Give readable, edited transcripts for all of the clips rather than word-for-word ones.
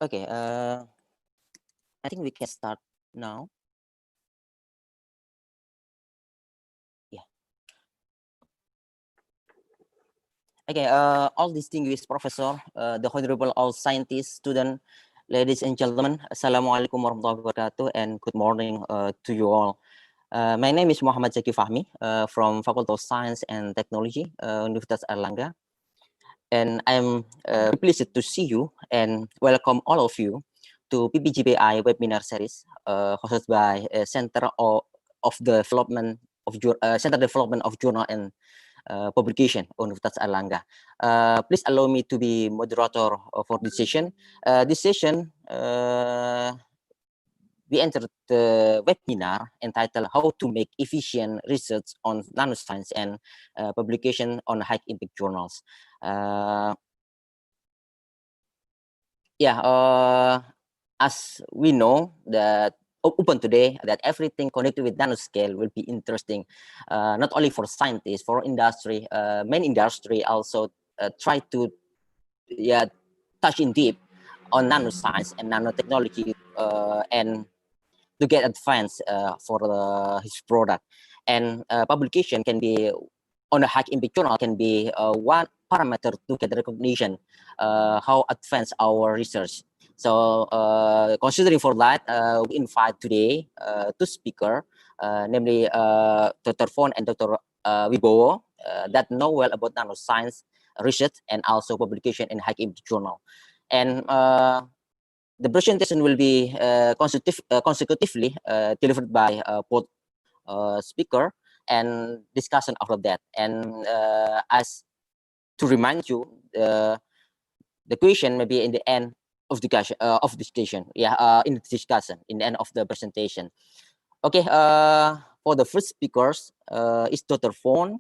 Okay, I think we can start now. Yeah. Okay, all distinguished professor, the honorable all scientists, students, ladies and gentlemen, Assalamualaikum warahmatullahi wabarakatuh, and good morning to you all. My name is Muhammad Zaki Fahmi from Faculty of Science and Technology, Universitas Airlangga. And I'm pleased to see you and welcome all of you to Ppjpi webinar series hosted by Center of Development of Center Development of Journal and Publication Universitas Airlangga. Please allow me to be moderator for this session. We entered the webinar entitled How to Make Efficient Research on Nanoscience and Publication on High Impact Journals. As we know that open today, that everything connected with nanoscale will be interesting, not only for scientists, for industry. Many industry also try to touch in deep on nanoscience and nanotechnology and to get advanced for his product. And publication can be on a high impact journal can be one parameter to get recognition how advanced our research. So considering for that, we invite today two speakers, namely Dr. Voon and Dr. Wibowo, that know well about nanoscience research and also publication in high impact journal. And the presentation will be consecutively delivered by both speaker and discussion after that. And as to remind you, the question may be in the end of the discussion. In the discussion, in the end of the presentation. Okay. For the first speakers, is Dr. Voon.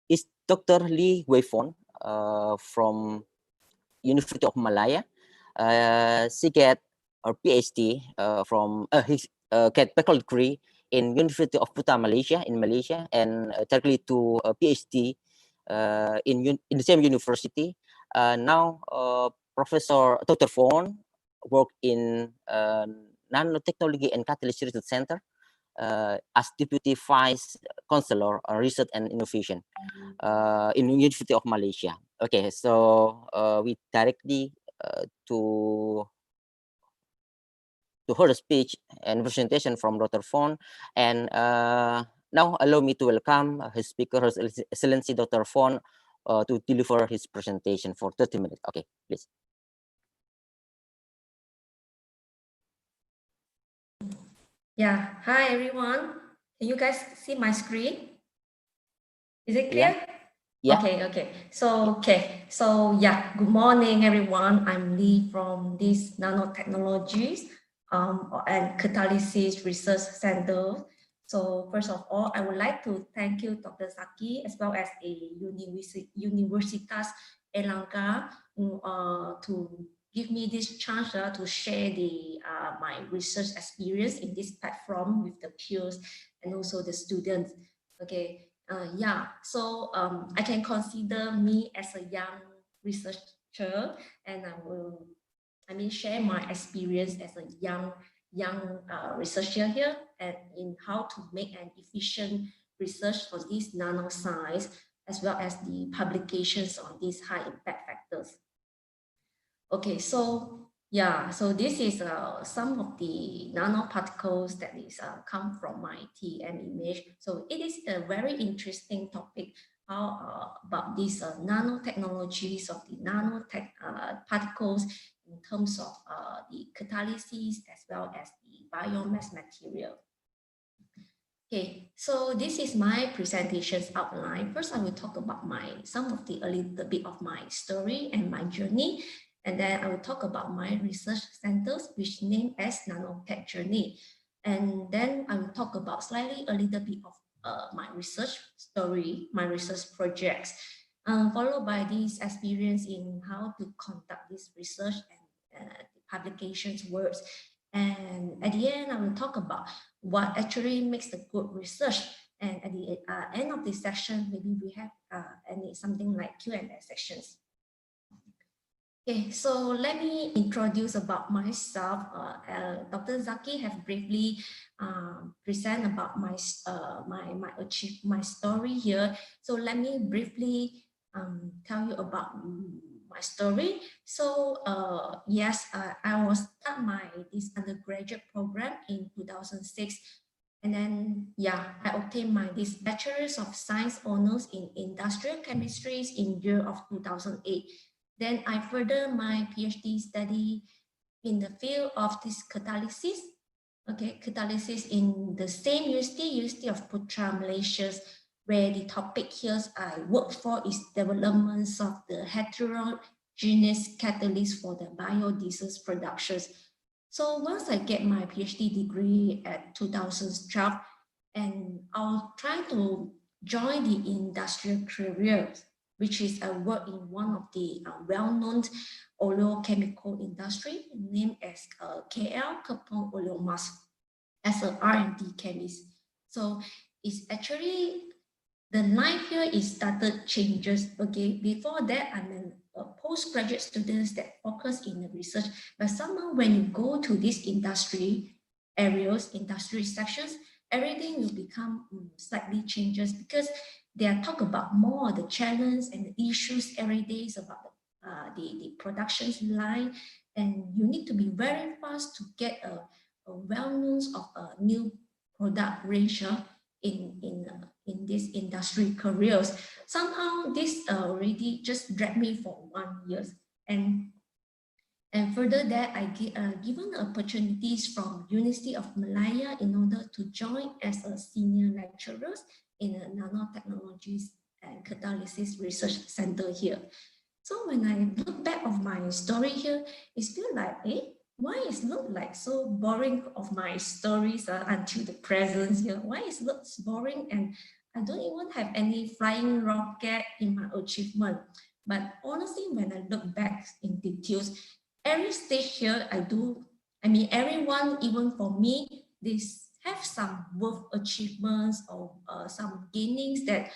Is Dr. Hwei Voon from University of Malaya. She get her Ph.D. from his get bachelor degree in University of Pusat, Malaysia, and directly to a Ph.D. in the same university. Now, Professor Dr. Voon worked in Nano Technology and Catalysis Research Center as Deputy Vice Chancellor on Research and Innovation in University of Malaysia. Okay, so we directly to her speech and presentation from Dr. Voon. And now allow me to welcome his speaker, His Excellency Dr. Voon, to deliver his presentation for 30 minutes. Okay, please. Yeah, hi everyone. Can you guys see my screen? Is it clear? Yeah. Okay. So good morning everyone. I'm Lee from this Nano Technologies and Catalysis Research Center. So first of all, I would like to thank you, Dr. Zaki, as well as a Universitas Airlangga to give me this chance to share my research experience in this platform with the peers and also the students. Okay. So I can consider me as a young researcher, and I will, share my experience as a young researcher here, and in how to make an efficient research for this nanoscience, as well as the publications on these high impact factors. Okay, so this is some of the nanoparticles that is come from my TM image. So it is a very interesting topic about these nanotechnologies of the particles in terms of the catalysis as well as the biomass material. Okay, so this is my presentation's outline. First, I will talk about a little bit of my story and my journey. And then I will talk about my research centers, which named as NANOCAT journey. And then I will talk about a little bit of my research story, my research projects, followed by this experience in how to conduct this research and publications works. And at the end, I will talk about what actually makes the good research. And at the end of this section, maybe we have something like Q&A sections. Okay, so let me introduce about myself. Dr. Zaki have briefly present about my my story here. So let me briefly tell you about my story. So yes, I was start this undergraduate program in 2006. And then, yeah, I obtained this Bachelor's of Science honors in Industrial Chemistry in year of 2008. Then I further my PhD study in the field of this catalysis. Okay, catalysis in the same University of Putra, Malaysia, where the topic here I work for is developments of the heterogeneous catalyst for the biodiesel productions. So once I get my PhD degree at 2012, and I'll try to join the industrial career, which is I work in one of the well-known oleochemical industry named as KL Kepong Oleomas as an R&D chemist. So it's actually the life here is started changes. Okay, before that I'm a postgraduate student that focus in the research, but somehow when you go to these industry areas, industry sections, everything will become slightly changes because they are talk about more the challenge and the issues every day is about the production line, and you need to be very fast to get a well-known of a new product range in this industry careers. Somehow this already just dragged me for 1 year, and further that I given opportunities from University of Malaya in order to join as a senior lecturer in a nanotechnologies and catalysis research center here. So when I look back of my story here, it feels like, why is look like so boring of my stories until the present here? Why is looks boring and I don't even have any flying rocket in my achievement? But honestly, when I look back in details, every stage here everyone, even for me, they have some worth achievements or some gainings that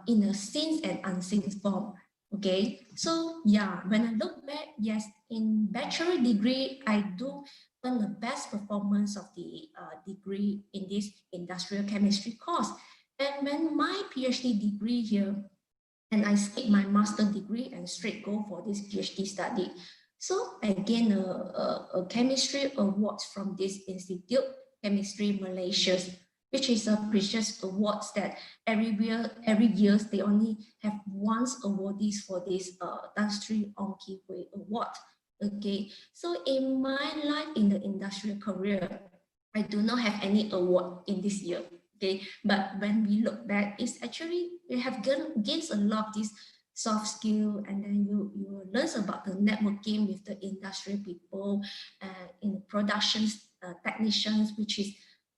in a seen and unseen form. Okay, so yeah, when I look back, yes, in bachelor degree, I do earn the best performance of the degree in this industrial chemistry course. And when my PhD degree here, and I skip my master degree and straight go for this PhD study. So I gain a chemistry award from this institute, Chemistry Malaysia, which is a precious awards that every year they only have once awardees for this Tan Sri Ong Ki Hwei Award. Okay, so in my life in the industrial career, I do not have any award in this year. Okay, but when we look back, it's actually we have gained a lot of this soft skill, and then you learn about the networking with the industrial people in the production technicians, which is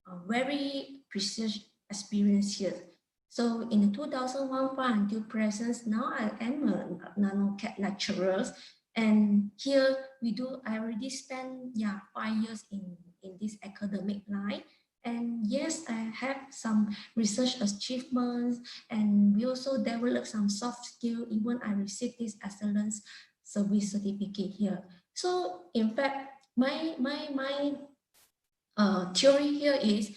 a very precious experience here. So in the 2001 until present, now I am a NANOCAT lecturer, and here I already spent 5 years in this academic line. And yes, I have some research achievements, and we also develop some soft skill. Even I received this excellence service certificate here. So in fact, my theory here is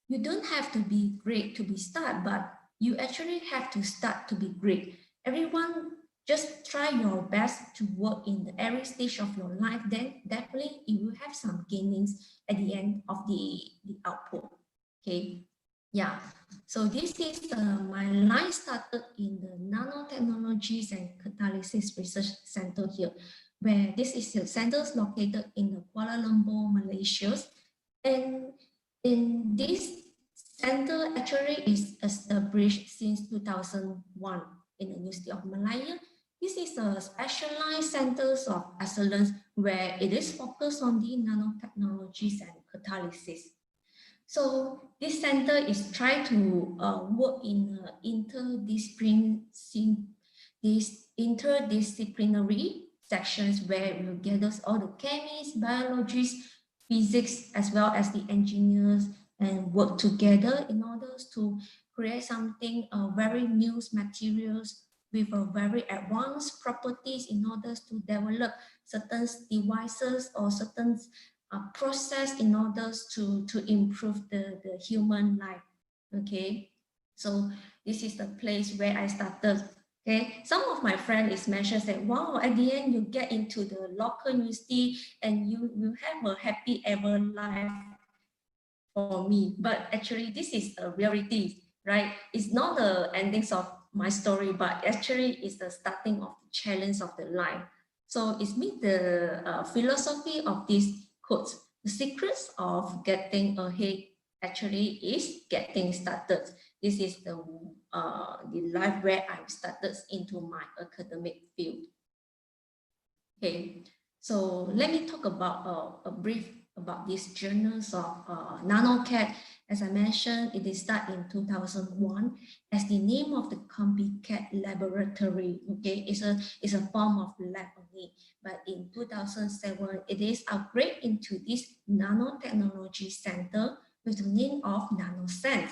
you don't have to be great to be start, but you actually have to start to be great. Everyone just try your best to work in every stage of your life, then definitely you will have some gainings at the end of the output. Okay, yeah. So this is my line started in the Nanotechnologies and Catalysis Research Center here, where this is the centers located in the Kuala Lumpur, Malaysia. And in this center actually is established since 2001 in the University of Malaya. This is a specialized centers of excellence where it is focused on the nanotechnologies and catalysis. So this center is trying to work in interdisciplinary sections where we gather all the chemists, biologists, physics, as well as the engineers, and work together in order to create something very new materials with a very advanced properties in order to develop certain devices or certain process in order to improve the human life. Okay, so this is the place where I started. Okay, some of my friends is mentioned that, wow, at the end you get into the local university and you have a happy ever life for me. But actually this is a reality, right? It's not the endings of my story, but actually it's the starting of the challenge of the life. So it's me the philosophy of this quote. The secrets of getting ahead actually is getting started. This is the life where I started into my academic field. Okay, so let me talk about a brief about these journals of NANOCAT. As I mentioned, it is started in 2001 as the name of the copycat laboratory. Okay, it's a form of lab only. But in 2007, it is upgraded into this Nanotechnology Center with the name of Nanoscience.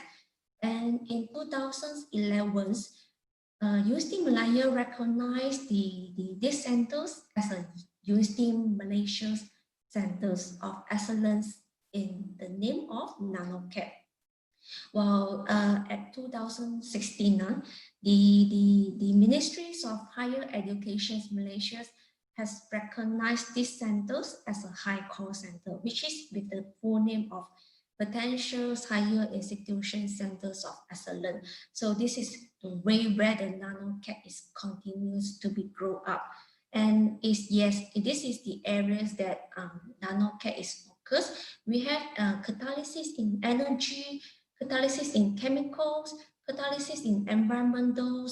And in 2011, Universiti Malaya recognized these centers as a Universiti Malaysia's Centers of Excellence in the name of NANOCAT. Well, at 2016, the Ministries of Higher Education Malaysia has recognized these centers as a high core center, which is with the full name of Potential Higher Institution Centers of Excellence. So this is the way where the NANOCAT is continues to be grow up. And yes, this is the areas that NANOCAT is focused. We have catalysis in energy, catalysis in chemicals, catalysis in environmental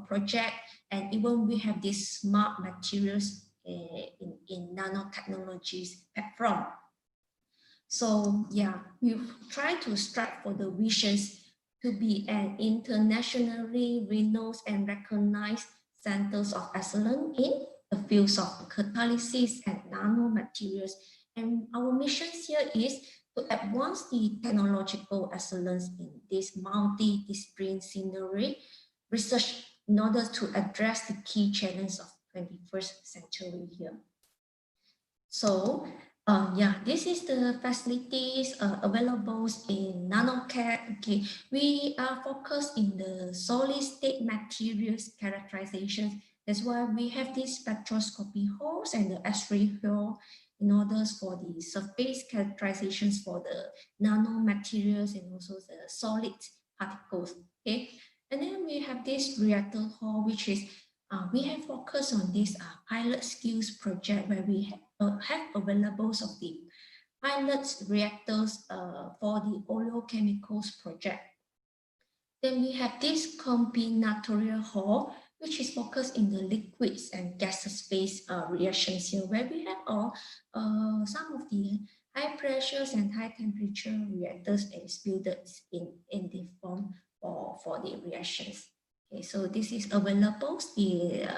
project, and even we have these smart materials in nanotechnologies platform. So yeah, we've tried to strive for the visions to be an internationally renowned and recognized centers of excellence in the fields of catalysis and nanomaterials. And our mission here is to advance the technological excellence in this multidisciplinary research in order to address the key challenges of 21st century here. So yeah, this is the facilities available in NANOCAT. Okay, we are focused in the solid state materials characterization. That's why we have these spectroscopy halls and the X-ray hall in order for the surface characterizations for the nanomaterials and also the solid particles. Okay, and then we have this reactor hall, which is we have focused on this pilot skills project where we have available of the pilot reactors for the oleochemicals project. Then we have this combinatorial hall, which is focused in the liquids and gases phase reactions here, where we have some of the high pressures and high temperature reactors is built in the form for the reactions. Okay, so this is available, the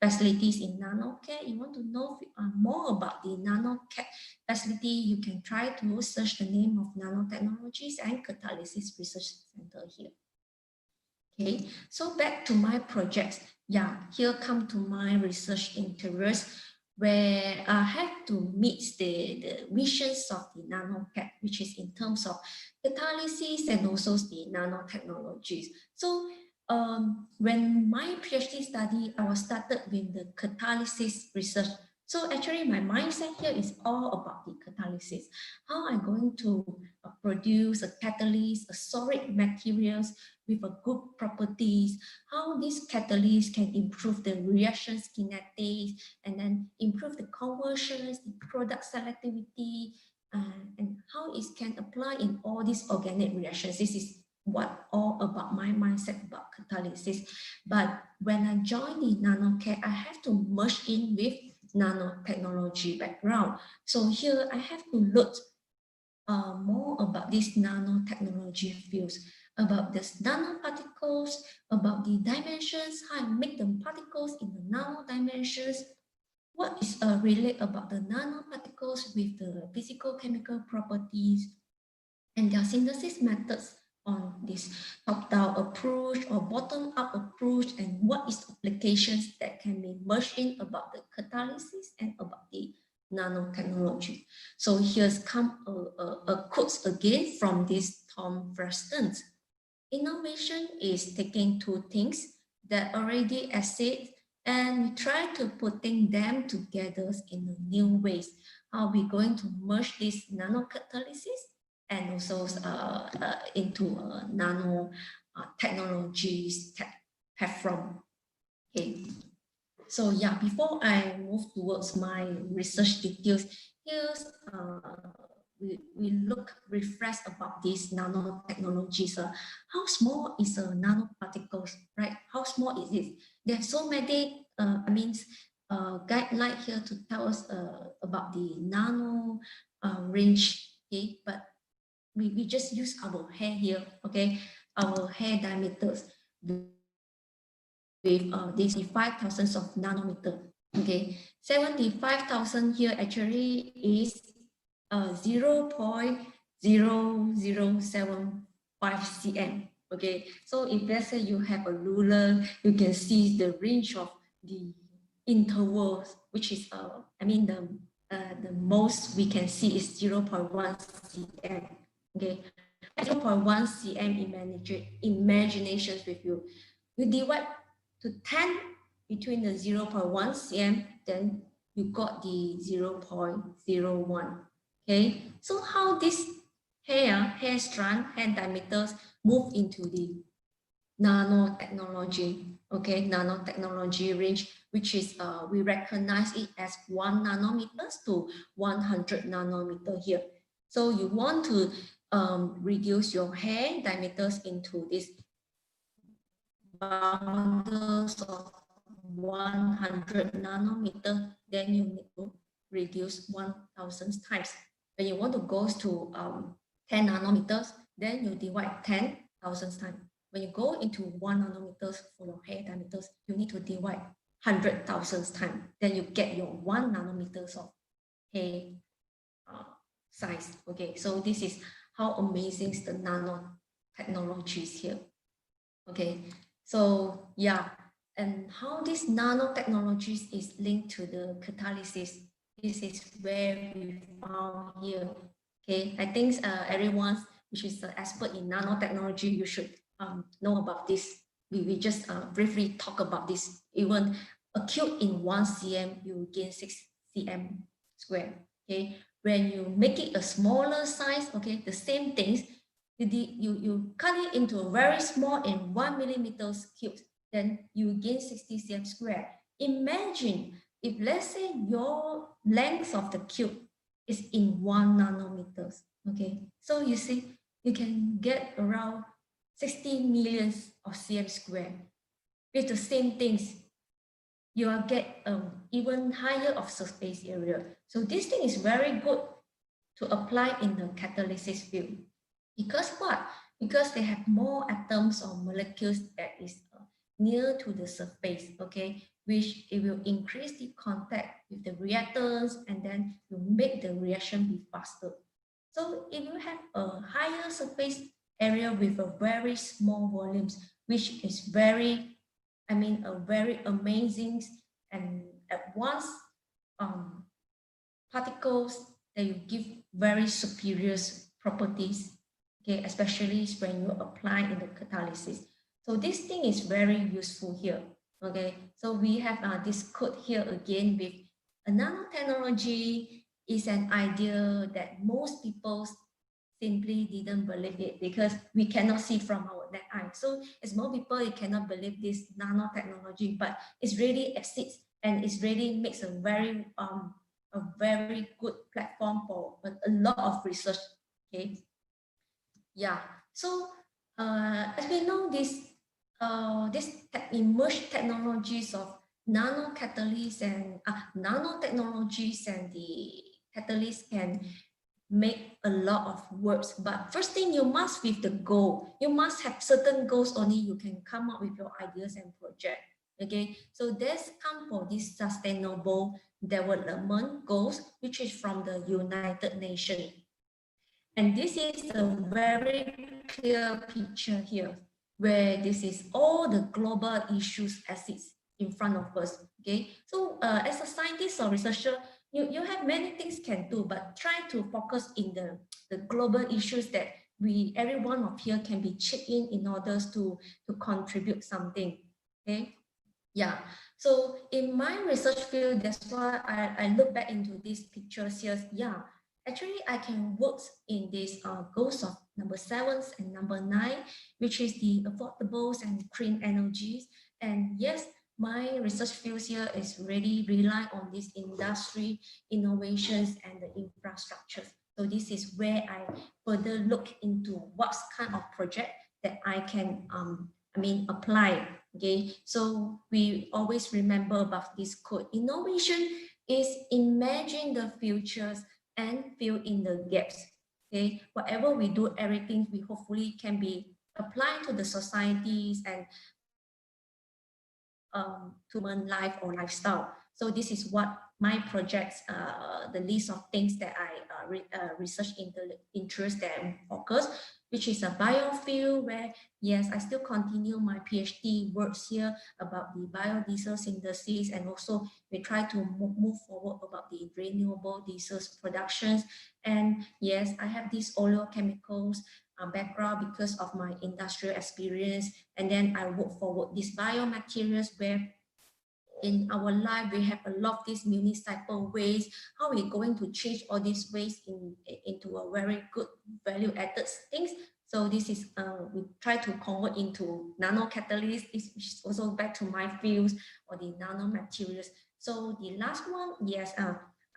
facilities in NANOCAT. You want to know more about the NANOCAT facility, you can try to search the name of Nanotechnologies and Catalysis Research Center here. Okay, so back to my projects. Yeah, here come to my research interests, where I have to meet the missions of the NANOCAT, which is in terms of catalysis and also the nanotechnologies. So when my PhD study, I was started with the catalysis research. So actually my mindset here is all about the catalysis. How I'm going to produce a catalyst, a solid materials with a good properties, how this catalyst can improve the reaction kinetics and then improve the conversions, the product selectivity, and how it can apply in all these organic reactions. This is what all about my mindset about catalysis. But when I joined the NANOCAT, I have to merge in with nanotechnology background. So here I have to look more about this nanotechnology fields, about this nanoparticles, about the dimensions, how I make the particles in the nano dimensions, what is relate about the nanoparticles with the physical chemical properties, and their synthesis methods on this top-down approach or bottom-up approach, and what is applications that can be merged in about the catalysis and about the nanotechnology. So here's come a quote again from this Tom Freston. Innovation is taking two things that already exist and we try to putting them together in a new ways. How are we going to merge this nanocatalysis and also into nano technologies platform. Okay. So yeah, before I move towards my research details, here's we refresh about these nanotechnologies. How small is a nanoparticles, right? How small is it? There are so many, guideline here to tell us about the nano range, okay? But we just use our hair here, okay? Our hair diameters with these 75,000 of nanometer, okay? 75,000 here actually is 0.0075 cm. Okay, so if let's say you have a ruler, you can see the range of the intervals, which is the most we can see is 0.1 cm. Okay, 0.1 cm imaginations with you. You divide to 10 between the 0.1 cm, then you got the 0.01. Okay, so how this hair strand, hair diameters move into the nanotechnology, okay, nanotechnology range, which is we recognize it as 1 nanometers to 100 nanometer here. So you want to reduce your hair diameters into this bundles of 100 nanometer, then you need to reduce 1,000 times. When you want to go to 10 nanometers, then you divide 10,000 times. When you go into 1 nanometers for your hair diameters, you need to divide 100,000 times. Then you get your 1 nanometers of hair size. Okay, so this is how amazing the nanotechnology is here. Okay, so yeah, and how this nanotechnologies is linked to the catalysis. This is where we found here. Okay, I think everyone which is an expert in nanotechnology, you should know about this. We just briefly talk about this. Even a cube in 1 cm, you gain 6 cm square. Okay, when you make it a smaller size, okay, the same things, you cut it into a very small in 1 millimeters cubes, then you gain 60 cm square. Imagine if let's say your length of the cube is in 1 nanometers, okay? So you see, you can get around 60 millions of cm square. With the same things, you will get even higher of surface area. So this thing is very good to apply in the catalysis field. Because what? Because they have more atoms or molecules that is near to the surface, okay, which it will increase the contact with the reactants and then you make the reaction be faster. So if you have a higher surface area with a very small volumes, which is very, a very amazing and at once particles that you give very superior properties, okay, especially when you apply in the catalysis. So this thing is very useful here, okay. So we have this code here again with a nanotechnology is an idea that most people simply didn't believe it because we cannot see from our naked eye. So as more people, you cannot believe this nanotechnology, but it really exists and it really makes a very good platform for a lot of research, okay. Yeah, so as we know, this emerged technologies of nanocatalysts and nanotechnologies and the catalysts can make a lot of works. But first thing, you must with the goal. You must have certain goals only you can come up with your ideas and project. Okay, so this come for this sustainable development goals, which is from the United Nations. And this is a very clear picture here, where this is all the global issues as it's in front of us. Okay, so as a scientist or researcher, you have many things can do, but try to focus in the global issues that every one of here can be chipped in order to contribute something. Okay, yeah. So in my research field, that's why I look back into these pictures here. Yeah, actually I can work in these goals of number 7 and number 9, which is the affordables and clean energies. And yes, my research fields here is really rely on this industry innovations and the infrastructures. So this is where I further look into what kind of project that I can apply. Okay, so we always remember about this quote: innovation is imagine the futures and fill in the gaps. Okay, whatever we do, everything we hopefully can be applied to the societies and to human life or lifestyle. So this is what my projects, the list of things that I research into the interest that I focus, which is a biofuel, where yes, I still continue my PhD works here about the biodiesel synthesis, and also we try to move forward about the renewable diesel productions. And yes, I have these oleochemicals background because of my industrial experience, and then I work forward these biomaterials where in our life we have a lot of these municipal waste. How are we going to change all these waste into a very good value added things? So this is we try to convert into nanocatalysts, which is also back to my fields, or the nanomaterials. So the last one, yes,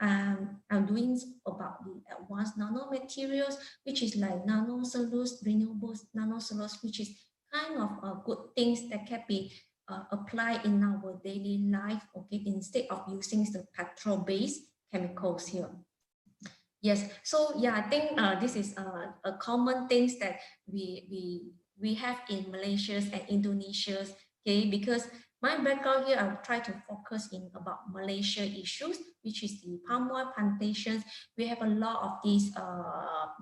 I'm doing about the advanced nanomaterials, which is like nanocellulose, renewable nanocellulose, which is kind of good things that can be apply in our daily life, okay, instead of using the petrol-based chemicals here. Yes, so yeah, I think this is a common things that we have in Malaysia and Indonesia, okay, because my background here, I'll try to focus in about Malaysia issues, which is the palm oil plantations. We have a lot of these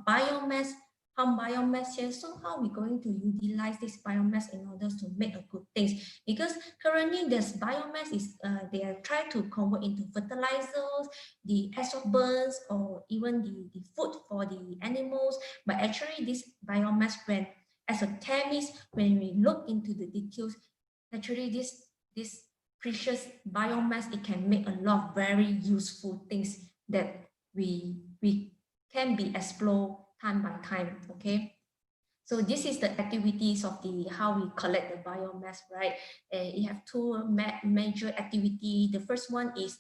biomass, palm biomass here. So how are we going to utilize this biomass in order to make a good things? Because currently this biomass is, they are trying to convert into fertilizers, the absorbents, or even the food for the animals. But actually this biomass, when as a chemist, when we look into the details, actually this precious biomass, it can make a lot of very useful things that we can be explored time by time. Okay, so this is the activities of the how we collect the biomass, right? You have two major activity. The first one is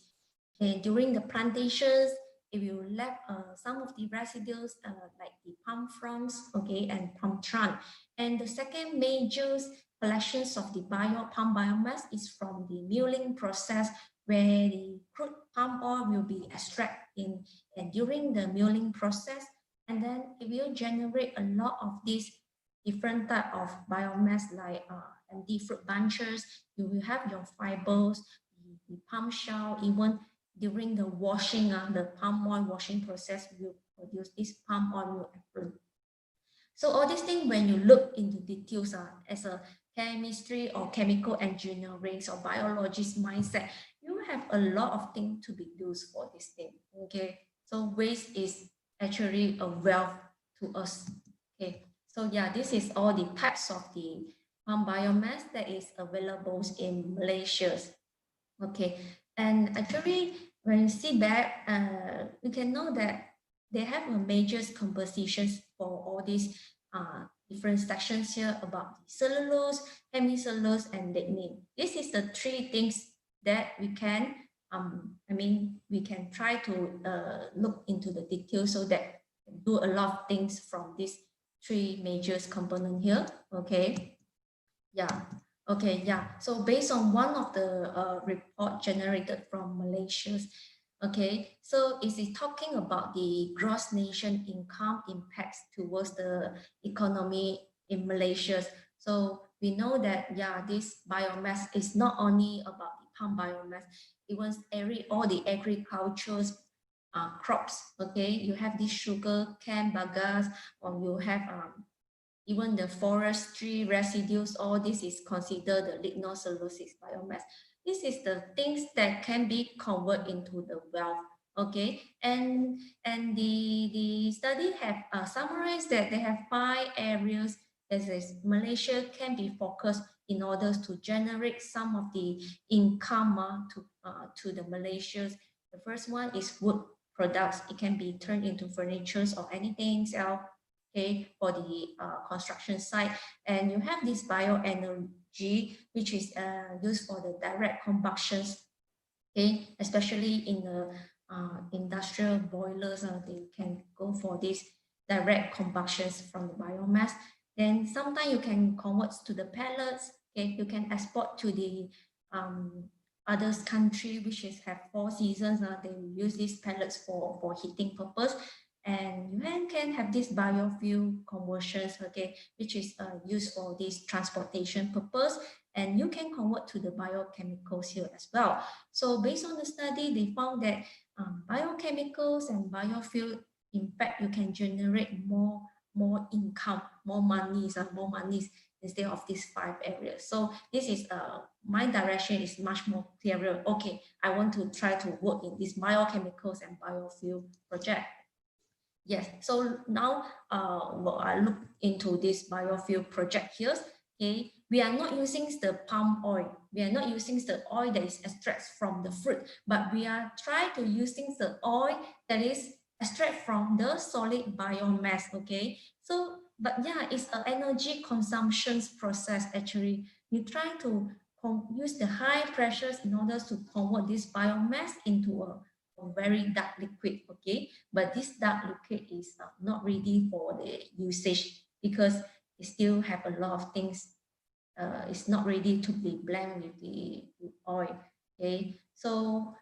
during the plantations, if you left some of the residues like the palm fronds, okay, and palm trunk. And the second major collections of the palm biomass is from the milling process, where the crude palm oil will be extracted during the milling process. And then it will generate a lot of these different type of biomass, like empty fruit bunches. You will have your fibers, the palm shell. Even during the washing, the palm oil washing process will produce this palm oil effluent. So all these things, when you look into details as a chemistry or chemical engineering or biologist mindset, you have a lot of things to be used for this thing. Okay, so waste is actually a wealth to us. Okay, so yeah, this is all the types of the palm biomass that is available in Malaysia. Okay, and actually when you see back, we can know that they have a major compositions for all these different sections here about the cellulose, hemicellulose, and lignin. This is the three things that we can, we can try to look into the details, so that do a lot of things from these three major component here. Okay, yeah. Okay, yeah. So based on one of the report generated from Malaysia, okay, so is it talking about the gross nation income impacts towards the economy in Malaysia? So we know that, yeah, this biomass is not only about the palm biomass, even all the agricultures crops. Okay, you have this sugar cane bagasse, or you have even the forestry residues. All this is considered the lignocellulosic biomass. This is the things that can be converted into the wealth. Okay, and the study have summarized that they have 5 areas that is Malaysia can be focused in order to generate some of the income to the Malaysians. The first one is wood products. It can be turned into furnitures or anything else. Okay, for the construction site. And you have this bioenergy, which is used for the direct combustions. Okay, especially in the industrial boilers, they can go for this direct combustions from the biomass. Then sometimes you can convert to the pellets. Okay, you can export to the other country which is have 4 seasons. They use these pellets for heating purpose. And you can have this biofuel conversions, okay, which is used for this transportation purpose. And you can convert to the biochemicals here as well. So based on the study, they found that biochemicals and biofuel, in fact, you can generate more income, more monies instead of these 5 areas. So this is my direction is much more clearer. Okay, I want to try to work in this biochemicals and biofuel project. Yes, so now I look into this biofuel project here. Okay, we are not using the palm oil. We are not using the oil that is extracted from the fruit, but we are trying to using the oil that is extracted from the solid biomass. Okay, so but yeah, it's an energy consumption process actually. You try to use the high pressures in order to convert this biomass into a very dark liquid. Okay, but this dark liquid is not ready for the usage because it still have a lot of things. It's not ready to be blended with the oil. Okay, so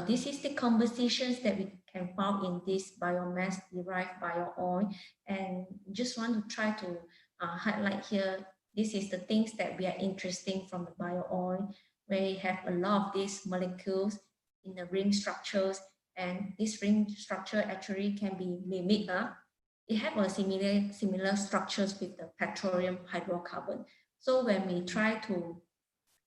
this is the compositions that we can find in this biomass derived bio oil, and just want to try to highlight here. This is the things that we are interesting from the bio oil, where we have a lot of these molecules in the ring structures, and this ring structure actually can be mimicked. It have a similar structures with the petroleum hydrocarbon. So when we try to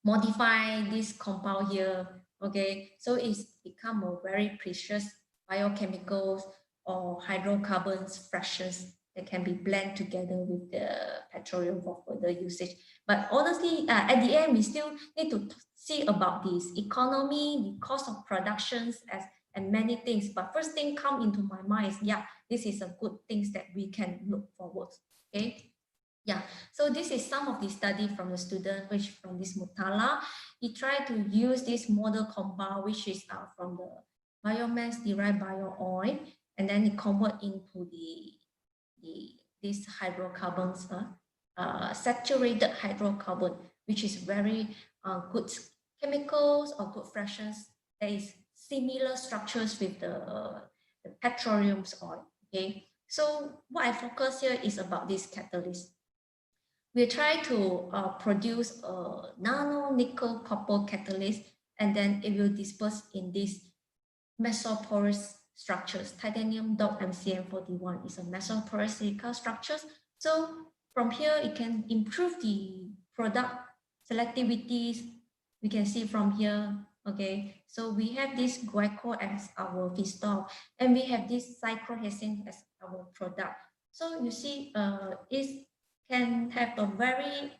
modify this compound here, okay, so it's become a very precious biochemicals or hydrocarbons fractions that can be blended together with the petroleum for further usage. But honestly, at the end, we still need to see about this economy, the cost of productions, and many things. But first thing come into my mind is, yeah, this is a good things that we can look forward. Okay. Yeah, so this is some of the study from the student, which from this Mutala. He tried to use this model compound, which is from the biomass derived bio oil, and then it convert into these hydrocarbons, saturated hydrocarbon, which is very good chemicals or good fractions. There is similar structures with the petroleum oil. Okay, so what I focus here is about this catalyst. We try to produce a nano nickel copper catalyst, and then it will disperse in these mesoporous structures. Titanium dot MCM41 is a mesoporous silica structures. So from here, it can improve the product selectivities. We can see from here. Okay, so we have this glycol as our feedstock, and we have this cyclohexane as our product. So you see, it can have a very,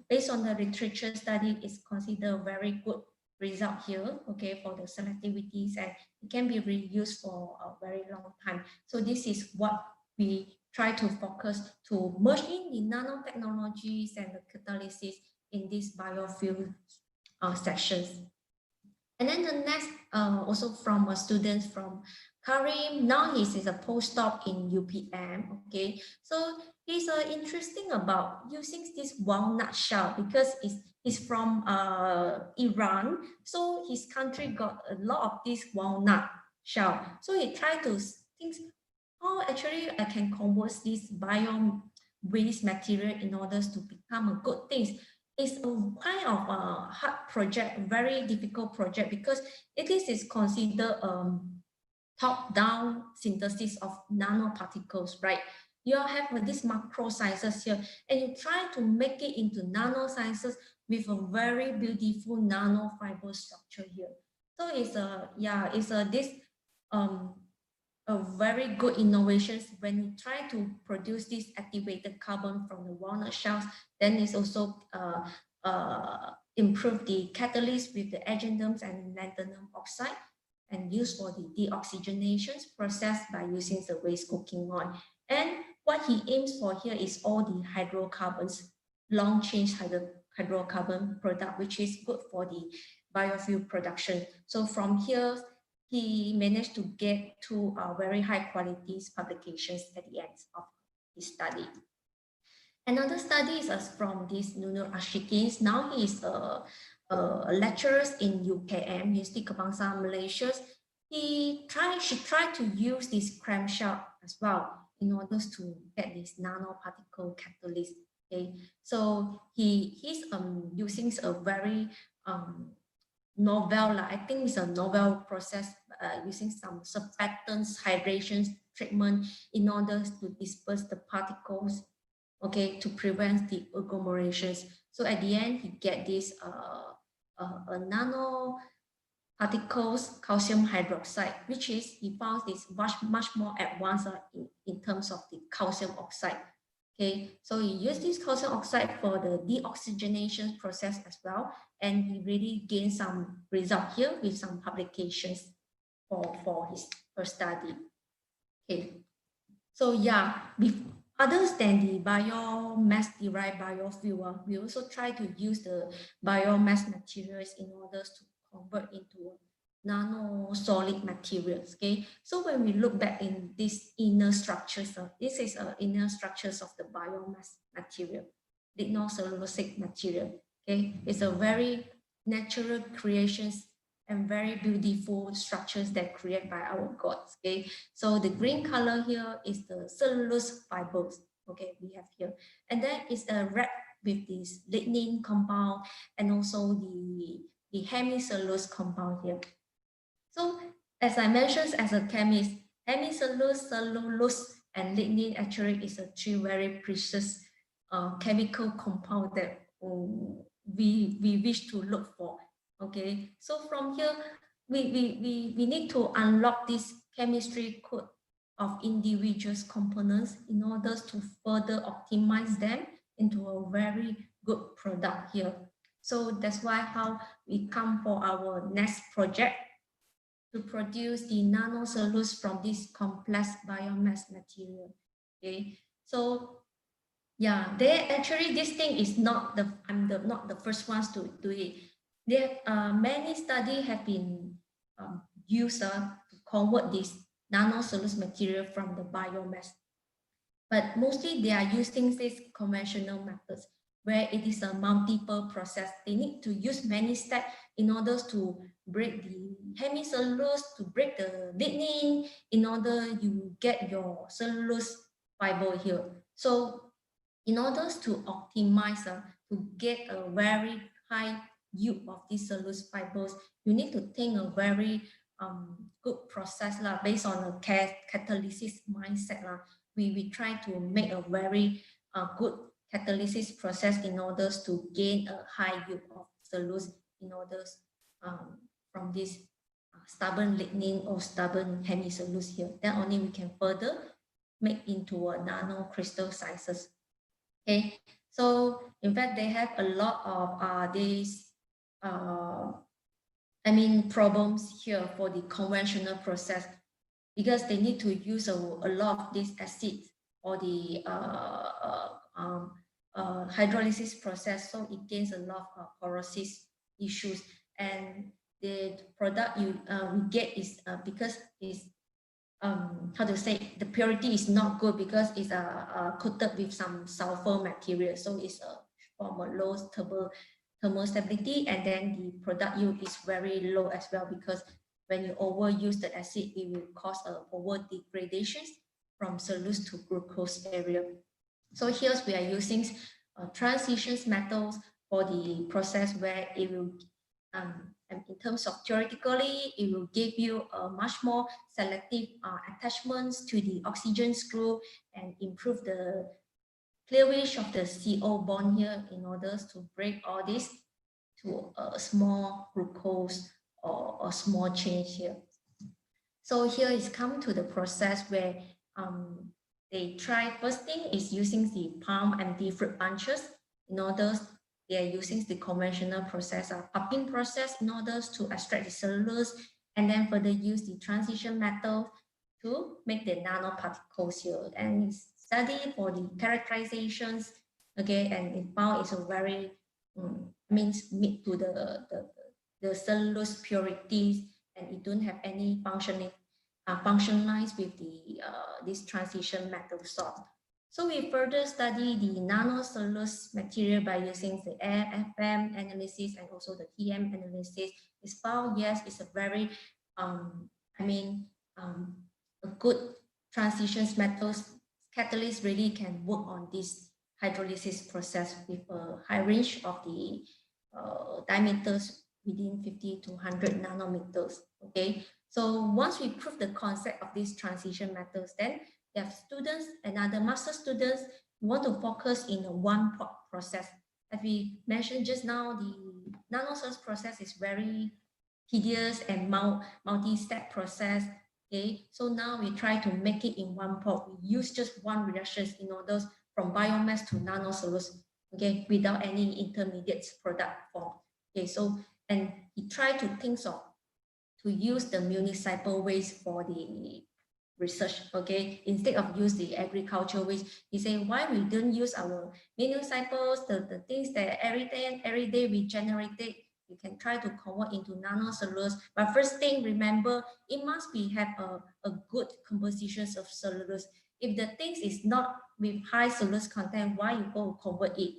based on the literature study, it's considered very good result here, okay, for the selectivities, and it can be reused for a very long time. So this is what we try to focus to merge in the nanotechnologies and the catalysis in these biofuel sections. And then the next, also from a student from Karim, now he is a postdoc in UPM, okay. So he's interesting about using this walnut shell because he's from Iran. So his country got a lot of this walnut shell. So he tried to think how actually I can convert this bio waste material in order to become a good thing. It's a kind of a hard project, very difficult project, because it is considered top-down synthesis of nanoparticles, right? You have this macro sizes here, and you try to make it into nanosizes with a very beautiful nanofiber structure here. So it's a very good innovations when you try to produce this activated carbon from the walnut shells. Then it's also improve the catalyst with the agendum and lanthanum oxide, and used for the deoxygenation process by using the waste cooking oil. And what he aims for here is all the hydrocarbons, long chain hydrocarbon product, which is good for the biofuel production. So from here, he managed to get to very high quality publications at the end of his study. Another study is from this Nunur Ashikins. Now he is a lecturer in UKM, Universiti Kebangsaan Malaysia. She tried to use this clamshell as well in order to get this nanoparticle catalyst. Okay, so he's using a very novel, I think it's a novel process using some surfactants hydration treatment in order to disperse the particles, okay, to prevent the agglomerations. So at the end, he get this nano particles calcium hydroxide, which is he found is much more advanced in terms of the calcium oxide. Okay, so he used this calcium oxide for the deoxygenation process as well, and he really gained some result here with some publications for his first study. Okay, so yeah, other than the biomass derived biofuel, we also try to use the biomass materials in order to convert into nano solid materials. Okay, so when we look back in these inner structures, this is inner structures of the biomass material, lignocellulosic material. Okay, it's a very natural creations and very beautiful structures that created by our gods. Okay, so the green color here is the cellulose fibers. Okay, we have here, and then it's a red with this lignin compound and also the hemicellulose compound here. So as I mentioned, as a chemist, hemicellulose, cellulose, and lignin actually is a three very precious chemical compound that we wish to look for. Okay, so from here, we need to unlock this chemistry code of individual components in order to further optimize them into a very good product here. So that's why how we come for our next project to produce the nanocellulose from this complex biomass material. Okay, so yeah, they actually this thing is not not the first ones to do it. There many studies have been used to convert this nanocellulose material from the biomass, but mostly they are using these conventional methods where it is a multiple process. They need to use many steps in order to break the hemicellulose, to break the lignin, in order you get your cellulose fiber here. So in order to optimize, to get a very high yield of these cellulose fibers, you need to think a very good process based on a catalysis mindset. We try to make a very good catalysis process in order to gain a high yield of cellulose in order from this stubborn lignin or stubborn hemicellulose here. Then only we can further make into a nano crystal sizes. Okay, so in fact they have a lot of these problems here for the conventional process, because they need to use a lot of these acids or the hydrolysis process, so it gains a lot of corrosive issues, and the product we get is because it's how to say, the purity is not good because it's coated with some sulfur material, so it's from a low thermal stability, and then the product yield is very low as well, because when you overuse the acid, it will cause over degradation from cellulose to glucose area. So here we are using transitions metals for the process where it will And in terms of theoretically, it will give you a much more selective attachments to the oxygen group and improve the cleavage of the CO bond here in order to break all this to a small glucose or a small change here. So here is come to the process where they try, first thing is using the palm empty fruit bunches. In order, they are using the conventional process, cupping process, in order to extract the cellulose, and then further use the transition method to make the nanoparticles here. And study for the characterizations, okay, and it found it's a very means meet to the cellulose purities, and it don't have any functionalized with the this transition method sort. So we further study the nanocellulose material by using the AFM analysis and also the TM analysis. It's found, yes, it's a very a good transitions methods. Catalyst really can work on this hydrolysis process with a high range of the diameters within 50 to 100 nanometers. Okay, so once we prove the concept of these transition methods, then we have students and other master students who want to focus in a one-pot process. As we mentioned just now, the nanocellulose process is very tedious and multi-step process. Okay, so now we try to make it in one pot. We use just one reactions in order from biomass to nanocellulose, okay, without any intermediate product form. Okay, so, and he tried to think of to use the municipal waste for the research, okay, instead of use the agricultural waste. He said, why we don't use our municipals, the things that every day we generated, you can try to convert into nanocellulose. But first thing, remember, it must be have a good composition of cellulose. If the things is not with high cellulose content, why you go convert it?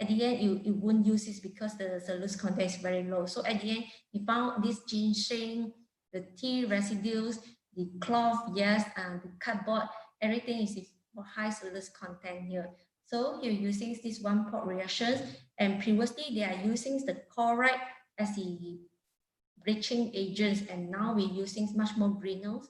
At the end, you won't use it because the cellulose content is very low. So at the end, he found this ginseng, the tea residues, the cloth, yes, and the cardboard, everything is for high cellulose content here. So you're using this one pot reactions, and previously they are using the chloride as the bleaching agents, and now we're using much more granules,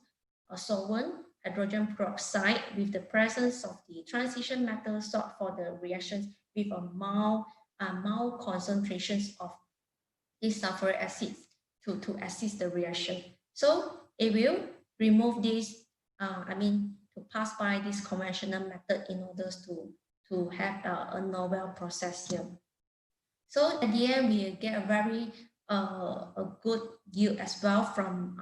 solvent, hydrogen peroxide with the presence of the transition metal salt for the reactions with a mild concentrations of this sulfuric acid to assist the reaction. So it will remove this, to pass by this conventional method in order to have a novel process here. So at the end, we get a very a good yield as well from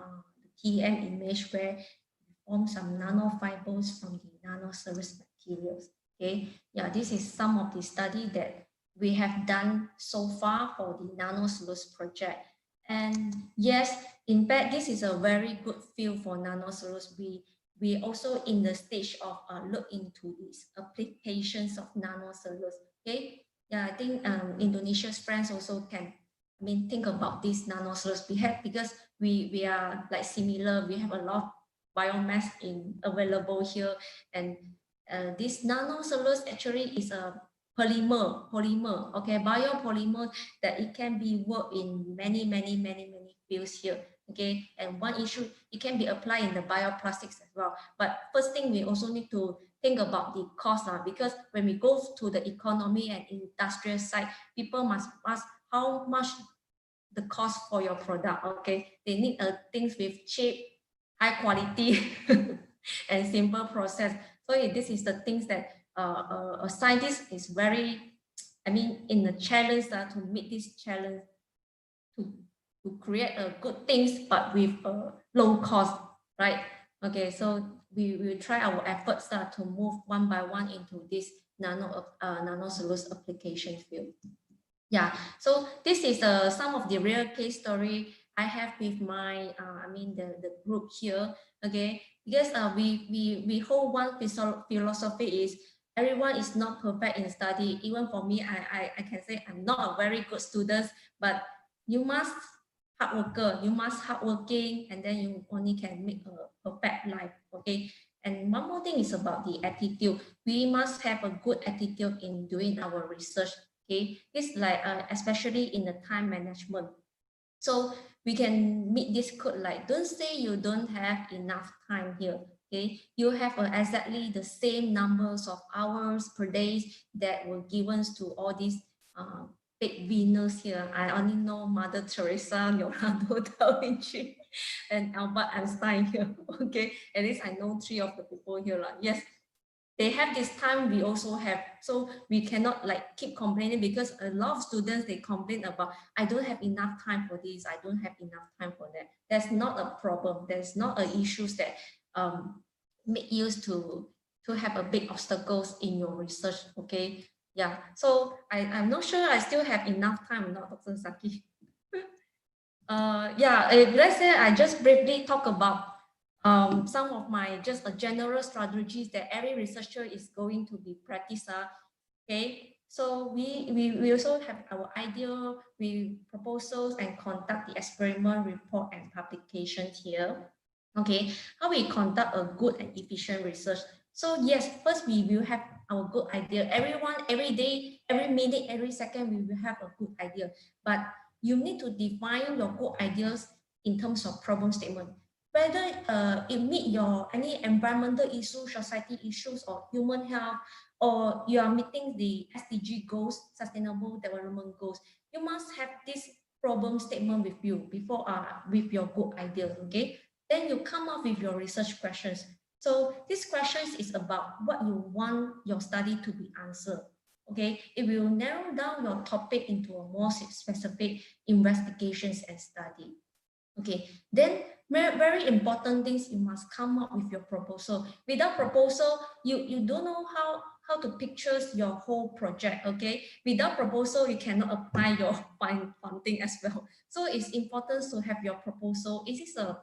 the TM image where we form some nanofibers from the nanocellulose materials. Okay, yeah, this is some of the study that we have done so far for the nanocellulose project. And yes, in fact, this is a very good field for nanocellulose. We also in the stage of look into these applications of nanocellulose. Okay, yeah, I think Indonesia's friends also can think about this nanocellulose because we are like similar. We have a lot of biomass available here, and this nanocellulose actually is a polymer, okay, biopolymer that it can be worked in many fields here, okay. And one issue, it can be applied in the bioplastics as well. But first thing, we also need to think about the cost because when we go to the economy and industrial side, people must ask how much the cost for your product, okay. They need things with cheap, high quality and simple process. So this is the things that a scientist is very, in the challenge to meet this challenge to create good things, but with low cost, right? Okay, so we will try our efforts to move one by one into this nanocellulose application field. Yeah, so this is some of the real case story I have with my, the group here, okay? Because we hold one philosophy is everyone is not perfect in study. Even for me, I can say I'm not a very good student, but you must hard worker, you must hardworking, and then you only can make a perfect life, okay? And one more thing is about the attitude. We must have a good attitude in doing our research, okay? It's like, especially in the time management. So we can meet this code like, don't say you don't have enough time here. Okay, you have exactly the same numbers of hours per day that were given to all these big winners here. I only know Mother Teresa, Leonardo da Vinci, and Albert Einstein here. Okay, at least I know 3 of the people here. Yes, they have this time, we also have, so we cannot like keep complaining, because a lot of students, they complain about, I don't have enough time for this, I don't have enough time for that. That's not a problem. There's not a issues that make you to have a big obstacles in your research. Okay, yeah, so I'm not sure I still have enough time or not, Dr. Saki. Yeah, let's say I just briefly talk about some of my just a general strategies that every researcher is going to be practice. Okay, so we also have our idea, we proposals and conduct the experiment, report and publications here. Okay, how we conduct a good and efficient research. So yes, first we will have our good idea. Everyone, every day, every minute, every second, we will have a good idea. But you need to define your good ideas in terms of problem statement. Whether it meet your any environmental issues, society issues, or human health, or you are meeting the SDG goals, sustainable development goals, you must have this problem statement with you before with your good idea. Okay, then you come up with your research questions. So this questions is about what you want your study to be answered. Okay, it will narrow down your topic into a more specific investigations and study. Okay, then very important things, you must come up with your proposal. Without proposal, you don't know how to picture your whole project. Okay, without proposal, you cannot apply your funding as well. So it's important to have your proposal. It is a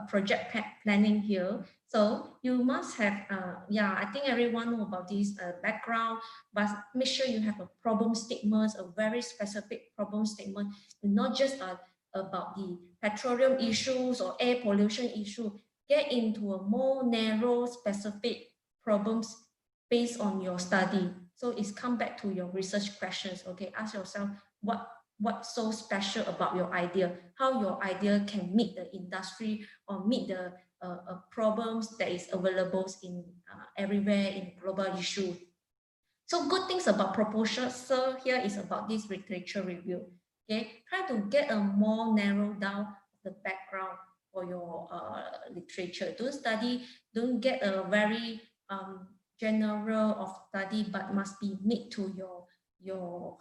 project planning here. So you must have, yeah, I think everyone know about this background, but make sure you have a problem statement, a very specific problem statement, not just about the petroleum issues or air pollution issue. Get into a more narrow, specific problems based on your study. So it's come back to your research questions. Okay, ask yourself what's so special about your idea, how your idea can meet the industry or meet the problems that is available in everywhere in global issue. So good things about proposal here is about this literature review. Okay, try to get a more narrow down the background for your literature. Don't get a very general of study, but must be made to your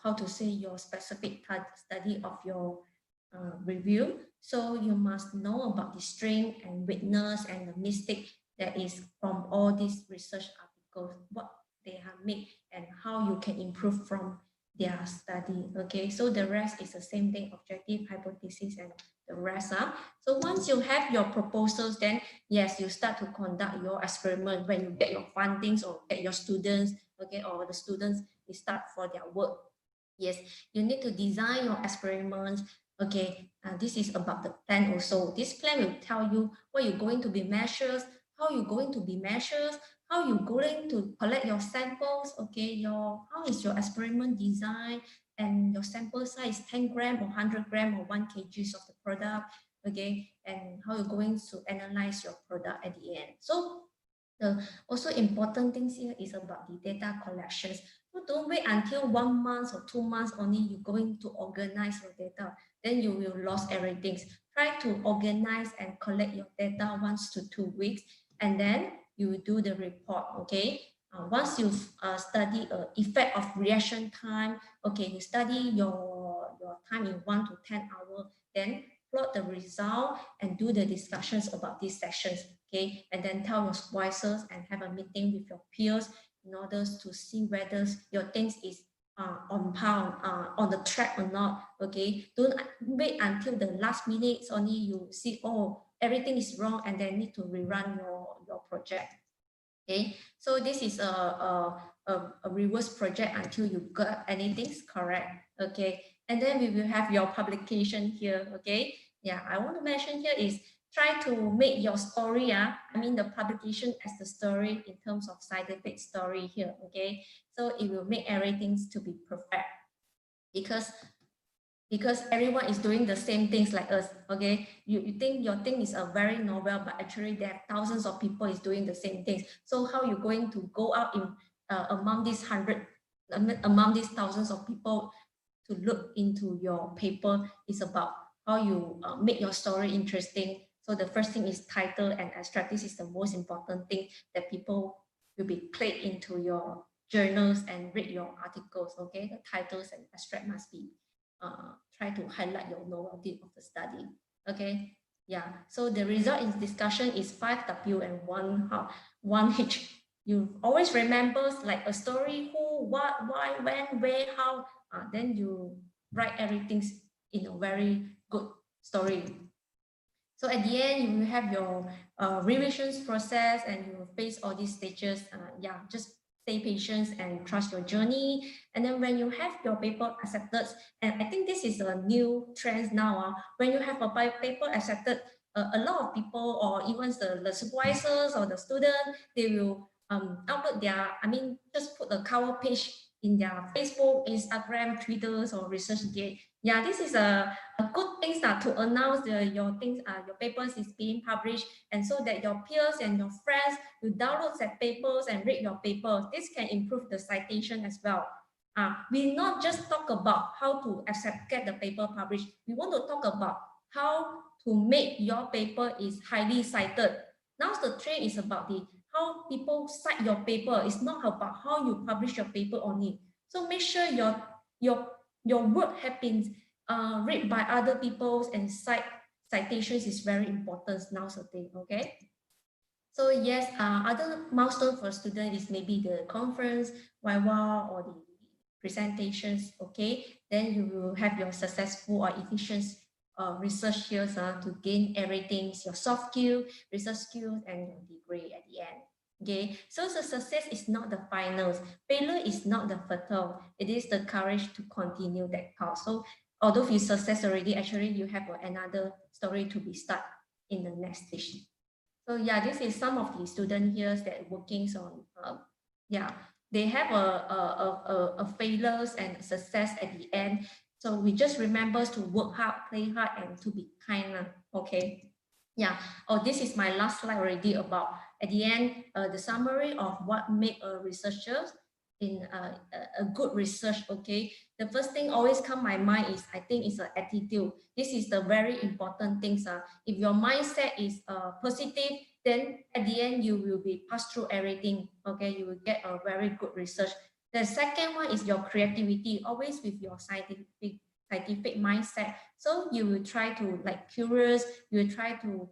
how to say your specific study of your review. So you must know about the strength and weakness and the mistake that is from all these research articles, what they have made and how you can improve from their study. Okay, so the rest is the same thing, objective, hypothesis, and the rest. So once you have your proposals, then yes, you start to conduct your experiment. When you get your fundings or get your students, okay, or the students, they start for their work. Yes, you need to design your experiments. Okay, this is about the plan also. This plan will tell you what you're going to be measured, how you're going to be measured, how you're going to collect your samples. Okay, how is your experiment design, and your sample size 10 gram or 100 gram or 1 kg of the product. Okay, and how you're going to analyze your product at the end. So the also important things here is about the data collections. So don't wait until 1 month or 2 months only you're going to organize your data. Then you will lose everything. Try to organize and collect your data 1 to 2 weeks, and then you will do the report. Okay. Once you've studied effect of reaction time, okay, you study your time in 1 to 10 hours, then plot the result and do the discussions about these sessions. Okay, and then tell your supervisors and have a meeting with your peers in order to see whether your things is on the track or not. Okay, don't wait until the last minute only you see, oh, everything is wrong, and then need to rerun your project. Okay, so this is a reverse project until you got anything correct. Okay, and then we will have your publication here. Okay, yeah, I want to mention here is try to make your story, I mean the publication as the story in terms of scientific story here. Okay, so it will make everything to be perfect, because because everyone is doing the same things like us. Okay, you think your thing is a very novel, but actually there are thousands of people is doing the same things. So how you going to go out in among these thousands of people to look into your paper? Is about how you make your story interesting. So the first thing is title and abstract. This is the most important thing that people will be clicked into your journals and read your articles. Okay, the titles and abstract must be try to highlight your novelty of the study. Okay, yeah. So the result in discussion is 5W and 1H. You always remember like a story, who, what, why, when, where, how. Then you write everything in a very good story. So at the end, you will have your revisions process, and you will face all these stages. Yeah, just stay patient and trust your journey. And then when you have your paper accepted, and I think this is a new trend now, when you have a paper accepted, a lot of people, or even the supervisors or the student, they will upload their, just put a cover page in their Facebook, Instagram, Twitters, or ResearchGate. Yeah, this is a good thing to announce your papers is being published, and so that your peers and your friends will download that papers and read your papers. This can improve the citation as well. We not just talk about how to get the paper published. We want to talk about how to make your paper is highly cited. Now the trend is about how people cite your paper. It's not about how you publish your paper only. So make sure your work has been read by other people, and citations is very important nowadays. Okay. So yes, other milestone for students is maybe the conference, Viva, or the presentations. Okay, then you will have your successful or efficient research here to gain everything, your soft skill, research skills, and your degree at the end. Okay, so the success is not the finals. Failure is not the fatal. It is the courage to continue that path. So although you success already, actually you have another story to be start in the next stage. So yeah, this is some of the student here that working on, yeah, they have a failures and success at the end. So we just remember to work hard, play hard, and to be kind. Okay. Yeah. Oh, this is my last slide already about at the end, the summary of what make a researcher in a good research. Okay. The first thing always come my mind is, I think, is an attitude. This is the very important things. If your mindset is positive, then at the end you will be passed through everything. Okay, you will get a very good research. The second one is your creativity, always with your scientific mindset. So you will try to like curious, you will try to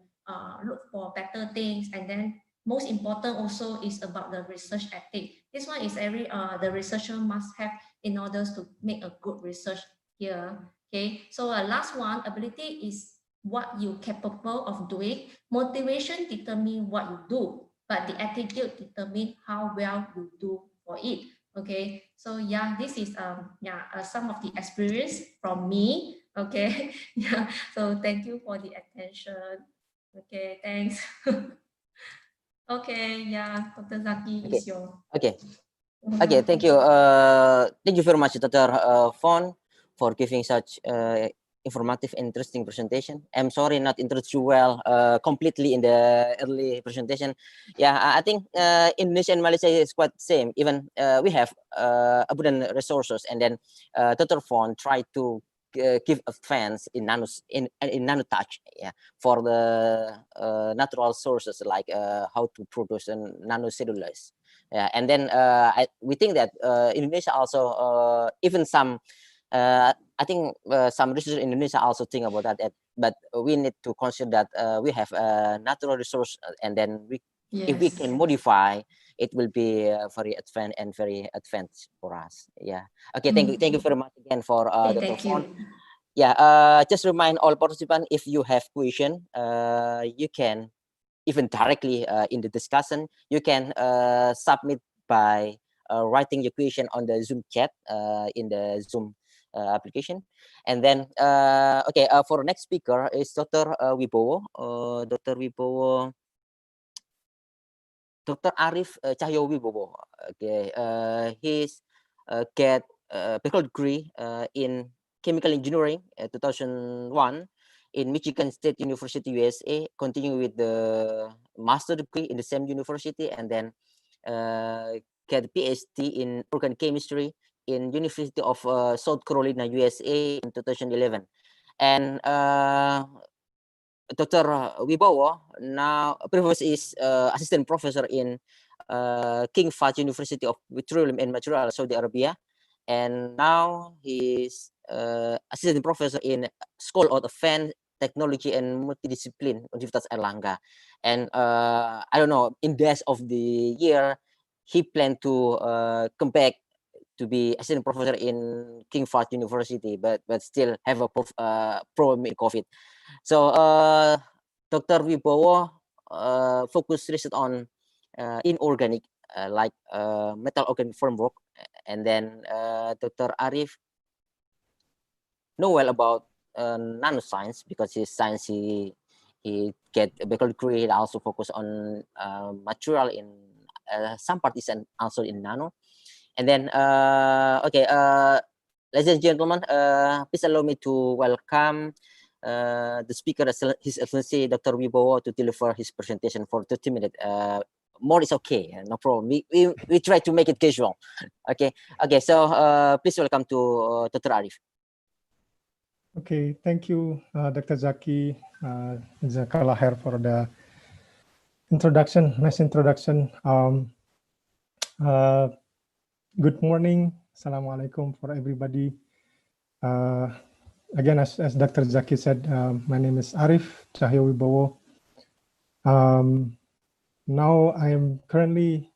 look for better things, and then most important also is about the research ethic. This one is the researcher must have in order to make a good research here. Okay, so last one, ability is what you're capable of doing. Motivation determine what you do, but the attitude determine how well you do for it. Okay, so yeah, this is some of the experience from me. Okay, yeah, so thank you for the attention. Okay, thanks. Okay, yeah, Dr. Zaki Okay. is your. Okay. Okay, thank you. Thank you very much, Dr. Fon, for giving such informative, interesting presentation. I'm sorry not introduced you well completely in the early presentation. Yeah, I think Indonesia and Malaysia is quite the same. Even we have abundant resources, and then Dr. Fon tried to give advance in nanotouch, yeah, for the natural sources like how to produce nanocellulose. Yeah, and then we think that Indonesia also even some I think some researchers in Indonesia also think about that, but we need to consider that we have a natural resource, and then if we can modify, it will be very advanced and very advanced for us. Yeah. Okay. Thank you very much again for Dr. Fon. Yeah. Just remind all participants, if you have question, you can even directly in the discussion. You can submit by writing your question on the Zoom chat in the Zoom application. And then, okay, for next speaker is Dr. Wibowo. Dr. Wibowo, Dr. Arief Cahyo Wibowo. Okay, he's get bachelor degree in chemical engineering 2001 in Michigan State University, USA, continue with the master degree in the same university, and then get a PhD in organic chemistry in University of South Carolina, USA in 2011. And Dr. Wibowo now previously is assistant professor in King Fahd University of Petroleum and Materials, Saudi Arabia, and now he's assistant professor in School of Advanced Technology and Multidiscipline Universitas Airlangga. And I don't know, in the end of the year, he planned to come back to be assistant professor in King Fahd University, but still have a problem in COVID. So Dr. Wibowo focus research on inorganic, like metal organic framework, and then Dr. Arief know well about nanoscience because his science he get a bachelor degree. He also focus on material in some part is also in nano. And then okay, ladies and gentlemen, please allow me to welcome the speaker, His Excellency Dr. Wibowo, to deliver his presentation for 30 minutes. More is okay, no problem. We try to make it casual. Okay, so please welcome to Dr. Arief. Okay, thank you, Dr. Zaki, Jazakallah khair for the introduction, nice introduction. Good morning, Assalamualaikum for everybody. Again, as Dr. Zaki said, my name is Arief Cahyo Wibowo. Now I am currently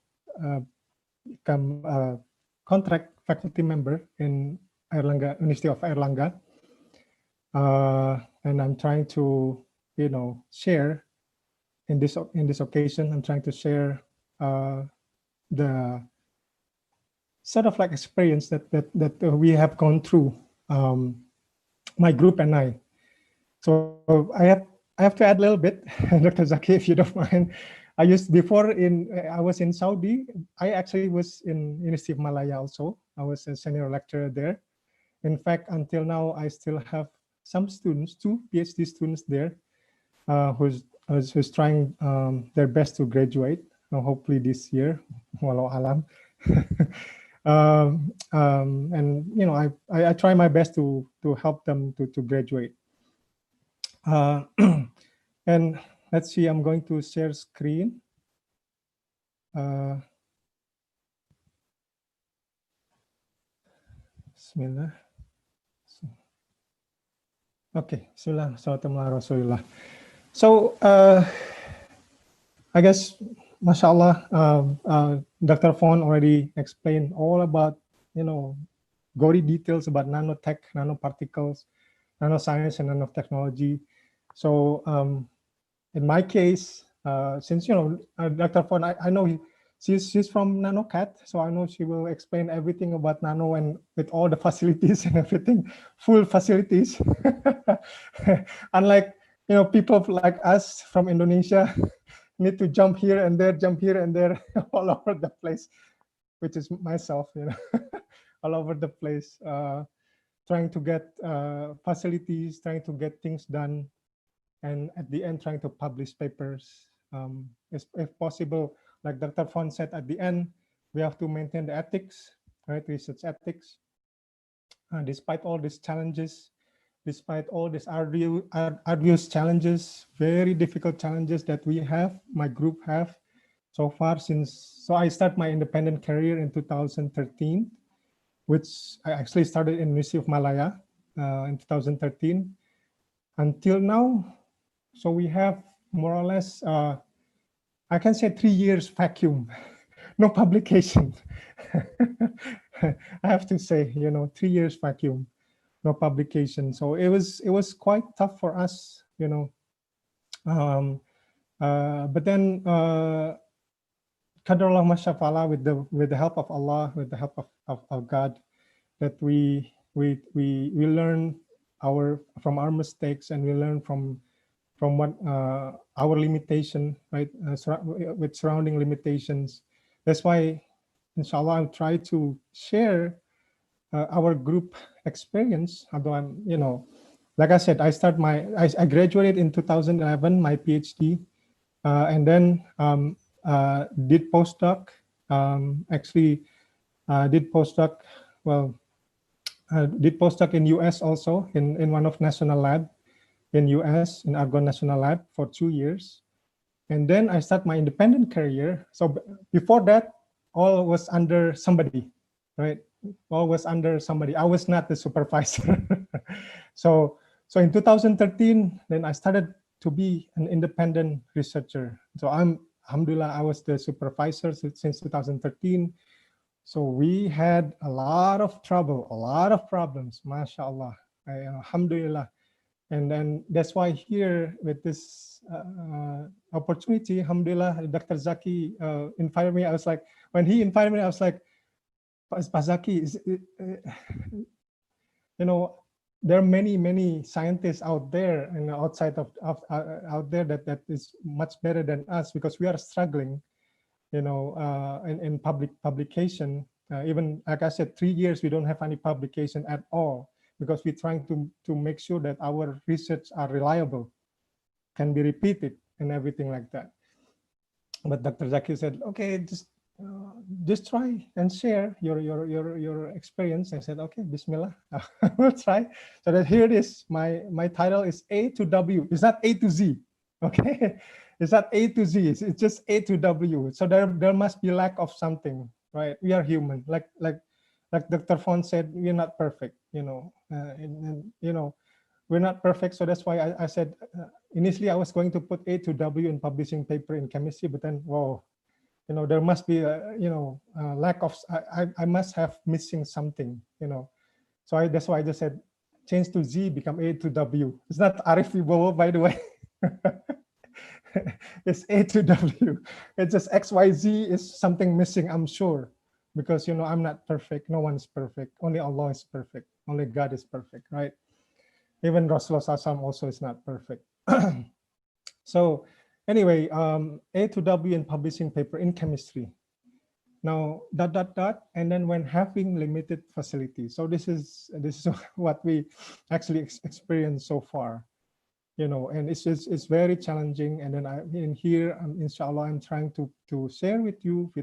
become a contract faculty member in Airlangga, University of Airlangga. And I'm trying to, share in this occasion. I'm trying to share the sort of like experience that we have gone through, my group and I. So I have to add a little bit, Dr. Zaki, if you don't mind. I was in Saudi. I actually was in University of Malaya also. I was a senior lecturer there. In fact, until now, I still have some students, 2 PhD students there, who's trying their best to graduate. Hopefully this year, walau alam. And I try my best to help them to graduate. And let's see, I'm going to share screen. Bismillah. Okay, Bismillah, Rasulullah. So I guess, mashallah, Dr. Fahd already explained all about, gory details about nanotech, nanoparticles, nanoscience, and nanotechnology. So in my case, since, Dr. Fahd, I know she's from NANOCAT, so I know she will explain everything about nano and with all the facilities and everything, full facilities. Unlike, people like us from Indonesia, need to jump here and there, all over the place, which is myself, all over the place, trying to get facilities, trying to get things done, and at the end, trying to publish papers, if possible. Like Dr. Fahd said, at the end, we have to maintain the ethics, right? Research ethics. Despite all these challenges, despite all these arduous challenges, very difficult challenges that we have, my group have so far so I start my independent career in 2013, which I actually started in University of Malaya in 2013 until now. So we have more or less, I can say 3 years vacuum, no publication. I have to say, 3 years vacuum, no publication. So it was quite tough for us, but then Qadarullah Mashafallah, with the help of Allah, with the help of God, that we learn from our mistakes, and we learn from what our limitation, right, with surrounding limitations. That's why, inshallah, I'll try to share our group experience, although I'm, like I said, I graduated in 2011, my PhD, and then did postdoc, actually did postdoc, well, did postdoc in US also, in one of national lab in US, in Argonne National Lab for 2 years. And then I start my independent career. So before that, all was under somebody, right? All was under somebody. I was not the supervisor. so in 2013, then I started to be an independent researcher. So alhamdulillah, I was the supervisor since 2013. So we had a lot of trouble, a lot of problems, mashallah, alhamdulillah. And then that's why here with this opportunity, alhamdulillah, Dr. Zaki invited me. I was like, when he invited me, I was like, Pak Zaki, there are many scientists out there and outside of out there that is much better than us, because we are struggling, in publication. Even like I said, 3 years we don't have any publication at all, because we're trying to make sure that our research are reliable, can be repeated, and everything like that. But Dr. Zaki said, okay, just try and share your experience. I said, okay, Bismillah, we'll try. So that here it is. My title is A to W. It's not A to Z. Okay, it's not A to Z. It's just A to W. So there must be lack of something, right? We are human. Like Dr. Fahd said, we're not perfect. We're not perfect. So that's why I said initially I was going to put A to W in publishing paper in chemistry, but then whoa. There must be a, lack of, I must have missing something, So that's why I just said, change to Z, become A to W. It's not Arief Wibowo, by the way. It's A to W. It's just XYZ is something missing, I'm sure. Because, I'm not perfect. No one is perfect. Only Allah is perfect. Only God is perfect, right? Even Rasulullah SAW also is not perfect. So, anyway, A to W in publishing paper in chemistry. Now, ... and then when having limited facilities. So this is what we actually experienced so far, and it's very challenging. And then in here, inshallah, I'm trying to share with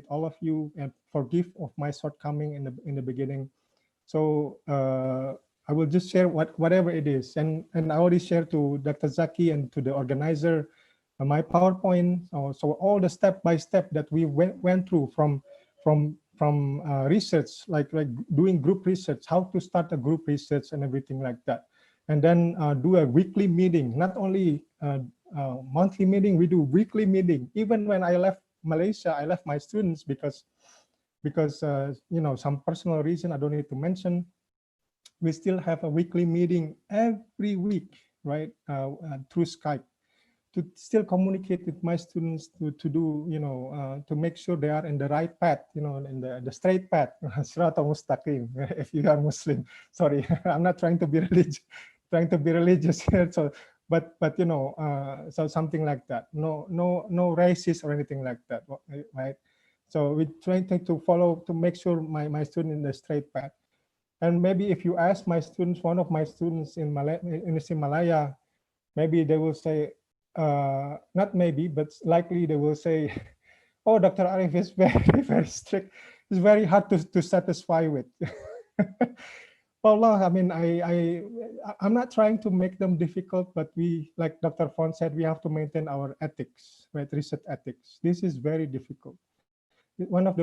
all of you, and forgive of my shortcoming in the beginning. So I will just share whatever it is, and I already shared to Dr. Zaki and to the organizer my PowerPoint. So all the step by step that we went through from research, like doing group research, how to start a group research and everything like that, and then do a weekly meeting, not only monthly meeting. We do weekly meeting. Even when I left Malaysia, I left my students because some personal reason I don't need to mention. We still have a weekly meeting every week, right, through Skype, to still communicate with my students, to do, to make sure they are in the right path, in the straight path, Sirata Mustaqim, if you are Muslim. Sorry, I'm not trying to be religious here. So, but so something like that. No racist or anything like that, right? So we try to follow, to make sure my student in the straight path. And maybe if you ask my students, one of my students in Malaya, maybe they will say, not maybe, but likely they will say, oh, Dr. Arief is very, very strict. It's very hard to satisfy with. Well, I mean, I'm not trying to make them difficult, but we, like Dr. Fahd said, we have to maintain our ethics, right? Research ethics. This is very difficult. One of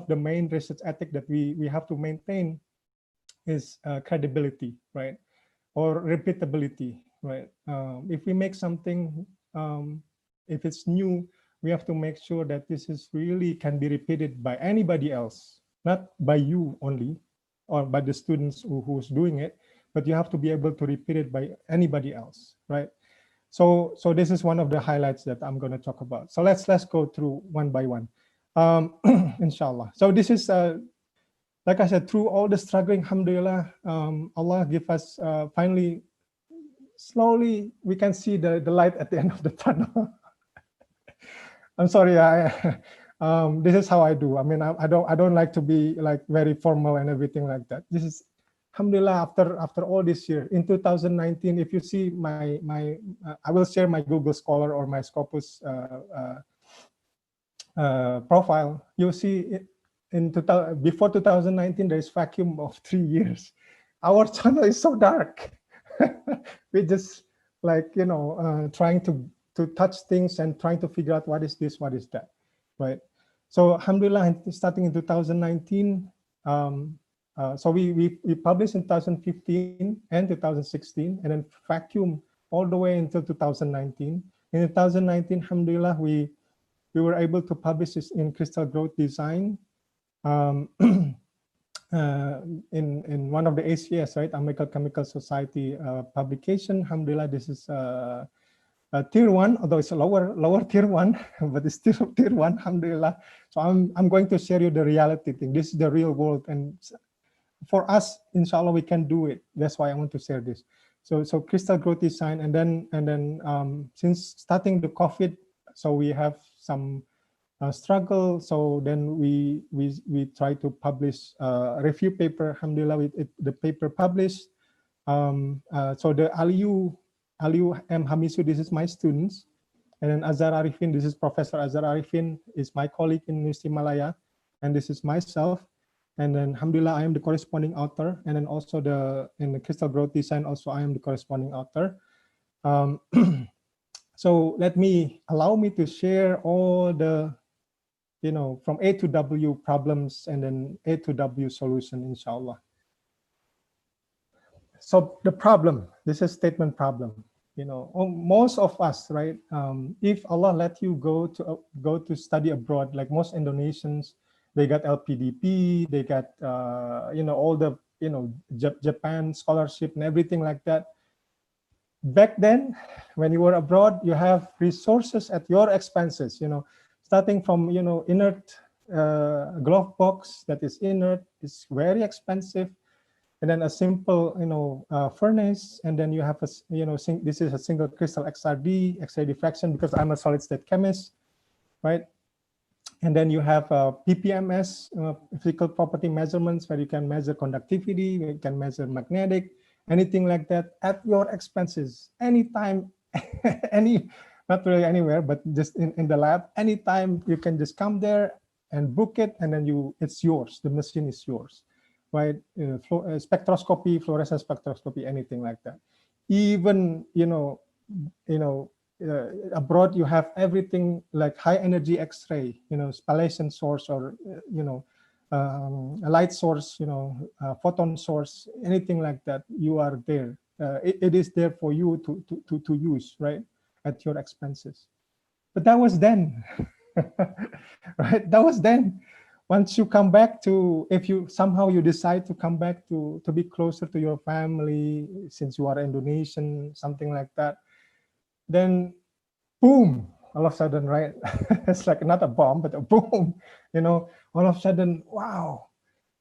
the main research ethics that we have to maintain is credibility, right? Or repeatability, right? If we make something, if it's new, we have to make sure that this is really can be repeated by anybody else, not by you only, or by the students who's doing it, but you have to be able to repeat it by anybody else, right? So this is one of the highlights that I'm going to talk about. So let's go through one by one, inshallah. So this is like I said, through all the struggling, alhamdulillah, Allah give us finally, slowly, we can see the light at the end of the tunnel. I'm sorry, This is how I do. I mean, I don't like to be like very formal and everything like that. This is, alhamdulillah, after all this year in 2019. If you see I will share my Google Scholar or my Scopus profile. You'll see before 2019 there is vacuum of 3 years. Our channel is so dark. We just like trying to touch things and trying to figure out what is this, what is that, right? So alhamdulillah, starting in 2019, so we published in 2015 and 2016, and then vacuum all the way until 2019. In 2019, alhamdulillah, we were able to publish this in Crystal Growth Design in one of the ACS, right, American Chemical Society publication. Alhamdulillah, this is tier 1, although it's a lower tier 1, but it's still tier 1, alhamdulillah. So I'm going to share you the reality thing. This is the real world, and for us, inshallah, we can do it. That's why I want to share this. So Crystal Growth Design, and then since starting the COVID, so we have some struggle. So then we try to publish a review paper. Alhamdulillah, the paper published. So the Aliyu M. Hamisu, this is my students. And then Azhar Arifin, this is Professor Azhar Arifin, is my colleague in Universiti Malaya. And this is myself. And then alhamdulillah, I am the corresponding author. And then also in the Crystal Growth Design, also I am the corresponding author. So allow me to share all the, from A to W problems and then A to W solution, inshallah. So the problem, this is statement problem. Most of us, right? If Allah let you go to study abroad, like most Indonesians, they got LPDP, they got all the Japan scholarship and everything like that. Back then, when you were abroad, you have resources at your expenses. Starting from inert glove box that is inert, is very expensive. And then a simple, furnace, and then you have a, this is a single crystal XRD, X-ray diffraction, because I'm a solid state chemist, right? And then you have PPMS, physical property measurements, where you can measure conductivity, you can measure magnetic, anything like that at your expenses, anytime, not really anywhere, but just in the lab, anytime you can just come there and book it, and then it's yours, the machine is yours. Right, spectroscopy, fluorescence spectroscopy, anything like that. Even abroad, you have everything like high energy X-ray, spallation source, or a light source, photon source, anything like that. You are there. It is there for you to use, right, at your expenses. But that was then, right? That was then. Once you come back if you somehow decide to come back to be closer to your family, since you are Indonesian, something like that, then boom, all of a sudden, right? It's like not a bomb, but a boom, all of a sudden, wow,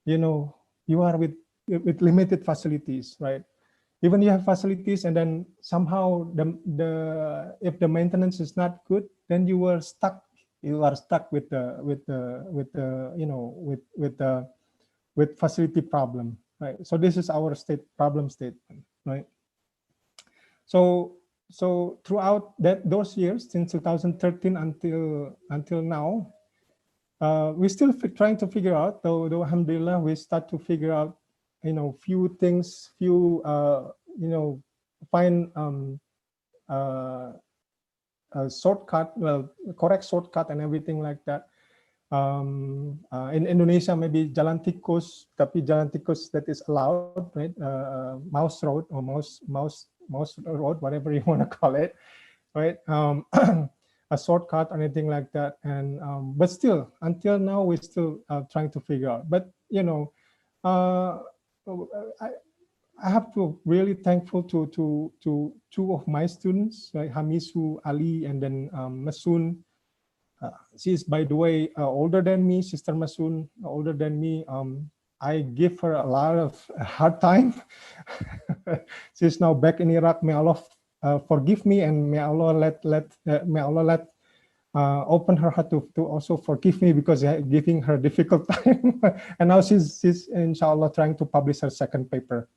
you are with limited facilities, right? Even you have facilities, and then somehow if the maintenance is not good, then you are stuck. You are stuck with facility problem, right? So this is our problem statement, right? So throughout those years, since 2013 until now, we're still trying to figure out. Though alhamdulillah, we start to figure out, few things, find a shortcut, correct shortcut and everything like that. In Indonesia, maybe jalan tikus, tapi jalan tikus that is allowed, right? Mouse road or mouse road, whatever you want to call it, right? A shortcut or anything like that. And but still, until now, we're still trying to figure out. But I have to really thankful to two of my students, like Hamisu, Ali, and then Masoon. She is, by the way, older than me, Sister Masoon, older than me. I give her a lot of hard time. She's now back in Iraq. May Allah forgive me, and may Allah let open her heart to also forgive me because giving her difficult time. And now she's inshallah trying to publish her second paper.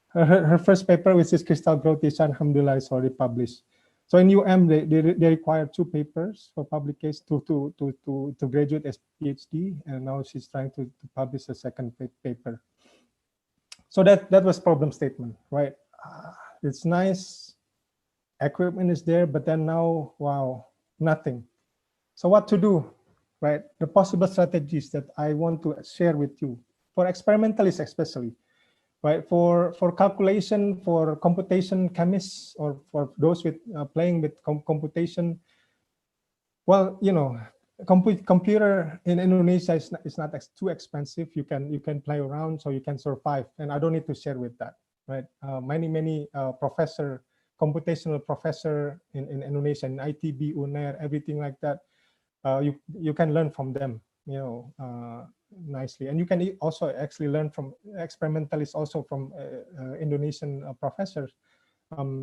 Her first paper, which is crystal growth, is alhamdulillah is already published. So in UM, they require 2 papers for publication to graduate as PhD, and now she's trying to publish a second paper. So that was problem statement, right? It's nice, equipment is there, but then now, wow, nothing. So what to do, right? The possible strategies that I want to share with you, for experimentalists especially, right? For calculation, for computation chemists, or for those with playing with computation. Well, you know, computer in Indonesia is not too expensive. You can play around, so you can survive. And I don't need to share with that, right? Many computational professor in Indonesia, in ITB, UNER, everything like that. You can learn from them, you know, nicely. And you can also actually learn from experimentalists, also from Indonesian professors.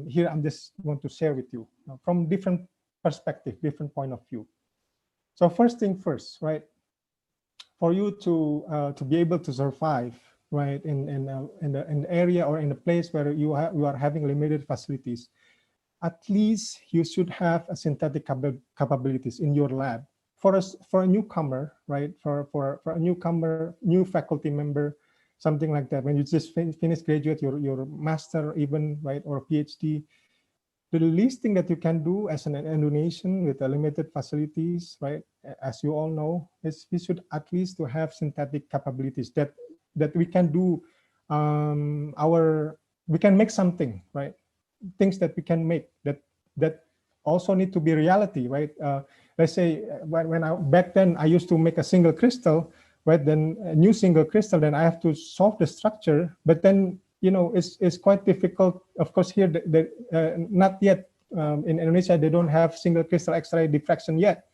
Here, I'm just want to share with you from different perspective, different point of view. So first thing first, right? For you to be able to survive, right, in an area or in a place where you are having limited facilities, at least you should have a synthetic capabilities in your lab. For a newcomer, right? For a newcomer, new faculty member, something like that. When you just finish graduate, your master even, right, or PhD, the least thing that you can do as an Indonesian with limited facilities, right, as you all know, is we should at least to have synthetic capabilities that we can do we can make something, right? Things that we can make that also need to be reality, right? Let's say back then I used to make a single crystal, right? Then a new single crystal, then I have to solve the structure, but then, you know, it's quite difficult. Of course, here not yet in Indonesia they don't have single crystal X-ray diffraction yet,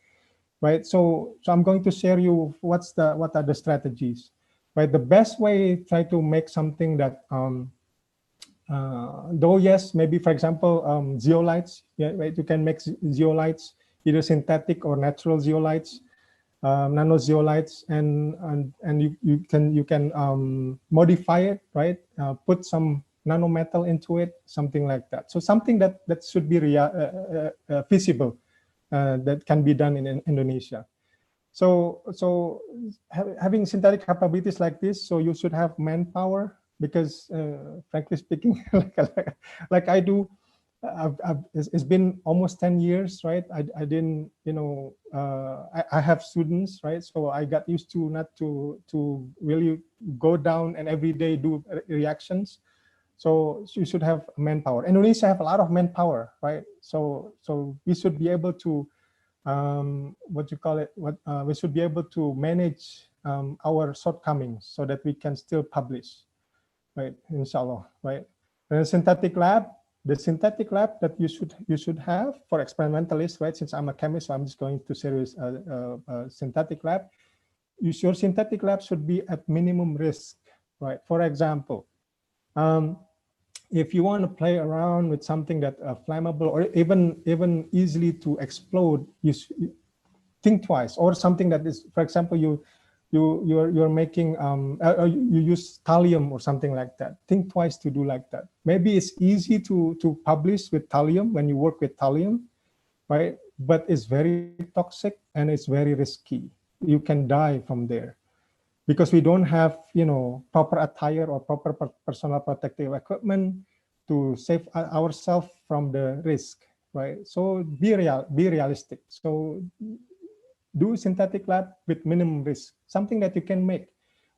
right? So I'm going to share you what are the strategies, right? The best way, try to make something that though yes, maybe for example zeolites, yeah, right? You can make zeolites, either synthetic or natural zeolites, nano zeolites, and you can modify it, right? Put some nanometal into it, something like that. So something that should be feasible, that can be done in Indonesia. So having synthetic capabilities like this, so you should have manpower, because frankly speaking, like I do, it's been almost 10 years, right? I didn't, you know, I have students, right? So I got used to not to really go down and every day do reactions. So you should have manpower. Indonesia have a lot of manpower, right? So we should be able to we should be able to manage our shortcomings so that we can still publish, right? Inshallah, right? And the synthetic lab that you should have for experimentalists, right? Since I'm a chemist, so I'm just going to share with a synthetic lab. Your synthetic lab should be at minimum risk, right? For example, if you want to play around with something that flammable or even easily to explode, you think twice. Or something that is, for example, you're making you use thallium or something like that. Think twice to do like that. Maybe it's easy to publish with thallium when you work with thallium, right? But it's very toxic and it's very risky. You can die from there, because we don't have, you know, proper attire or proper personal protective equipment to save ourselves from the risk, right? So be realistic. So do synthetic lab with minimum risk, something that you can make.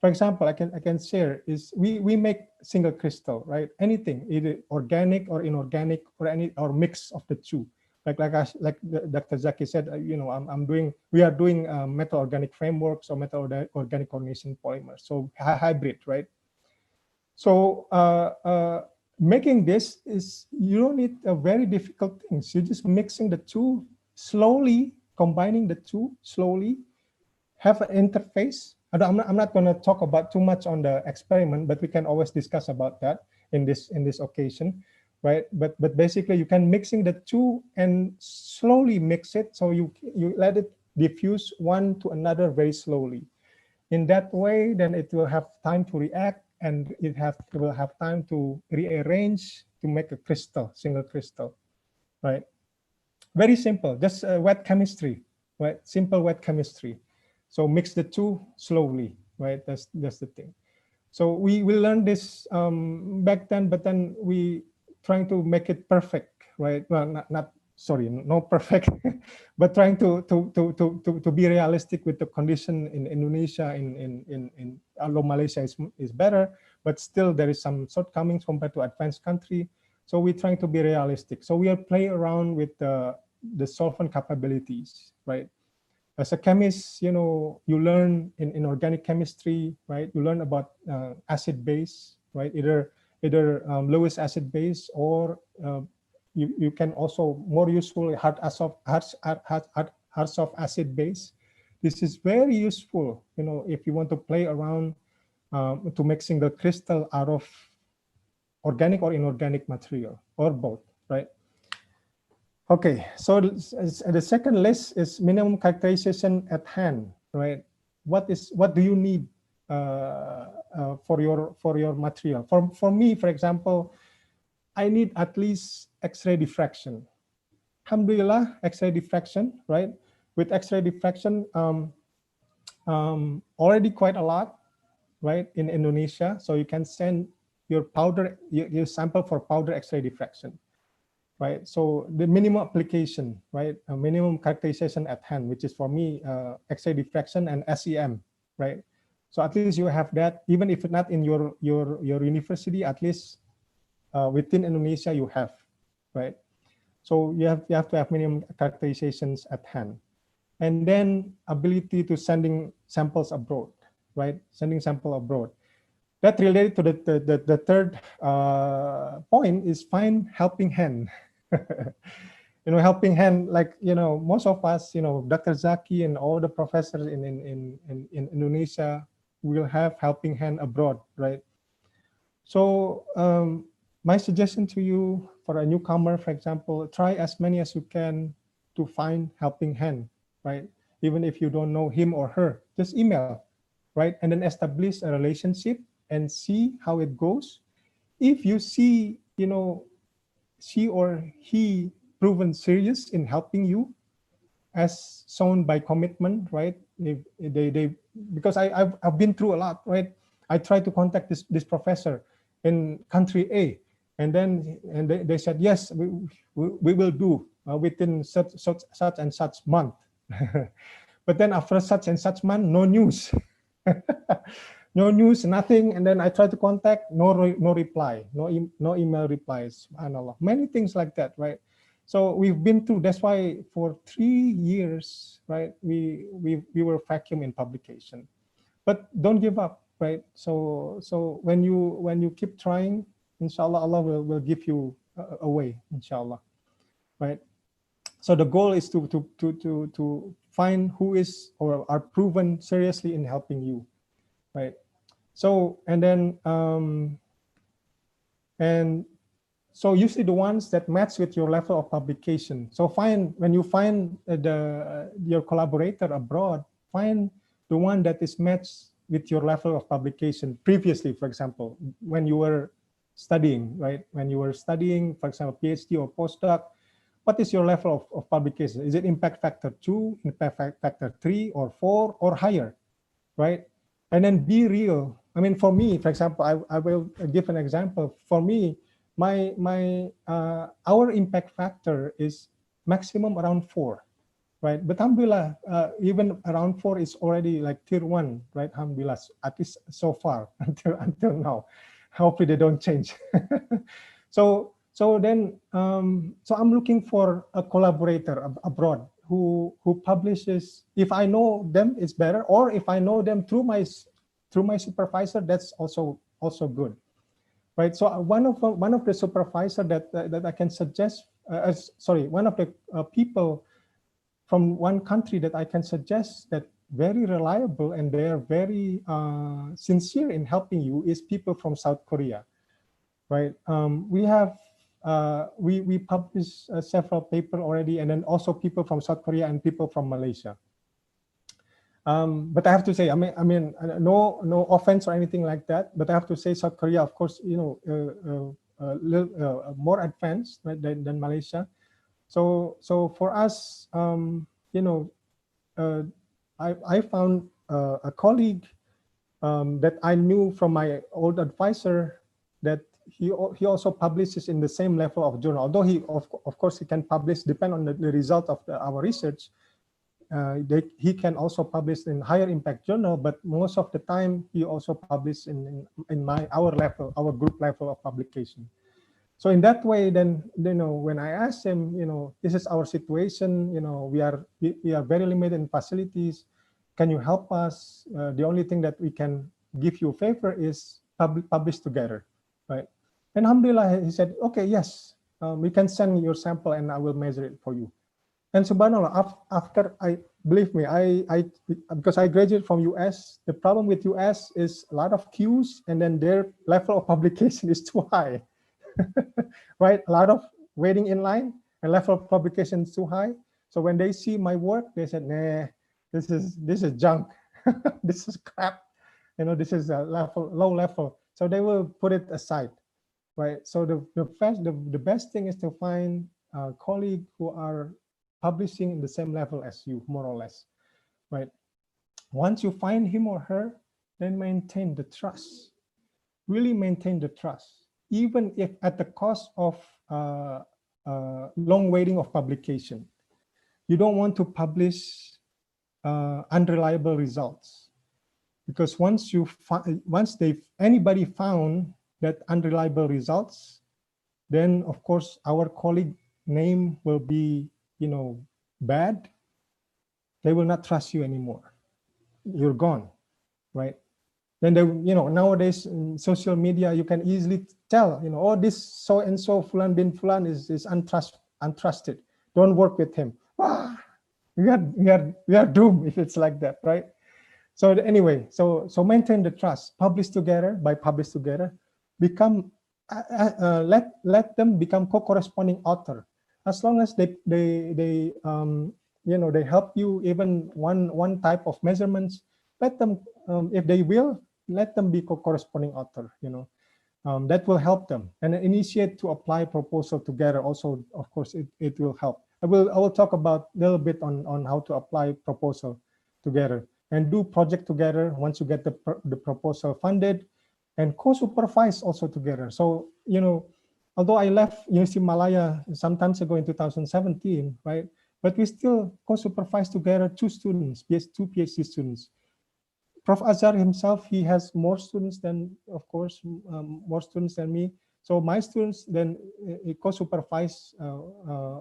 For example, I can share is we make single crystal, right? Anything, either organic or inorganic or mix of the two. Like Dr. Zaki said, you know, we are doing metal organic frameworks or metal organic coordination polymers. So hybrid, right? So making this is, you don't need a very difficult things. You're just mixing the two slowly, combining the two slowly, have an interface. I'm not going to talk about too much on the experiment, but we can always discuss about that in this occasion. right? But basically you can mixing the two and slowly mix it. So you let it diffuse one to another very slowly. In that way, then it will have time to react, and it will have time to rearrange to make a crystal, single crystal, right? Very simple, just wet chemistry, right? Simple wet chemistry. So mix the two slowly, right? That's the thing. So we learned this back then, but then we trying to make it perfect, right? Well, not sorry, not perfect, but trying to be realistic with the condition in Indonesia. Although Malaysia is better, but still there is some shortcomings compared to advanced country. So we're trying to be realistic. So we are playing around with the solvent capabilities, right? As a chemist, you know, you learn in organic chemistry, right? You learn about acid base, right? Either lowest acid base, or you can also more useful hard soft acid base. This is very useful, you know, if you want to play around to make single crystal out of organic or inorganic material, or both, right? Okay, so the second list is minimum characterization at hand, right? What do you need for your material? For me, for example, I need at least X-ray diffraction. Alhamdulillah, X-ray diffraction, right? With X-ray diffraction, already quite a lot, right, in Indonesia. So you can send your your sample for powder X-ray diffraction, right? So the minimum application, right, a minimum characterization at hand, which is for me X-ray diffraction and SEM, right? So at least you have that, even if not in your university, at least within Indonesia you have, right? So you have to have minimum characterizations at hand, and then ability to sending samples abroad, right? Sending sample abroad. That related to the third point is find helping hand. You know, helping hand, like, you know, most of us, you know, Dr. Zaki and all the professors in Indonesia will have helping hand abroad, right? So my suggestion to you for a newcomer, for example, try as many as you can to find helping hand, right? Even if you don't know him or her, just email, right? And then establish a relationship and see how it goes. If you see, you know, she or he proven serious in helping you, as shown by commitment, right? If they because I've been through a lot, right? I tried to contact this professor in country A, and they said yes, we will do within such and such month. But then after such and such month, no news. No news, nothing. And then I tried to contact, no reply, no email replies. SubhanAllah. Many things like that, right? So we've been through. That's why for 3 years, right, we were vacuum in publication. But don't give up, right? So when you keep trying, inshallah, Allah will give you a way, inshallah, right? So the goal is to find who is or are proven seriously in helping you, right? So and then so usually the ones that match with your level of publication. So when you find your collaborator abroad, find the one that is matched with your level of publication previously. For example, when you were studying, right? When you were studying, for example, PhD or postdoc, what is your level of publication? Is it impact factor 2, impact factor 3 or 4 or higher, right? And then be real. I mean, for me, for example, I will give an example. For me, our impact factor is maximum around 4, right? But alhamdulillah, even around 4 is already like tier 1, right? Alhamdulillah, at least so far until now. Hopefully they don't change. So I'm looking for a collaborator abroad who publishes. If I know them, it's better. Or if I know them through my supervisor, that's also good, right? So one of the supervisor that I can suggest, one of the people from one country that I can suggest that very reliable and they are very sincere in helping you is people from South Korea, right? We have we published several papers already, and then also people from South Korea and people from Malaysia. But I have to say, I mean, no offense or anything like that. But I have to say, South Korea, of course, more advanced, right, than Malaysia. So for us, I found a colleague that I knew from my old advisor that he also publishes in the same level of journal. Although he of course he can publish, depend on the result of our research. He can also publish in higher impact journal, but most of the time he also publishes in our level, our group level of publication. So in that way, then when I asked him, this is our situation, we are very limited in facilities. Can you help us? The only thing that we can give you a favor is publish together, right? And alhamdulillah, he said, okay, yes, we can send your sample and I will measure it for you. And subhanAllah, after believe me, because I graduated from US, the problem with US is a lot of queues, and then their level of publication is too high, right? A lot of waiting in line, and level of publication is too high. So when they see my work, they said, nah, this is junk, this is crap, this is a low level. So they will put it aside, right? So the best thing is to find a colleague who are publishing in the same level as you, more or less, right? Once you find him or her, then maintain the trust. Really maintain the trust, even if at the cost of long waiting of publication. You don't want to publish unreliable results, because once anybody found that unreliable results, then of course our colleague name will be bad. They will not trust you anymore. You're gone, right? Then nowadays in social media, you can easily tell, oh, this so and so Fulan bin Fulan is untrusted. Don't work with him. We are doomed if it's like that, right? So anyway, so maintain the trust. Publish together. Become let them become co-corresponding author. As long as they help you even one type of measurements, let them, if they will, let them be corresponding author. That will help them, and initiate to apply proposal together. Also, of course, it will help. I will talk about a little bit on how to apply proposal together and do project together once you get the proposal funded, and co-supervise also together. So although I left University Malaya some time ago in 2017, right? But we still co-supervise together 2 students, 2 PhD students. Prof. Azhar himself, he has more students than, of course, more students than me. So my students then co-supervise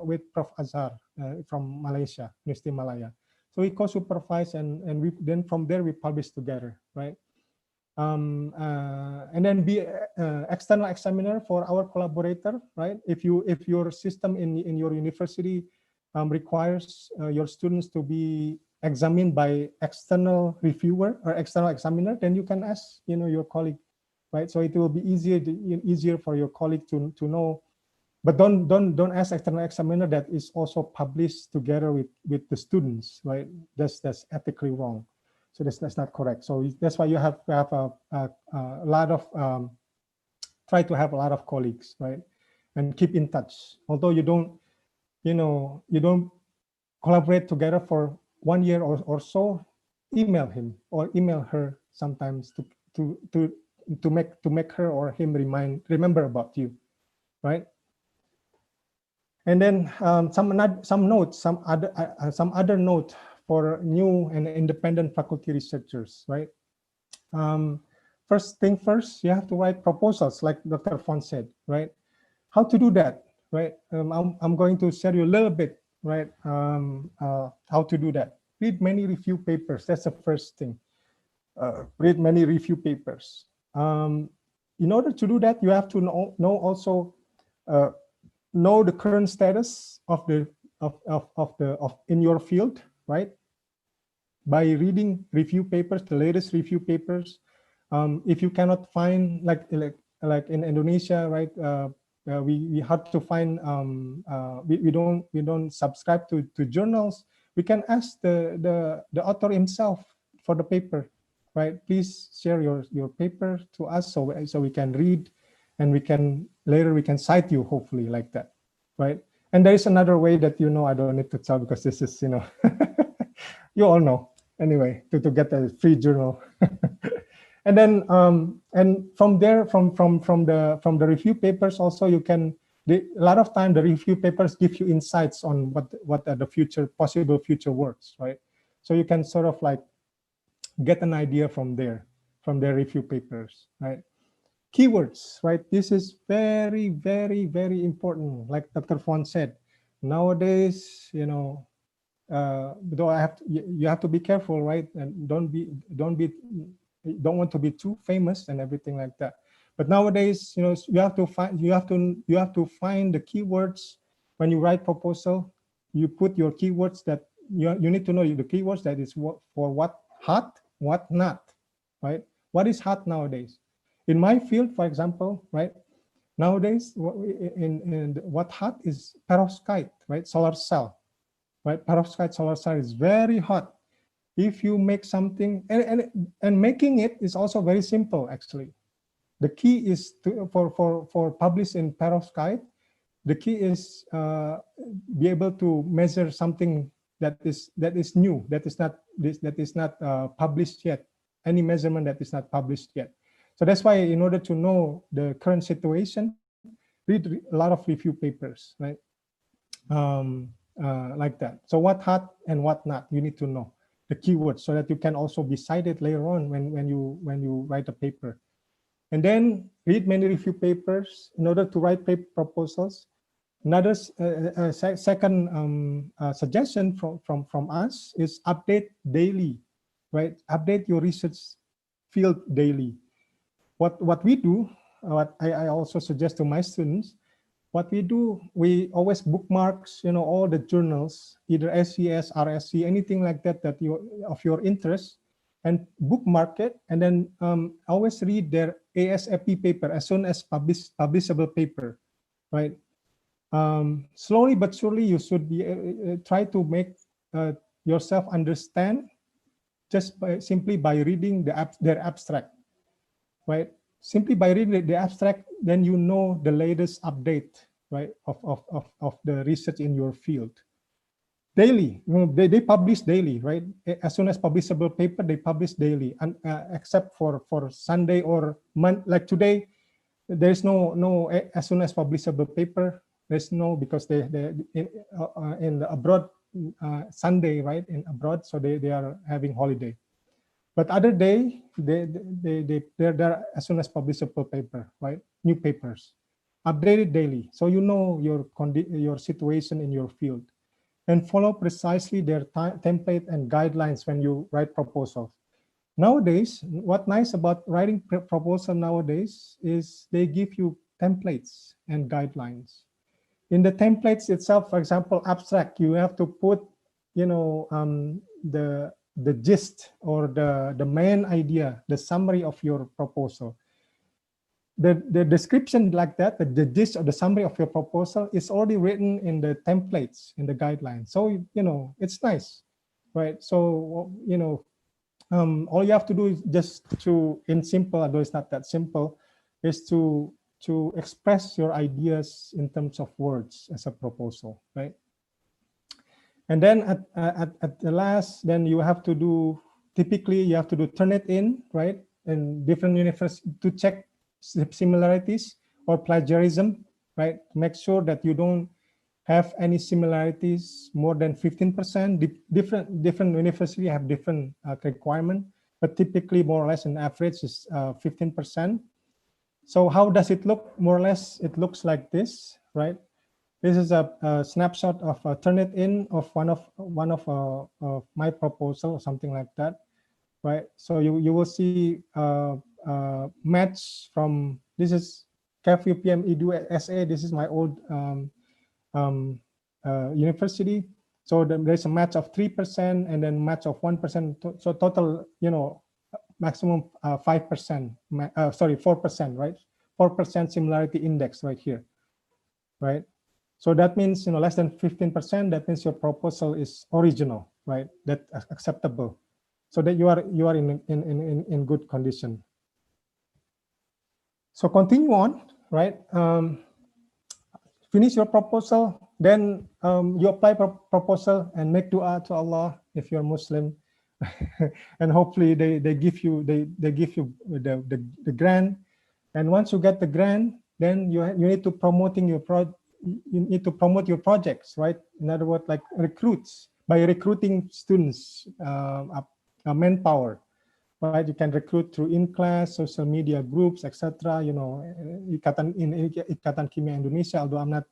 with Prof. Azhar from Malaysia, University Malaya. So we co-supervise, and we then from there we publish together, right? And then be external examiner for our collaborator, right? If your system in your university requires your students to be examined by external reviewer or external examiner, then you can ask your colleague, right? So it will be easier for your colleague to know. But don't ask external examiner that is also published together with the students, right? That's ethically wrong. So that's not correct. So that's why you have to have a lot of try to have a lot of colleagues, right? And keep in touch. Although you don't collaborate together for 1 year or so, email him or email her sometimes to make her or him remember about you, right? And then some other note for new and independent faculty researchers, right? First thing first, you have to write proposals, like Dr. Fahd said, right? How to do that, right? I'm going to share you a little bit, right? How to do that. Read many review papers. That's the first thing. Read many review papers. In order to do that, you have to know the current status of in your field, right? By reading review papers, the latest review papers. If you cannot find, like in Indonesia, right, we have to find we don't subscribe to journals, we can ask the author himself for the paper, right? Please share your paper to us so we can read, and we can cite you, hopefully, like that, right? And there is another way that I don't need to tell, because this is you all know anyway, to get a free journal. And then and from there, from the review papers also, you can, a lot of time the review papers give you insights on what are the possible future works, right? So you can sort of like get an idea from their review papers, right? Keywords, right? This is very, very, very important. Like Dr. Fahd said, nowadays, though you have to be careful, right? And don't want to be too famous and everything like that. But nowadays, you have to find the keywords when you write proposal. You put your keywords that you need to know the keywords that is for what hot, what not, right? What is hot nowadays? In my field, for example, right? Nowadays, in what hot is perovskite, right? Solar cell, right? Perovskite solar cell is very hot. If you make something, and making it is also very simple, actually. The key is for publish in perovskite. The key is be able to measure something that is new, that is not published yet. Any measurement that is not published yet. So that's why, in order to know the current situation, read a lot of review papers, right? Like that. So what hot and what not, you need to know the keywords, so that you can also be cited later on when you write a paper. And then read many review papers in order to write paper proposals. Another second suggestion from us is update daily, right? Update your research field daily. What we do, what I also suggest to my students, what we do, we always bookmarks, all the journals, either SCS, RSC, anything like that of your interest, and bookmark it, and then always read their ASAP paper as soon as publishable paper, right? Slowly but surely, you should be try to make yourself understand just simply by reading their abstract, right? Simply by reading the abstract, then you know the latest update, right, of the research in your field. Daily, they publish daily, right? As soon as publishable paper, they publish daily, and except for Sunday or month, like today, there's no as soon as publishable paper. There's no, because they in abroad Sunday, right, in abroad, so they are having holiday. But other day, they're as soon as publishable paper, right? New papers, updated daily, so you know your situation in your field, and follow precisely their template and guidelines when you write proposals. Nowadays, what's nice about writing proposal nowadays is they give you templates and guidelines. In the templates itself, for example, abstract, you have to put, the gist or the main idea, the summary of your proposal. The description like that, the gist or the summary of your proposal is already written in the templates, in the guidelines. So, it's nice, right? So, all you have to do is just in simple, although it's not that simple, is to express your ideas in terms of words as a proposal, right? And then at the last, then you have to do, typically you have to do Turnitin, right? In different universities to check similarities or plagiarism, right? Make sure that you don't have any similarities more than 15%. Different universities have different requirement, but typically more or less an average is 15%. So how does it look? More or less, it looks like this, right? This is a snapshot of Turnitin of one of my proposal or something like that, right? So you will see match from, this is Cahyo PM Edu SA. This is my old university. So there's a match of 3% and then match of 1%. So total, maximum 5%. Sorry, 4%, right? 4% similarity index right here. right? So that means, less than 15%, that means your proposal is original, right? That acceptable. So that you are in good condition. So continue on, right? Finish your proposal, then you apply proposal and make dua to Allah if you're Muslim, and hopefully they give you the grant. And once you get the grant, then you need to promote your projects, right? In other words, like by recruiting students, manpower. Right, you can recruit through in-class, social media groups, etc. Ikatan Kimia Indonesia, although I'm not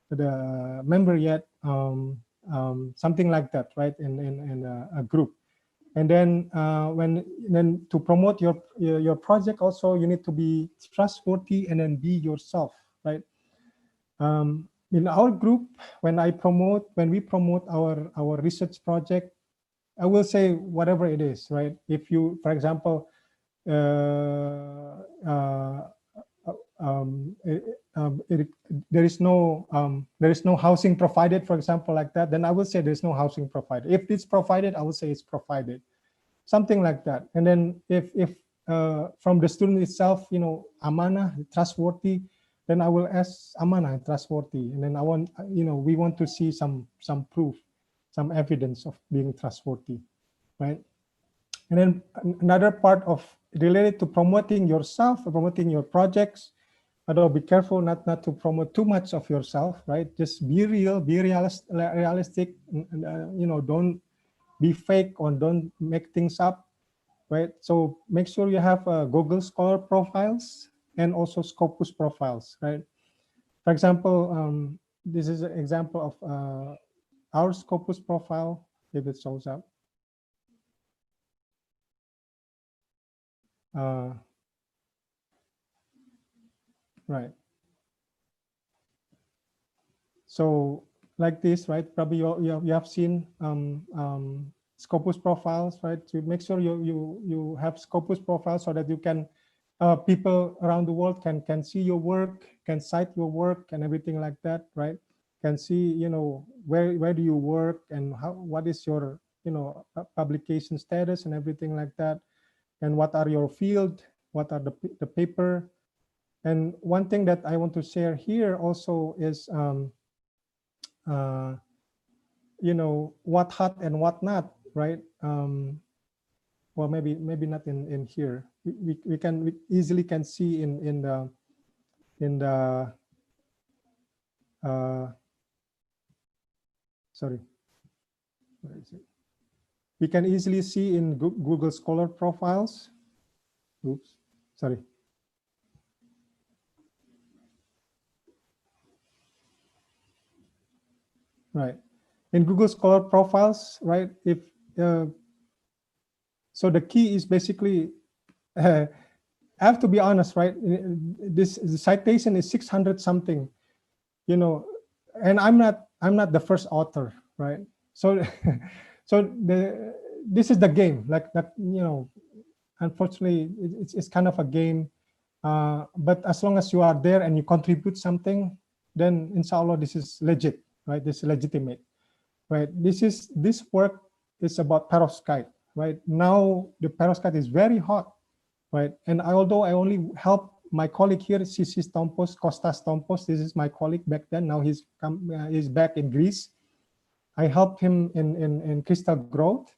the member yet, something like that, right? In a group, and then then to promote your project, also you need to be trustworthy and then be yourself, right? In our group, when we promote our research project, I will say whatever it is, right? If you, for example, there is no housing provided, for example, like that, then I will say there's no housing provided. If it's provided, I will say it's provided, something like that. And then if from the student itself, amanah, trustworthy, then I will ask amanah and trustworthy, and then we want to see some proof, some evidence of being trustworthy, right? And then another part of related to promoting yourself, promoting your projects, although be careful not to promote too much of yourself, right? Just be real, be realistic, don't be fake or don't make things up, right? So make sure you have Google Scholar profiles and also Scopus profiles, right? For example, this is an example of our Scopus profile, if it shows up. Right. So like this, right? Probably you have seen Scopus profiles, right? To make sure you have Scopus profiles so that you can people around the world can see your work, can cite your work and everything like that, right? Can see where do you work and what is your publication status and everything like that, and what are your field, what are the paper. And one thing that I want to share here also is what hot and what not, right? Well, maybe not in here. We easily can see in the sorry, where is it? We can easily see in Google Scholar profiles. Oops, sorry. Right. In Google Scholar profiles, right? If so, the key is basically, I have to be honest, right? The citation is 600 something, and I'm not the first author, right? So, this is the game, like that, unfortunately, it's kind of a game. But as long as you are there and you contribute something, then inshallah, this is legit, right? This is legitimate, right? This work is about perovskite, right? Now the perovskite is very hot, right? And although I only help my colleague here, Sisis Tompos, Kostas Tompos, this is my colleague back then. Now he's back in Greece. I helped him in crystal growth,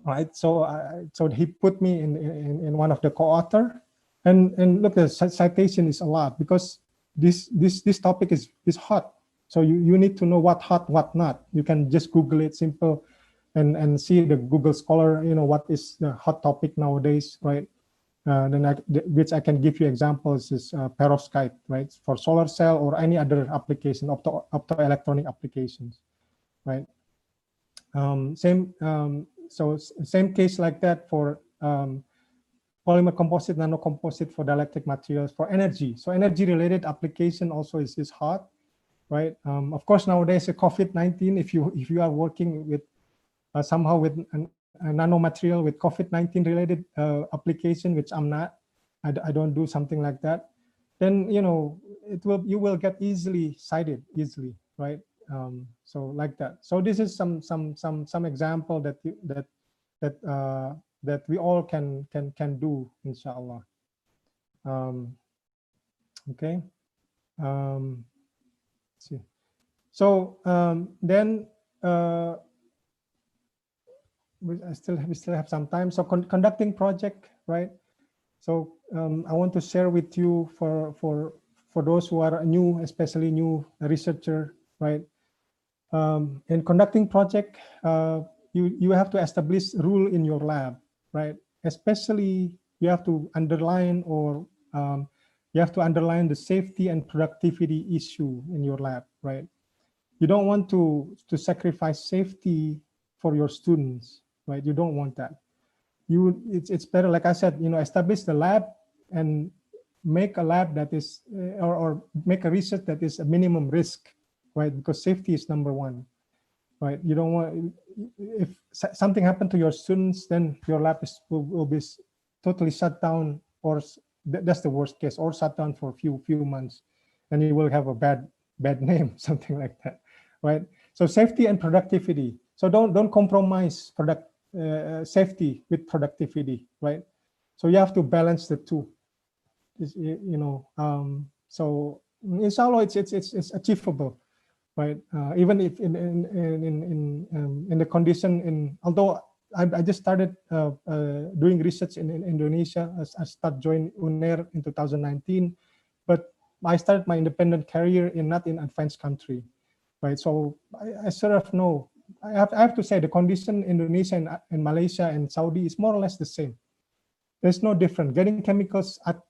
right? So so he put me in one of the co-author, and look, the citation is a lot because this topic is hot. So you need to know what hot, what not. You can just Google it, simple, and see the Google Scholar. What is the hot topic nowadays, right? Which I can give you examples is perovskite, right, for solar cell or any other application, optoelectronic applications, right? Same case like that for polymer composite, nanocomposite for dielectric materials for energy. So energy related application also is hot, right? Of course, nowadays COVID-19, if you are working with somehow with a nanomaterial with COVID-19 related application, which I'm not, I don't do something like that. then you will get easily cited easily, right? So like that. So this is some example that that we all can do, inshallah. Okay. See. So then we still have some time. So conducting project, right? So I want to share with you for those who are new, especially new researcher, right? In conducting project, you have to establish rule in your lab, right? Especially you have to underline you have to underline the safety and productivity issue in your lab, right? You don't want to sacrifice safety for your students, right? You don't want that. It's better, like I said, establish the lab and make a lab that is or make a research that is a minimum risk, right? Because safety is number one, right? You don't want, if something happened to your students, then your lab will be totally shut down, or that's the worst case, or shut down for a few months, and you will have a bad name, something like that, right? So safety and productivity. So don't compromise safety with productivity, right? So you have to balance the two. So inshallah, it's achievable, right? Even if in the condition although I just started doing research in Indonesia. I joined UNER in 2019, but I started my independent career not in advanced country, right? So I sort of know. I have to say the condition in Indonesia and Malaysia and Saudi is more or less the same. There's no different. Getting chemicals at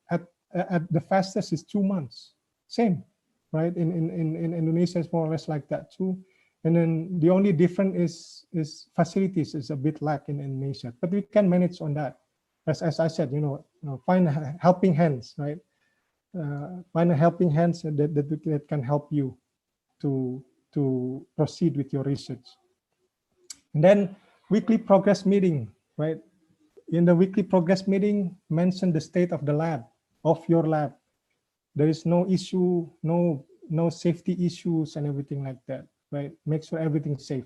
the fastest is 2 months. Same, right? In Indonesia, it's more or less like that too. And then the only difference is facilities is a bit lack in Indonesia, but we can manage on that. As I said, find helping hands, right? Find a helping hands that can help you to proceed with your research. And then weekly progress meeting, right? In the weekly progress meeting, mention the state of the lab, of your lab. There is no issue, no safety issues and everything like that, right? Make sure everything's safe.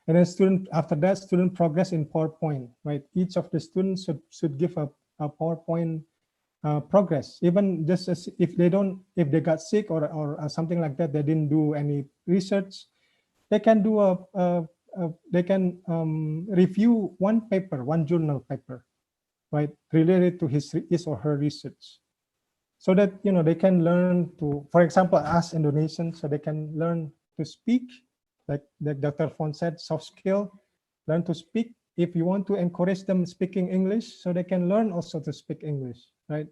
And then after that, student progress in PowerPoint, right? Each of the students should give a PowerPoint progress, even just as if they got sick or something like that, they didn't do any research, they can do they can review one journal paper, right, related to his or her research, so that they can learn to, for example, as Indonesians, so they can learn to speak, like Dr. Fon said, soft skill, learn to speak. If you want to encourage them speaking English, so they can learn also to speak English, right?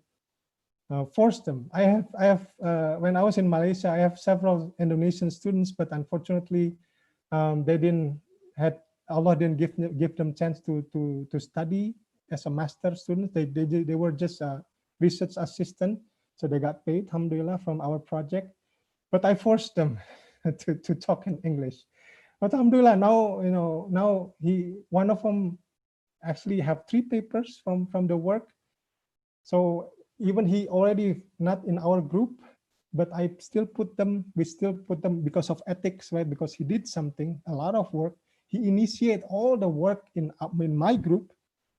Force them. I have when I was in Malaysia, I have several Indonesian students, but unfortunately, Allah didn't give them chance to study as a master student. They were just a research assistant, so they got paid, alhamdulillah, from our project. But I forced them to talk in English. But alhamdulillah, now one of them actually have 3 papers from the work. So even he already not in our group, but we still put them because of ethics, right? Because he did something, a lot of work. He initiated all the work in my group,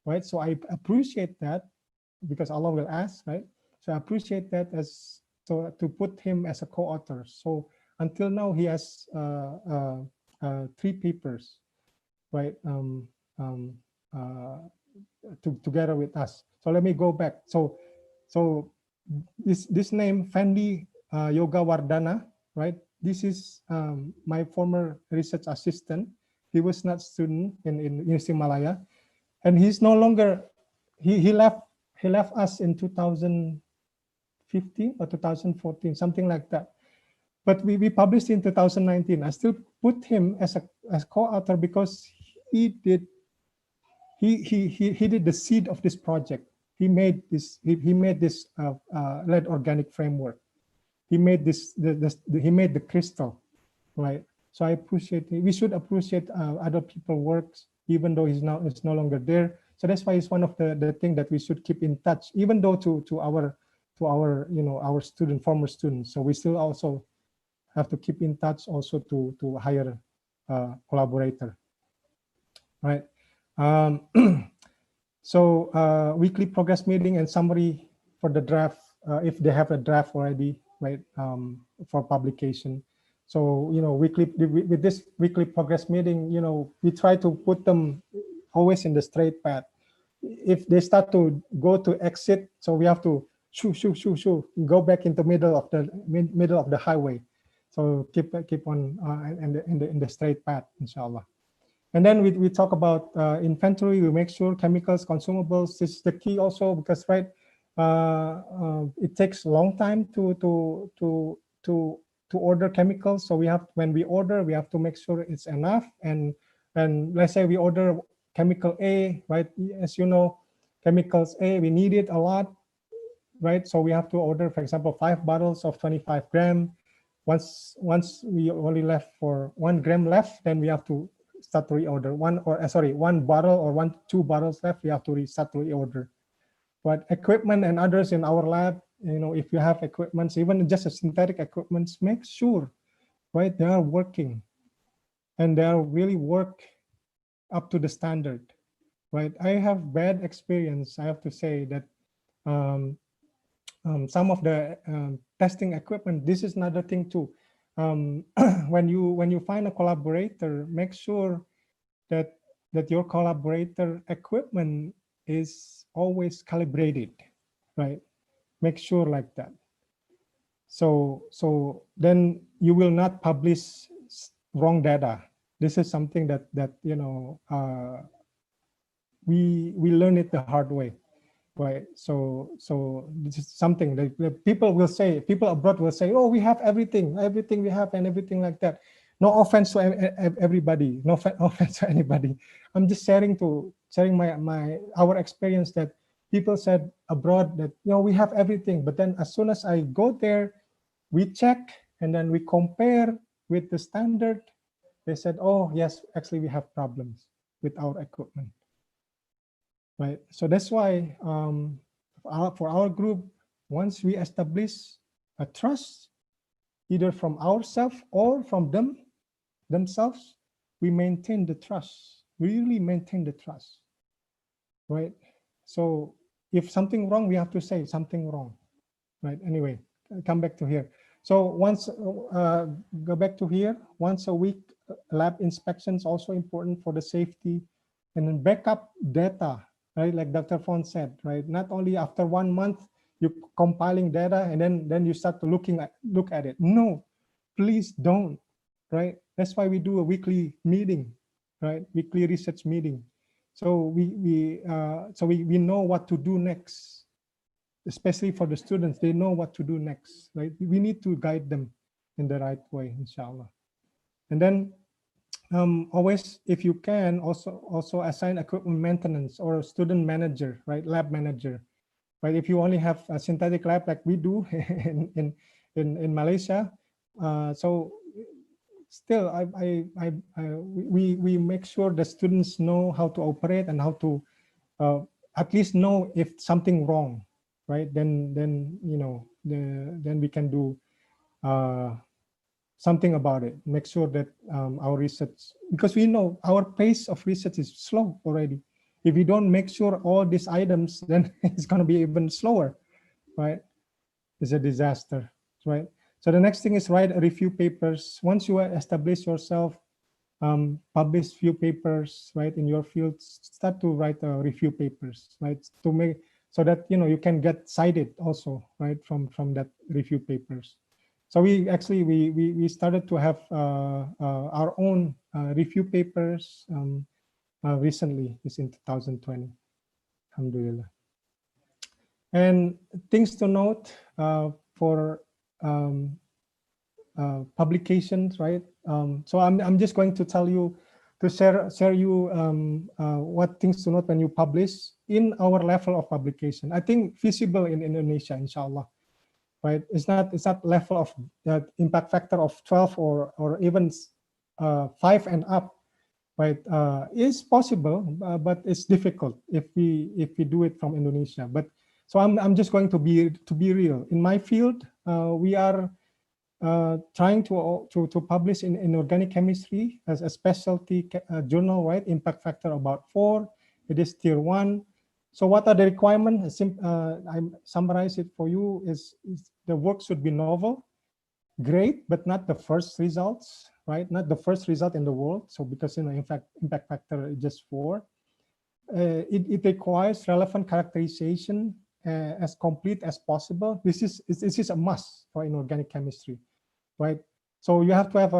right? So I appreciate that, because Allah will ask, right? So I appreciate that to put him as a co-author. So until now he has 3 papers, right? Together with us. So let me go back. So this name, Fendi Yoga Wardana, right? This is my former research assistant. He was not student in University Malaya, and he's no longer. He left us in 2015 or 2014, something like that. But we published in 2019. I still put him as co-author because he did the seed of this project. He made this lead organic framework. He made he made the crystal, right? So I appreciate it. We should appreciate other people's works, even though it's no longer there. So that's why it's one of the things that we should keep in touch, even though to our our, our former students. So we still also have to keep in touch also to hire a collaborator, right? So weekly progress meeting and summary for the draft, if they have a draft already, right, for publication. So, with this weekly progress meeting, we try to put them always in the straight path. If they start to go to exit, so we have to shoo, go back into middle of the highway. So keep on in the straight path, inshallah. And then we talk about inventory. We make sure chemicals, consumables. This is the key also, because it takes a long time to order chemicals. So when we order, we have to make sure it's enough. And let's say we order chemical A, right? As you know, chemicals A, we need it a lot, right? So we have to order, for example, 5 bottles of 25 gram. Once we only left for 1 gram left, then we have to start to reorder. 1 bottle or 2 bottles left, we have to start to reorder. But equipment and others in our lab, if you have equipment, even just a synthetic equipment, make sure, right, they are working and they are really work up to the standard, right? I have bad experience, I have to say, that some of the testing equipment, this is another thing too. When you find a collaborator, make sure that your collaborator equipment is always calibrated, right? Make sure like that. So then you will not publish wrong data. This is something that we learn it the hard way, right? So this is something that people abroad will say, oh, we have everything we have and everything like that. No offense to everybody, no offense to anybody. I'm just sharing our experience, that people said abroad that we have everything, but then as soon as I go there, we check and then we compare with the standard. They said, oh yes, actually we have problems with our equipment, right? So that's why for our group, once we establish a trust, either from ourselves or from themselves, we maintain the trust. We really maintain the trust, right? So if something wrong, we have to say something wrong, right? Anyway, come back to here. So go back to here. Once a week, lab inspections also important for the safety, and then backup data, right? Like Dr. Fon said, right? Not only after 1 month you compiling data and then you start to look at it. No, please don't, right? That's why we do a weekly meeting, right? Weekly research meeting. So we know what to do next, especially for the students. They know what to do next, right? We need to guide them in the right way, inshallah. And then always, if you can, also assign equipment maintenance or a student manager, right? Lab manager, right? If you only have a synthetic lab like we do in Malaysia, so still we make sure the students know how to operate and how to at least know if something wrong, right? Then we can do something about it. Make sure that our research, because we know our pace of research is slow already. If we don't make sure all these items, then it's going to be even slower, right? It's a disaster, right? So the next thing is write review papers. Once you establish yourself, publish few papers, right, in your field, start to write review papers, right, to make so that you can get cited also, right, from that review papers. So we actually we started to have our own review papers recently. It's in 2020, alhamdulillah. And things to note for publications, right? So I'm just going to tell you, to share you what things to note when you publish in our level of publication. I think feasible in Indonesia, inshallah, right? It's not level of that impact factor of 12 or even 5 and up, right? Is possible, but it's difficult if we do it from Indonesia. But So I'm just going to be real. In my field, we are trying to publish in organic chemistry as a specialty journal, right? Impact factor about 4. It is tier 1. So what are the requirements? I summarize it for you. Is the work should be novel, great, but not the first results, right? Not the first result in the world. So because, in fact, impact factor is just 4. It requires relevant characterization as complete as possible. This is a must for inorganic chemistry, right? So you have to have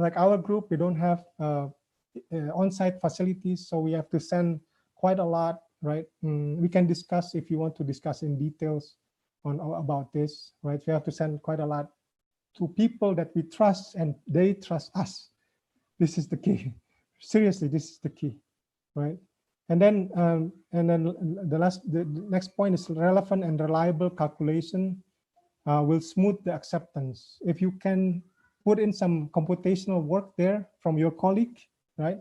like our group, we don't have on-site facilities, so we have to send quite a lot, right? We can discuss if you want to discuss in details about this, right? We have to send quite a lot to people that we trust and they trust us. This is the key. Seriously, this is the key, right? And then the next point is relevant and reliable calculation will smooth the acceptance. If you can put in some computational work there from your colleague, right?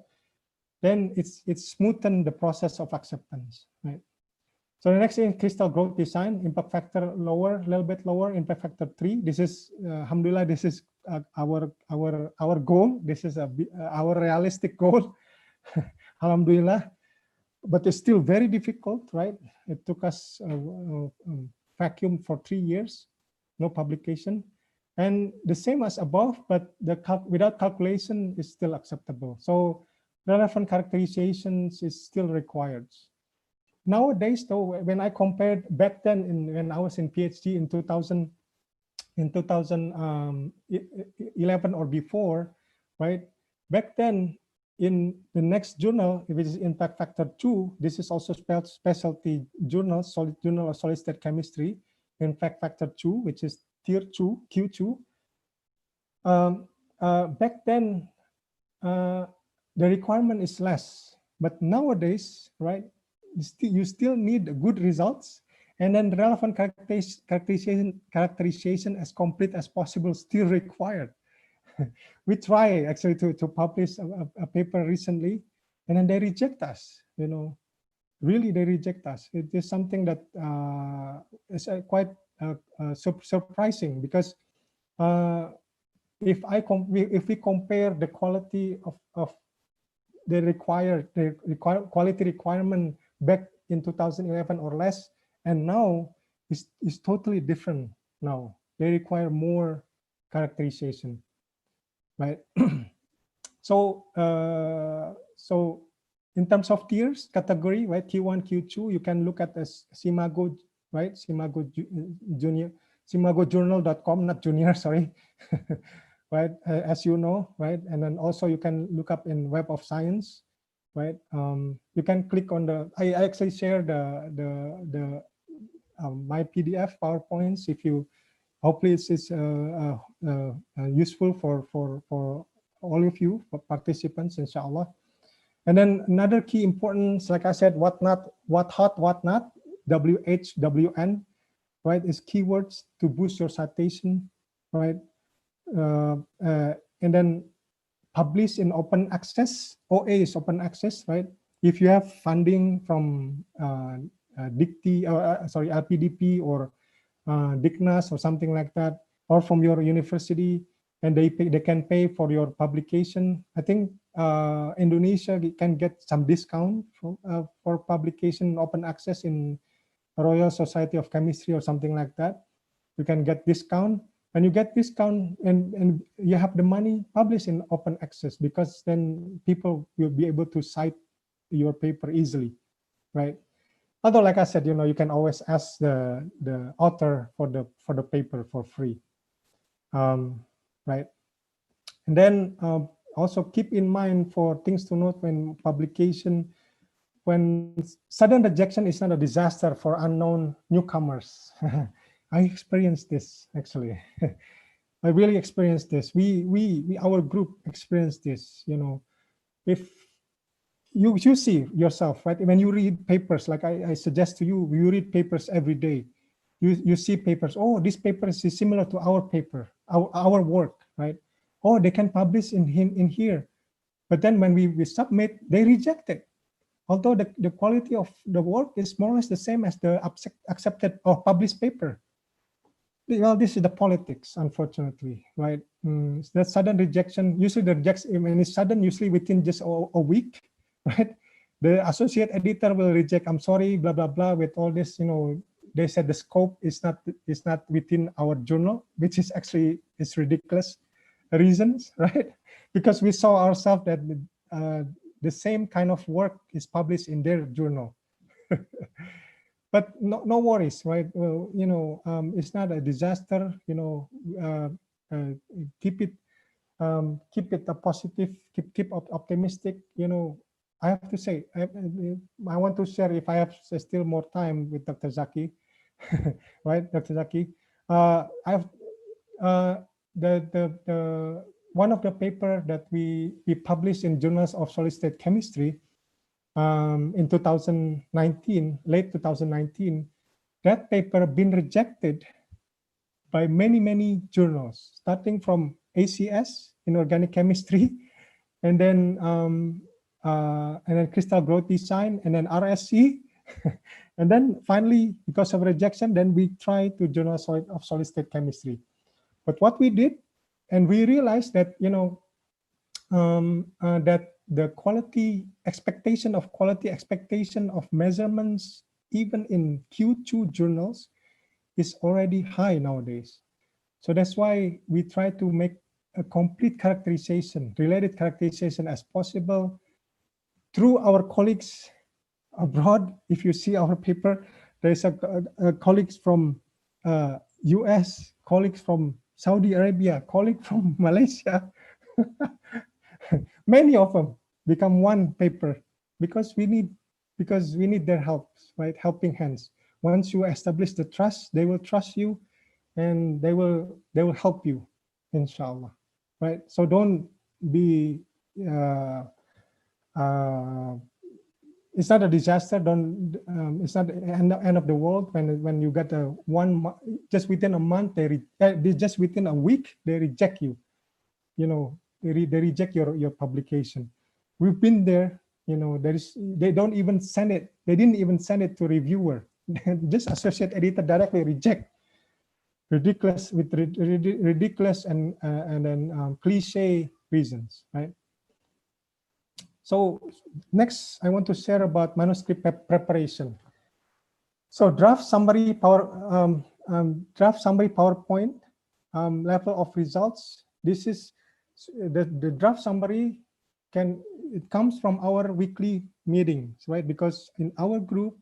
Then it's smoothen the process of acceptance, right? So the next thing, crystal growth design, impact factor lower, a little bit lower, impact factor 3. This is, alhamdulillah, this is our goal. This is our realistic goal, alhamdulillah. But it's still very difficult, right? It took us vacuum for 3 years, no publication. And the same as above, but without calculation is still acceptable. So relevant characterizations is still required. Nowadays, though, when I compared back then, when I was in PhD in 2011 or before, right? Back then, in the next journal, which is impact factor 2, this is also specialty journal, journal of solid state chemistry, impact factor 2, which is tier 2, Q2. Back then, the requirement is less, but nowadays, right? You still need good results, and then relevant characterization as complete as possible still required. We try actually to publish a paper recently, and then they reject us. You know, really they reject us. It is something that is quite surprising, because if we compare the quality of the quality requirement back in 2011 or less, and now is totally different. Now they require more characterization, right? So in terms of tiers category, right? Q1, Q2, you can look at as Simago, right? Simago Junior, SimagoJournal.com, not junior, sorry. Right, as you know, right? And then also you can look up in Web of Science, right? You can click on I actually share my PDF PowerPoints. If you, hopefully it's useful for all of you, for participants, inshallah. And then another key importance, like I said, what not, what hot, what not, WHWN, right? Is keywords to boost your citation, right? And then publish in open access. OA is open access, right? If you have funding from LPDP or DICNAS or something like that, or from your university, and they can pay for your publication. I think Indonesia can get some discount for publication open access in Royal Society of Chemistry or something like that. You can get discount. When you get discount and you have the money, publish in open access, because then people will be able to cite your paper easily, right? Although, like I said, you know, you can always ask the author for the paper for free, right? And then also keep in mind for things to note when publication, when sudden rejection is not a disaster for unknown newcomers. I experienced this actually. I really experienced this. Our group experienced this. You know, if you see yourself, right? When you read papers, like I suggest to you, you read papers every day. You see papers. Oh, this paper is similar to our paper, our work, right? Oh, they can publish in here. But then when we submit, they reject it. although the quality of the work is more or less the same as the accepted or published paper. Well, this is the politics, unfortunately, right? That sudden rejection, usually the rejection, when it's sudden, usually within just a week, right? The associate editor will reject, I'm sorry, blah, blah, blah, with all this, they said the scope is not within our journal, which is actually, it's ridiculous reasons, right? Because we saw ourselves that the same kind of work is published in their journal. But no worries, right? Well, it's not a disaster. Keep it a positive. Keep optimistic. I have to say, I want to share, if I have still more time with Dr. Zaki, right, Dr. Zaki. I've the one of the paper that we published in Journals of Solid State Chemistry. In 2019, late 2019, that paper been rejected by many journals, starting from ACS in organic chemistry, and then crystal growth design, and then RSC, and then finally, because of rejection, then we tried to Journal of Solid State Chemistry. But what we did, and we realized that that the quality expectation of measurements, even in Q2 journals, is already high nowadays. So that's why we try to make a complete characterization, related characterization as possible through our colleagues abroad. If you see our paper, there's a colleagues from US, colleagues from Saudi Arabia, colleague from Malaysia. Many of them become one paper because we need their help, right? Helping hands. Once you establish the trust, they will trust you, and they will help you, inshallah, right? So don't be. It's not a disaster. It's not the end of the world when you get just within a month just within a week they reject you. They reject your publication. We've been there. They don't even send it. They didn't even send it to reviewer. Just associate editor directly reject. Ridiculous and then cliche reasons, right? So next, I want to share about manuscript preparation. So draft summary PowerPoint level of results. This is the draft summary. It comes from our weekly meetings, right? Because in our group,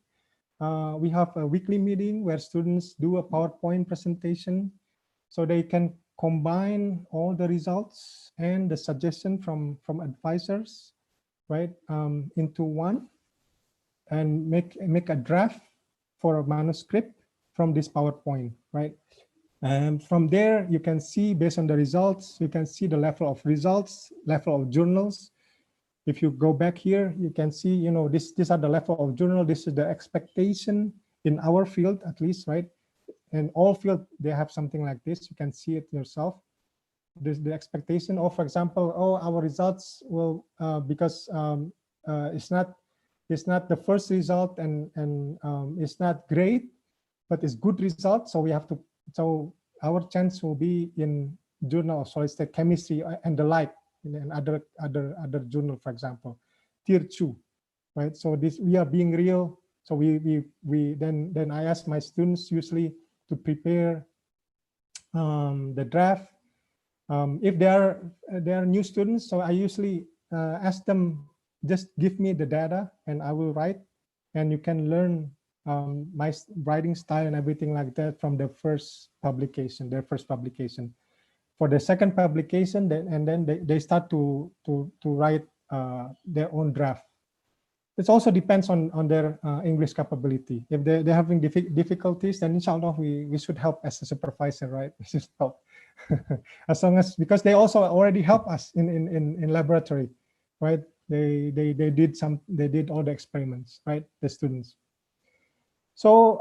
we have a weekly meeting where students do a PowerPoint presentation, so they can combine all the results and the suggestion from advisors, right, into one, and make a draft for a manuscript from this PowerPoint, right? And from there, you can see, based on the results, you can see the level of results, level of journals. If you go back here, you can see, these are the level of journal. This is the expectation in our field, at least, right? And all field, they have something like this. You can see it yourself. The expectation of, for example, our results will, because it's not the first result and it's not great, but it's good result. So we have to, so our chance will be in Journal of Solid State Chemistry and the like, and other journal, for example, tier 2, right? So this, we are being real. So then I ask my students usually to prepare the draft. If they are new students, so I usually ask them, just give me the data and I will write, and you can learn my writing style and everything like that from the first publication, their first publication. For the second publication, then they start to write their own draft. It also depends on their English capability. If they're having difficulties, then inshallah we should help as a supervisor, right? We should help. As long as, because they also already help us in laboratory, right? They did all the experiments, right? The students. So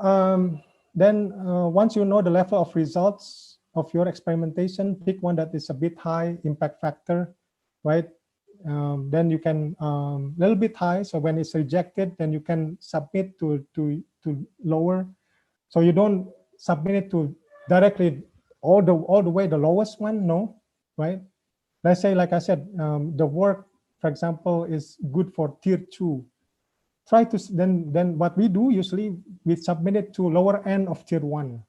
then once you know the level of results of your experimentation, pick one that is a bit high impact factor, right? then you can little bit high. So when it's rejected, then you can submit to lower. So you don't submit it to directly all the way the lowest one. No, right? Let's say, like I said, the work, for example, is good for tier 2. Try to then what we do usually, we submit it to lower end of tier 1,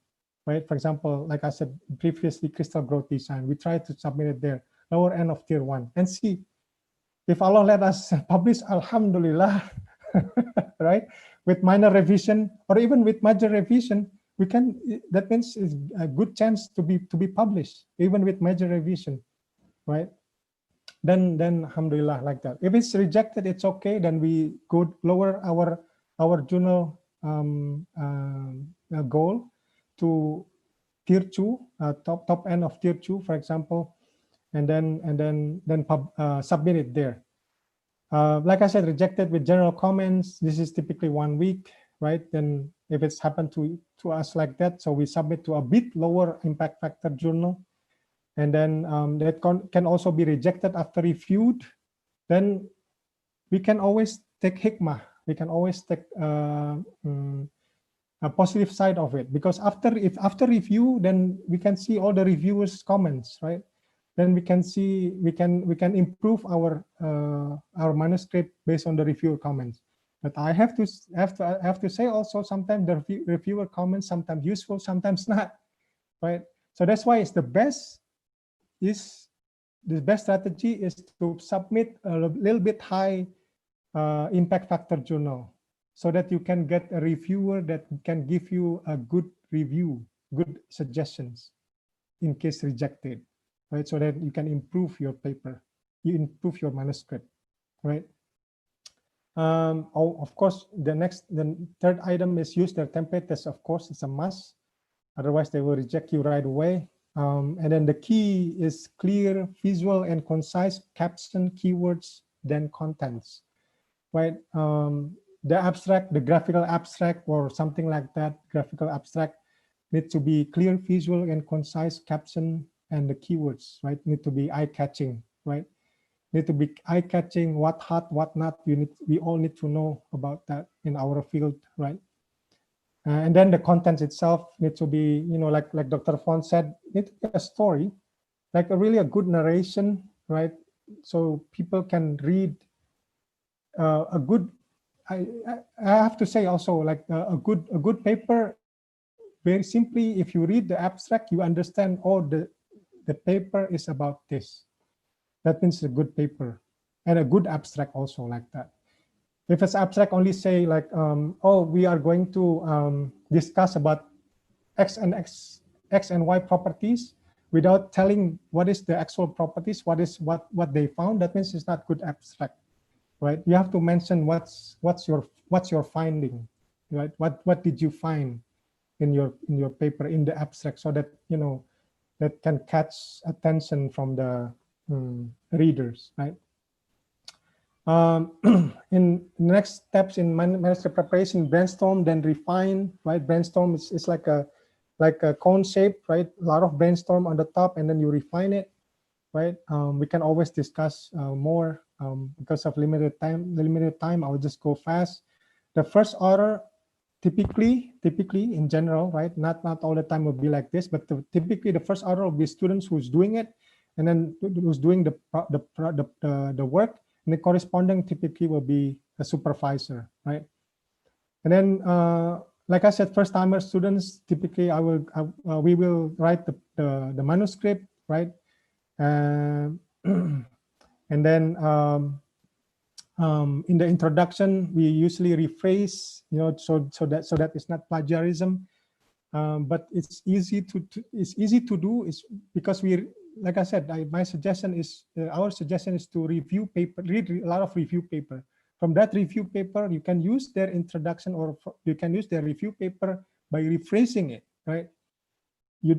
right? For example, like I said previously, crystal growth design, we try to submit it there, lower end of tier 1, and see if Allah let us publish. Alhamdulillah, right? With minor revision or even with major revision, we can. That means it's a good chance to be published even with major revision, right? Then alhamdulillah, like that. If it's rejected, it's okay. Then we could lower our journal goal to tier 2, top end of tier 2, for example, and then submit it there. Like I said, rejected with general comments. This is typically 1 week, right? Then if it's happened to us like that, so we submit to a bit lower impact factor journal. And then that can also be rejected after reviewed. Then we can always take hikmah. We can always take a positive side of it, because after review, then we can see all the reviewers' comments, right? Then we can see we can improve our manuscript based on the reviewer comments. But I have to say also, sometimes the reviewer comments sometimes useful, sometimes not, right? So that's why it's the best strategy is to submit a little bit high impact factor journal, so that you can get a reviewer that can give you a good review, good suggestions in case rejected, right? So that you can improve your paper, you improve your manuscript, right? Of course, the third item is use their template test. Of course, it's a must. Otherwise, they will reject you right away. And then the key is clear, visual, and concise caption, keywords, then contents, right? The abstract, the graphical abstract or something like that, graphical abstract, need to be clear, visual, and concise caption, and the keywords, right? Need to be eye-catching, right? Need to be eye-catching, what hot, what not. We all need to know about that in our field, right? And then the content itself needs to be, like Dr. Fahd said, it needs to be a story, like a good narration, right? So people can read a good. I have to say also, like a good paper. Very simply, if you read the abstract, you understand, oh, the paper is about this. That means a good paper, and a good abstract also like that. If it's abstract, only say like, oh, we are going to discuss about X and Y properties without telling what is the actual properties, what they found, that means it's not good abstract, right? You have to mention what's your finding, right? What did you find in your paper in the abstract, so that that can catch attention from the readers, right? In next steps in manuscript preparation, brainstorm, then refine, right? Brainstorm is like a cone shape, right? A lot of brainstorm on the top, and then you refine it, right? We can always discuss more because of limited time. I'll just go fast. The first order, typically in general, right? Not all the time will be like this, but typically the first order will be students who's doing it, and then who's doing the work. And the corresponding typically will be a supervisor, right? And then, like I said, first-timer students, typically we will write the manuscript, right? And then in the introduction, we usually rephrase, so that it's not plagiarism. But it's easy to do, is because like I said, my suggestion is, our suggestion is to review paper, read a lot of review paper. From that review paper, you can use their introduction, or you can use their review paper by rephrasing it, right?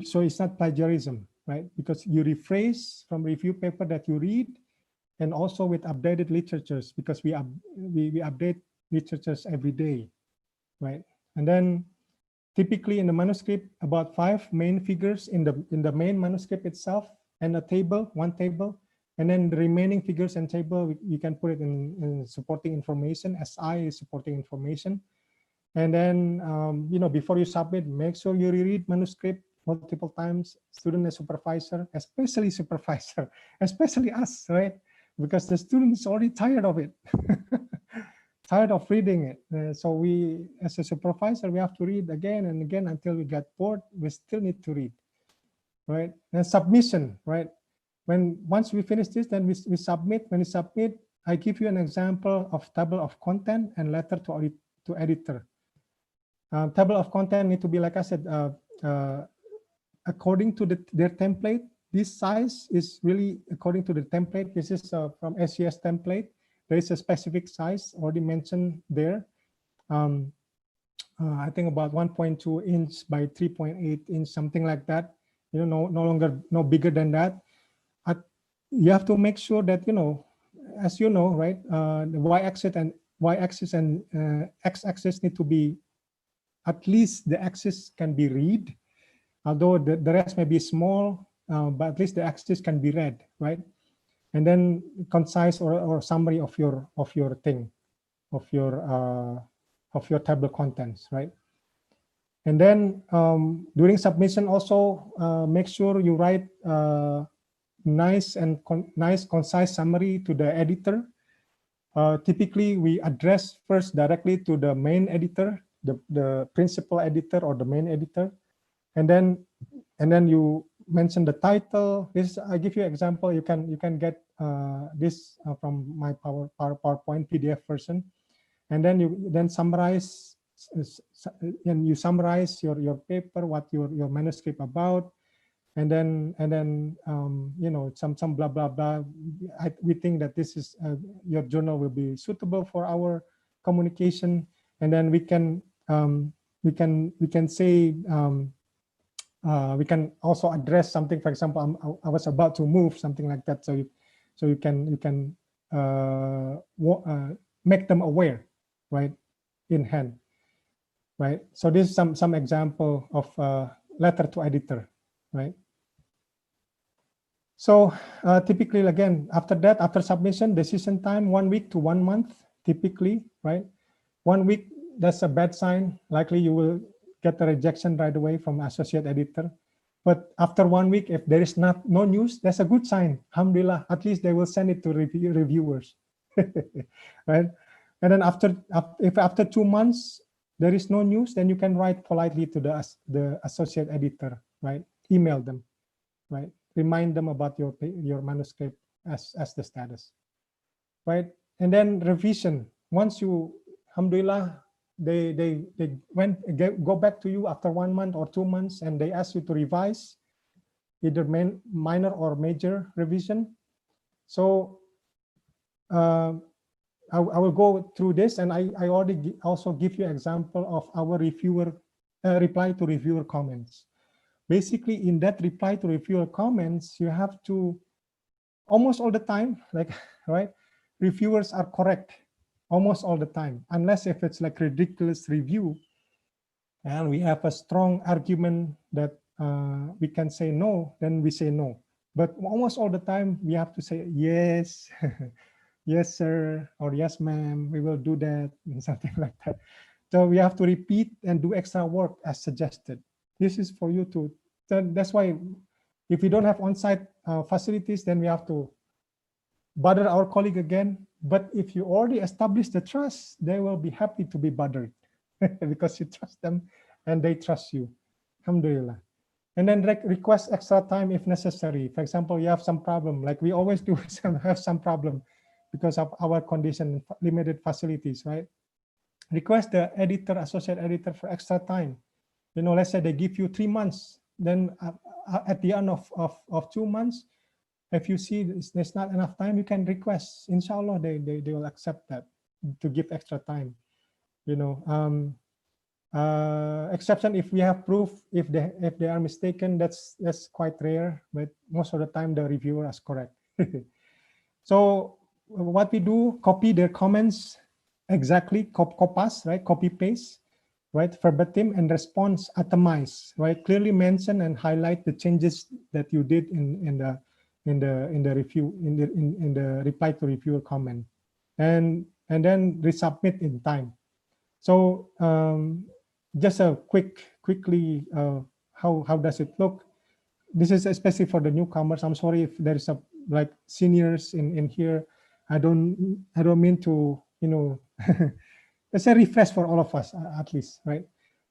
So it's not plagiarism, right? Because you rephrase from review paper that you read, and also with updated literatures, because we update literatures every day, right? And then typically in the manuscript, about 5 main figures in the main manuscript itself, and one table, And then the remaining figures and table, you can put it in supporting information. SI is supporting information. And then, before you submit, make sure you reread manuscript multiple times, student and supervisor, especially supervisor, especially us, right? Because the student is already tired of it, tired of reading it. So we, as a supervisor, we have to read again and again until we get bored. We still need to read, right? And submission, right? Once we finish this, then we submit. When we submit, I give you an example of table of content and letter to editor. Table of content need to be, like I said, according to their template. This size is really according to the template. This is from SES template. There is a specific size already mentioned there. I think about 1.2 inch by 3.8 inch, something like that. No bigger than that. You have to make sure that, as you know, right, the y-axis and x-axis need to be, at least the axis can be read, although the rest may be small, but at least the axis can be read, right? And then concise or summary of your thing, of your table contents, right? And then during submission also, make sure you write nice concise summary to the editor. Typically, we address first directly to the main editor, the principal editor or the main editor, and then you mention the title. This, I give you an example. You can get this from my PowerPoint PDF version, and then you summarize, and you summarize your paper, what your manuscript about. And then some blah blah blah. We think that this is your journal will be suitable for our communication, and then we can say we can also address something. For example, I was about to move, something like that. So you can make them aware, right, in hand, right. So this is some example of letter to editor, right. So typically, again, after submission, decision time 1 week to 1 month, typically, right? 1 week, that's a bad sign. Likely you will get a rejection right away from associate editor. But after 1 week, if there is no news, that's a good sign. Alhamdulillah, at least they will send it to reviewers, right? And then if after 2 months there is no news, then you can write politely to the associate editor, right? Email them, right? Remind them about your manuscript as the status, right? And then revision. Once you, alhamdulillah, they go back to you after 1 month or 2 months, and they ask you to revise, either minor or major revision. So I will go through this, and I already also give you example of our reviewer reply to reviewer comments. Basically, in that reply to reviewer comments, you have to, almost all the time, like, right, reviewers are correct almost all the time, unless if it's like ridiculous review and we have a strong argument that we can say no, then we say no. But almost all the time we have to say yes, yes sir, or yes ma'am, we will do that, and something like that. So we have to repeat and do extra work as suggested. This is for you to, that's why if we don't have on-site facilities, then we have to bother our colleague again. But if you already establish the trust, they will be happy to be bothered because you trust them and they trust you. Alhamdulillah. And then request extra time if necessary. For example, you have some problem, like we always do have some problem because of our condition, limited facilities, right? Request the editor, associate editor for extra time. Let's say they give you 3 months. Then at the end of 2 months, if you see there's not enough time, you can request. Inshallah, they will accept that, to give extra time. Exception if we have proof, if they are mistaken, that's quite rare, but most of the time the reviewer is correct. So what we do, copy their comments exactly, copas, right? Copy paste, right? Verbatim, and response itemize, right? Clearly mention and highlight the changes that you did in in the review in the reply to reviewer comment, and then resubmit in time. So just a quickly how does it look? This is especially for the newcomers. I'm sorry if there's a like seniors in here. I don't mean to, you know, it's a refresh for all of us at least, right?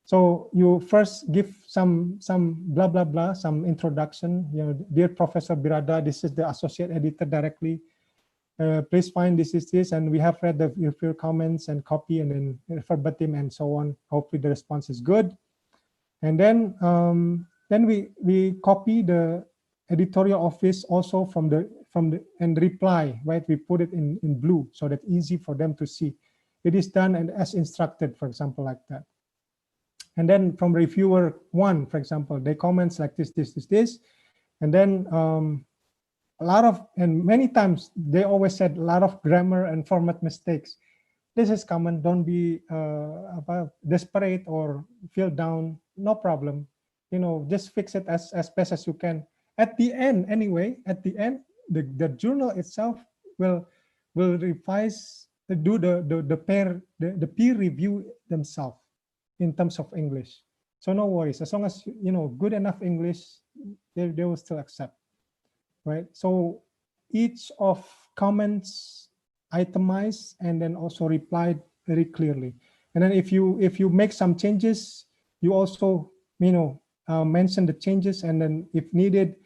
So you first give some blah blah blah, some introduction. You know, dear Professor Birada, this is the associate editor directly. Please find this is this, and we have read your comments and copy and then verbatim and so on. Hopefully the response is good, and then we copy the editorial office also from the and reply, right? We put it in blue so that easy for them to see. It is done and as instructed, for example, like that. And then from reviewer one, for example, they comments like this, and then a lot of, and many times they always said a lot of grammar and format mistakes. This is common. Don't be desperate or feel down. No problem. You know, just fix it as best as you can. At the end, anyway, at the end, the journal itself will revise, do the peer review themselves in terms of English. So no worries. As long as you know good enough English, they will still accept, right? So each of comments itemized and then also replied very clearly. And then if you make some changes, you also, you know, mention the changes, and then if needed,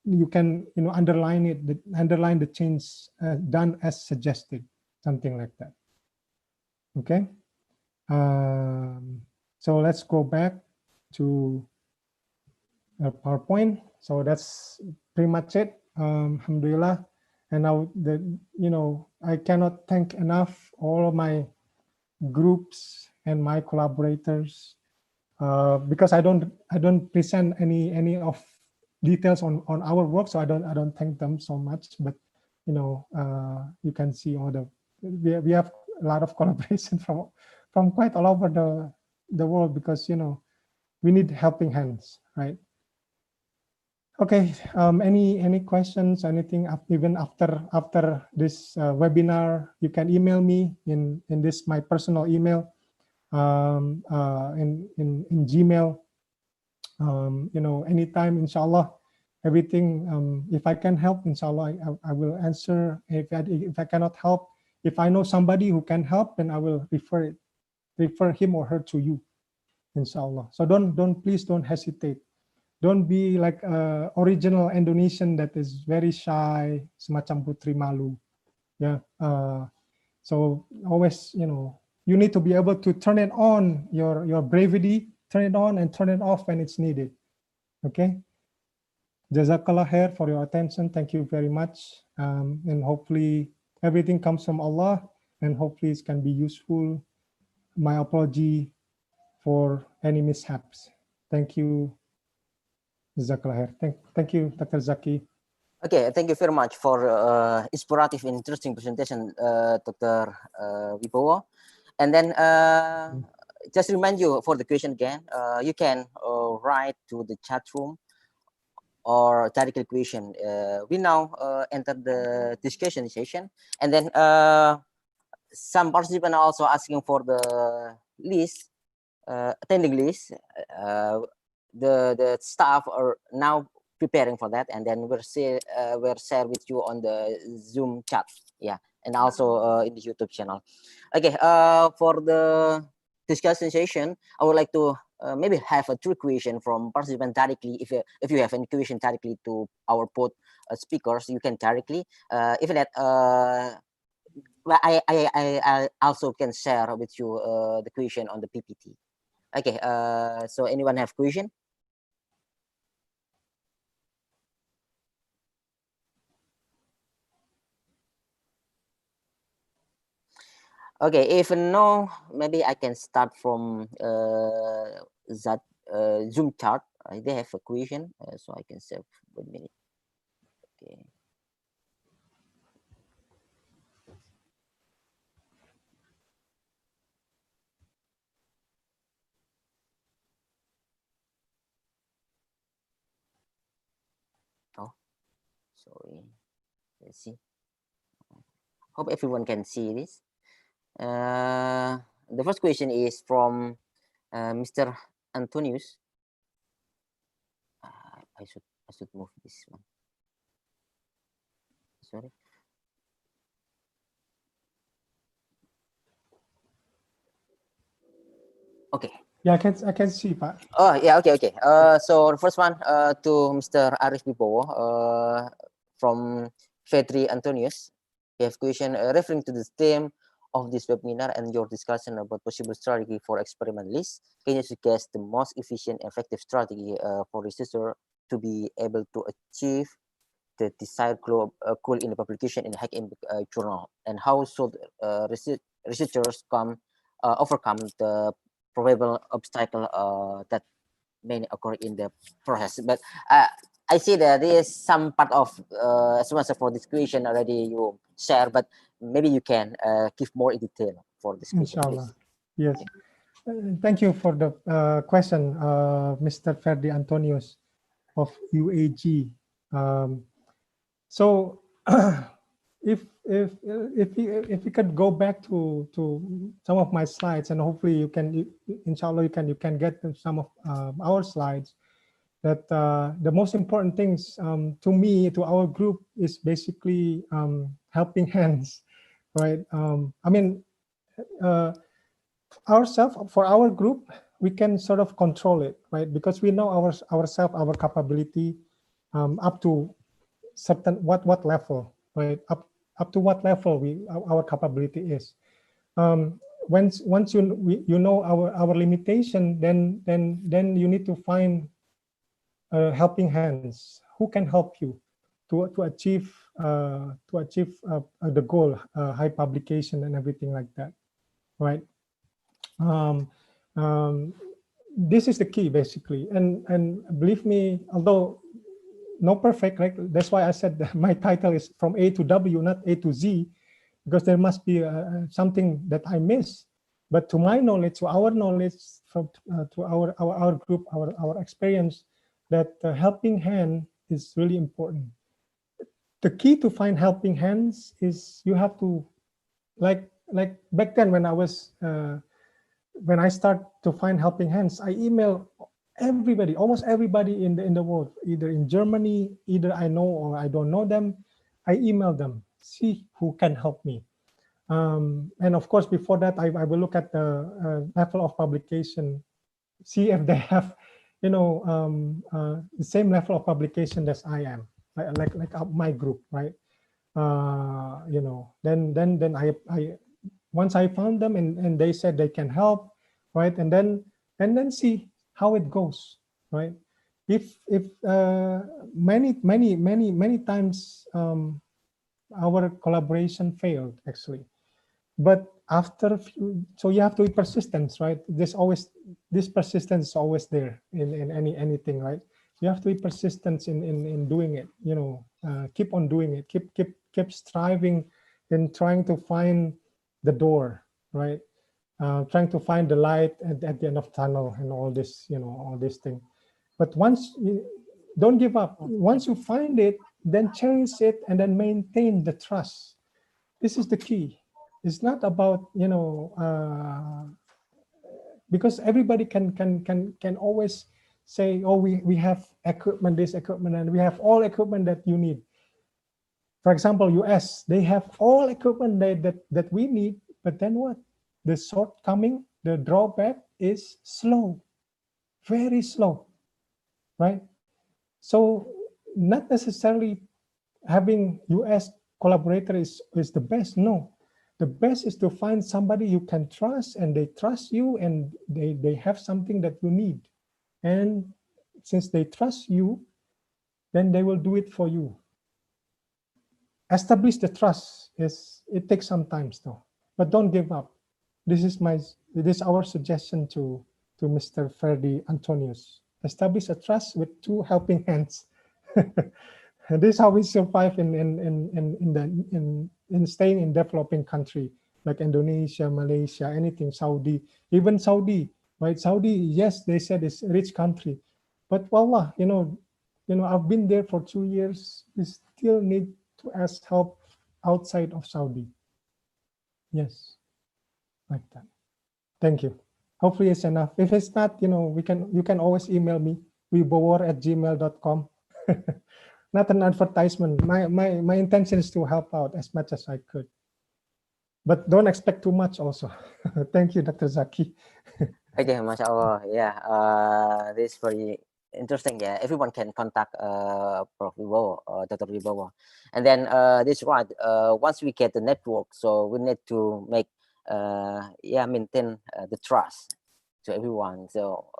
you can, you know, underline the change done as suggested, something like that. Okay. So let's go back to PowerPoint. So that's pretty much it. Alhamdulillah. And now you know, I cannot thank enough all of my groups and my collaborators, because I don't present any of details on our work, so I don't thank them so much. But you know, you can see all the we have a lot of collaboration from quite all over the world, because you know we need helping hands, right? Okay, any questions, anything even after this webinar, you can email me in this my personal email, in Gmail, you know, anytime, inshallah, everything. If I can help, inshallah, I will answer. If I cannot help, if I know somebody who can help, then I will refer him or her to you, inshallah. So please don't hesitate. Don't be like original Indonesian that is very shy, semacam putri malu. Yeah. So always, you know, you need to be able to turn it on, your bravery, turn it on and turn it off when it's needed. Okay. Jazakallah khair for your attention. Thank you very much. And hopefully everything comes from Allah, and hopefully it can be useful. My apology for any mishaps. Thank you. Jazakallah khair. Thank you, Dr. Zaki. Okay, thank you very much for inspirative and interesting presentation, Dr. Wibowo. And then just remind you for the question again, you can write to the chat room or directly question. We now enter the discussion session, and then some participants are also asking for the list, attending list. The staff are now preparing for that, and then we'll share with you on the Zoom chat, yeah, and also in the YouTube channel. Okay, for the discussion session, I would like to maybe have a 3 question from participants directly. If you have any question directly to our both speakers, you can directly. Even that, well, I also can share with you the question on the PPT. Okay, so anyone have question? Okay, if no, maybe I can start from that Zoom chart. They have a question, so I can save 1 minute. Okay. Oh, Sorry, let's see. Hope everyone can see this. The first question is from Mr. Antonius. I should move this one. Sorry. Okay. Yeah, I can see, Pak. Oh yeah, okay. So the first one to Mr. Arief Wibowo from Fedri Antonius. We have question referring to the theme of this webinar and your discussion about possible strategy for experimentalists. Can you suggest the most efficient, effective strategy for researcher to be able to achieve the desired goal in the publication in the academic journal, and how should researchers overcome the probable obstacle that may occur in the process? But I see that there is some part of answer for this question already you share, but maybe you can give more in detail for this question. Inshallah. Yes. Thank you for the question, Mr. Ferdi Antonius of UAG. So if you could go back to some of my slides, and hopefully you can, inshallah, you can get some of our slides, that the most important things to me, to our group, is basically helping hands, right? I mean, ourselves, for our group, we can sort of control it, right? Because we know ourselves, our capability up to certain what level, right? Up to what level our capability is. Once you know our limitation, then you need to find helping hands who can help you to achieve the goal, high publication and everything like that, right? This is the key basically, and believe me, although no perfect, right? That's why I said that my title is from A to W, not A to Z, because there must be something that I miss. But to my knowledge, to our knowledge, to our group, our experience, that helping hand is really important. The key to find helping hands is you have to, like back then when I start to find helping hands, I email everybody, almost everybody in the world, either in Germany, either I know or I don't know them. I email them, see who can help me. And of course, before that, I will look at the level of publication, see if they have, the same level of publication as I am, like my group, right? Then I once I found them and they said they can help, right? And then see how it goes, right? If many times our collaboration failed actually, but after so you have to be persistent, right? This persistence is always there in anything, right? You have to be persistent in doing it, keep on doing it, keep striving in trying to find the door, right? Trying to find the light at the end of tunnel and all this, all this thing. But once don't give up. Once you find it, then cherish it and then maintain the trust. This is the key. It's not about, because everybody can always say, oh, we have equipment, this equipment, and we have all equipment that you need. For example, US, they have all equipment that we need, but then what? The shortcoming, the drawback is slow, very slow, right? So not necessarily having US collaborator is the best. No, the best is to find somebody you can trust and they trust you and they have something that you need. And since they trust you, then they will do it for you. Establish the trust. It takes some time though, but don't give up. This is our suggestion to Mr. Ferdi Antonius. Establish a trust with two helping hands. And this is how we survive in staying in developing country like Indonesia, Malaysia, anything, Saudi, even Saudi, right? Saudi, yes, they said it's a rich country, but wallah, I've been there for 2 years. We still need to ask help outside of Saudi. Yes, like that. Thank you. Hopefully it's enough. If it's not, you can always email me, wibowo@gmail.com. Not an advertisement. My intention is to help out as much as I could. But don't expect too much also. Thank you, Dr. Zaki. Okay, Masya Allah. Yeah, this is very interesting. Yeah, everyone can contact Prof. Wibowo, Dr. Wibowo. And then this is right. Once we get the network, so we need to make maintain the trust to everyone. So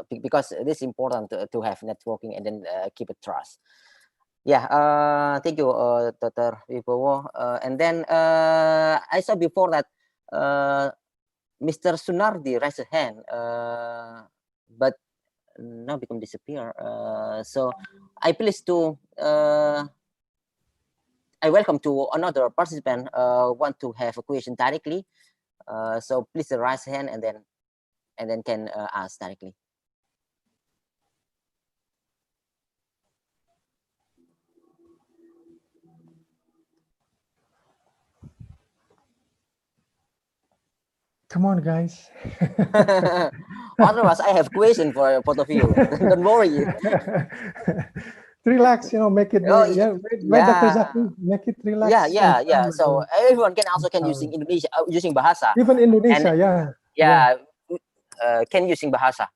because it is important to have networking and then keep a trust. Yeah, thank you, Dr. Wibowo. And then I saw before that Mr. Sunardi raised a hand, but now become disappear. So I please to I welcome to another participant want to have a question directly. So please raise hand and then can ask directly. Come on, guys. Otherwise, I have question for both of you. Don't worry. Relax, make it. Oh, Wait, Dr. Zaki, make it relax. Yeah. So everyone can also using Indonesia using bahasa. Even Indonesia, and, yeah. Can using bahasa.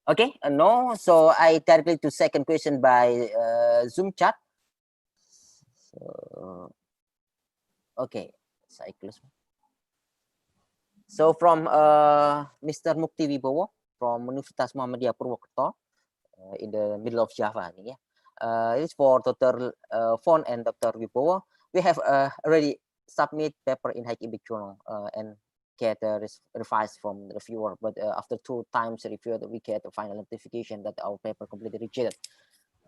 Okay, no. So I directly to second question by Zoom chat. So, okay, cycles. So from Mr. Mukti Wibowo from Universitas Muhammadiyah Purwokerto in the middle of Java. Yeah, it's for Dr. Voon and Dr. Wibowo. We have already submit paper in High Impact Journal and get revised from the reviewer. But after 2 times review, we get a final notification that our paper completely rejected.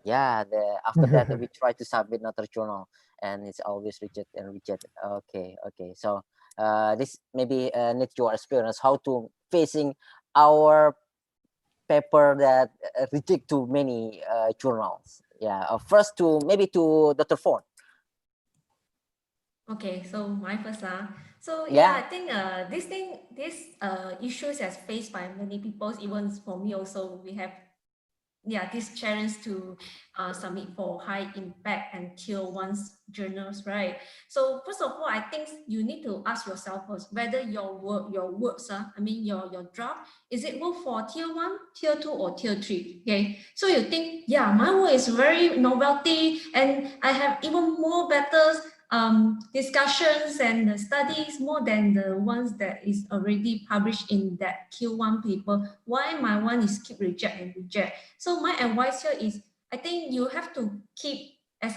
Yeah, after that we try to submit another journal and it's always rejected. Okay. So this maybe needs your experience how to facing our paper that reject to many journals. Yeah, first to maybe to Dr. Voon. Okay, so my first so Yeah. I think this issues as faced by many people, even for me also, we have this challenge to submit for high impact and tier 1 journals, right? So first of all, I think you need to ask yourself first whether your works, your draft, is it work for tier 1, tier 2, or tier 3? Okay, so you think, yeah, my work is very novelty and I have even more better discussions and studies more than the ones that is already published in that Q1 paper. Why my one is keep reject? So my advice here is, I think you have to keep, as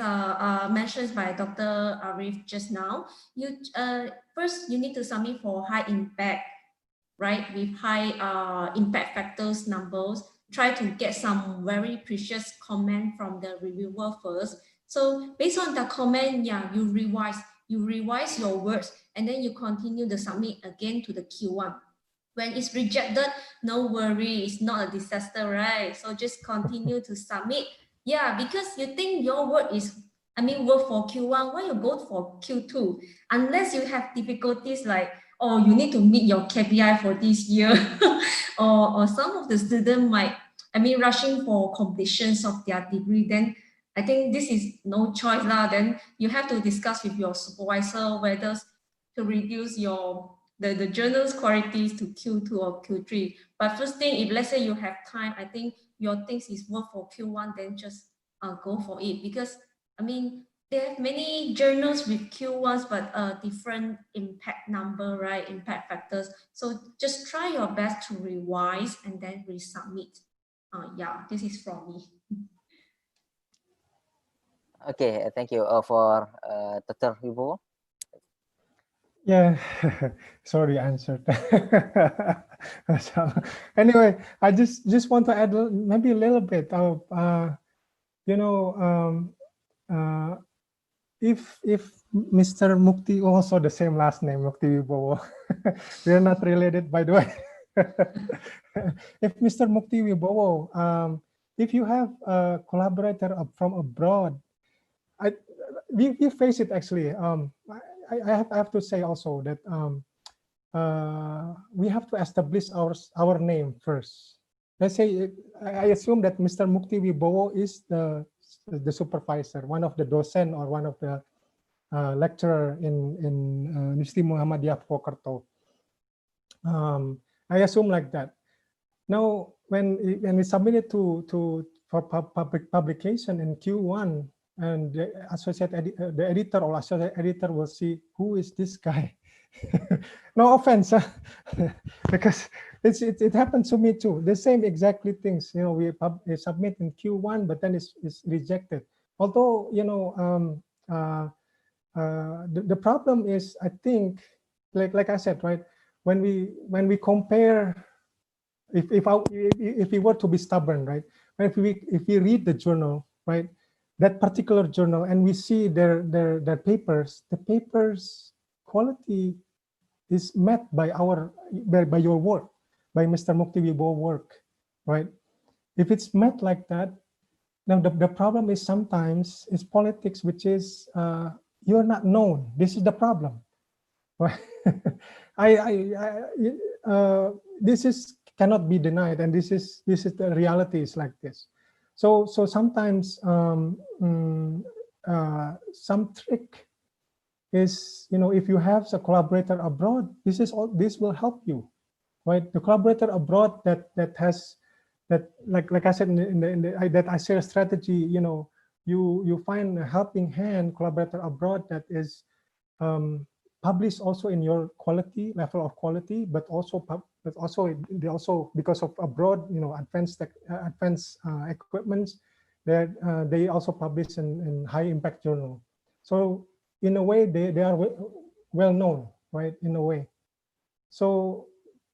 mentioned by Dr. Arief just now, you first you need to submit for high impact, right? With high impact factors numbers. Try to get some very precious comment from the reviewer first. So based on the comment, you revise your words and then you continue to submit again to the Q1. When it's rejected, no worry, it's not a disaster, right? So just continue to submit. Yeah, because you think your work is, work for Q1, why you go for Q2? Unless you have difficulties like, oh, you need to meet your KPI for this year, or some of the students might, rushing for completions of their degree, then I think this is no choice lah. Then you have to discuss with your supervisor whether to reduce the journal's qualities to Q2 or Q3. But first thing, if let's say you have time, I think your things is work for Q1, then just go for it. Because there are many journals with Q1s, but different impact number, right? Impact factors. So just try your best to revise and then resubmit. This is from me. Okay, thank you for Dr. Wibowo. Yeah, sorry, answered. So, anyway, I just want to add maybe a little bit of, if Mr. Mukti, also the same last name, Mukti Wibowo, we are not related, by the way. If Mr. Mukti Wibowo, if you have a collaborator from abroad, we face it actually. I have to say also that we have to establish our name first. Let's say I assume that Mr. Mukti Wibowo is the supervisor, one of the docent or one of the lecturer in Universiti Muhammadiyah Purwokerto. I assume like that. Now, when we submit it for publication in Q1, and the the editor or associate editor will see who is this guy. No offense, because it happened to me too. The same exactly things. You know, we submit in Q1, but then it's rejected. Although, you know, the problem is, I think, like I said, right, when we compare, if we were to be stubborn, right, if we read the journal, right, that particular journal, and we see their papers, the papers quality is met by your work, by Mr. Mukti Wibowo work, right? If it's met like that, now the problem is sometimes it's politics, which is you're not known. This is the problem. Right? This is cannot be denied, and this is the reality is like this. So sometimes some trick is, you know, if you have a collaborator abroad, this will help you, right? The collaborator abroad that has that, like I said in the that I share strategy, you know, you find a helping hand collaborator abroad that is published also in your level of quality, but also they also because of abroad, you know, advanced equipments that they also publish in high impact journal. So in a way they are well known, right? In a way. So,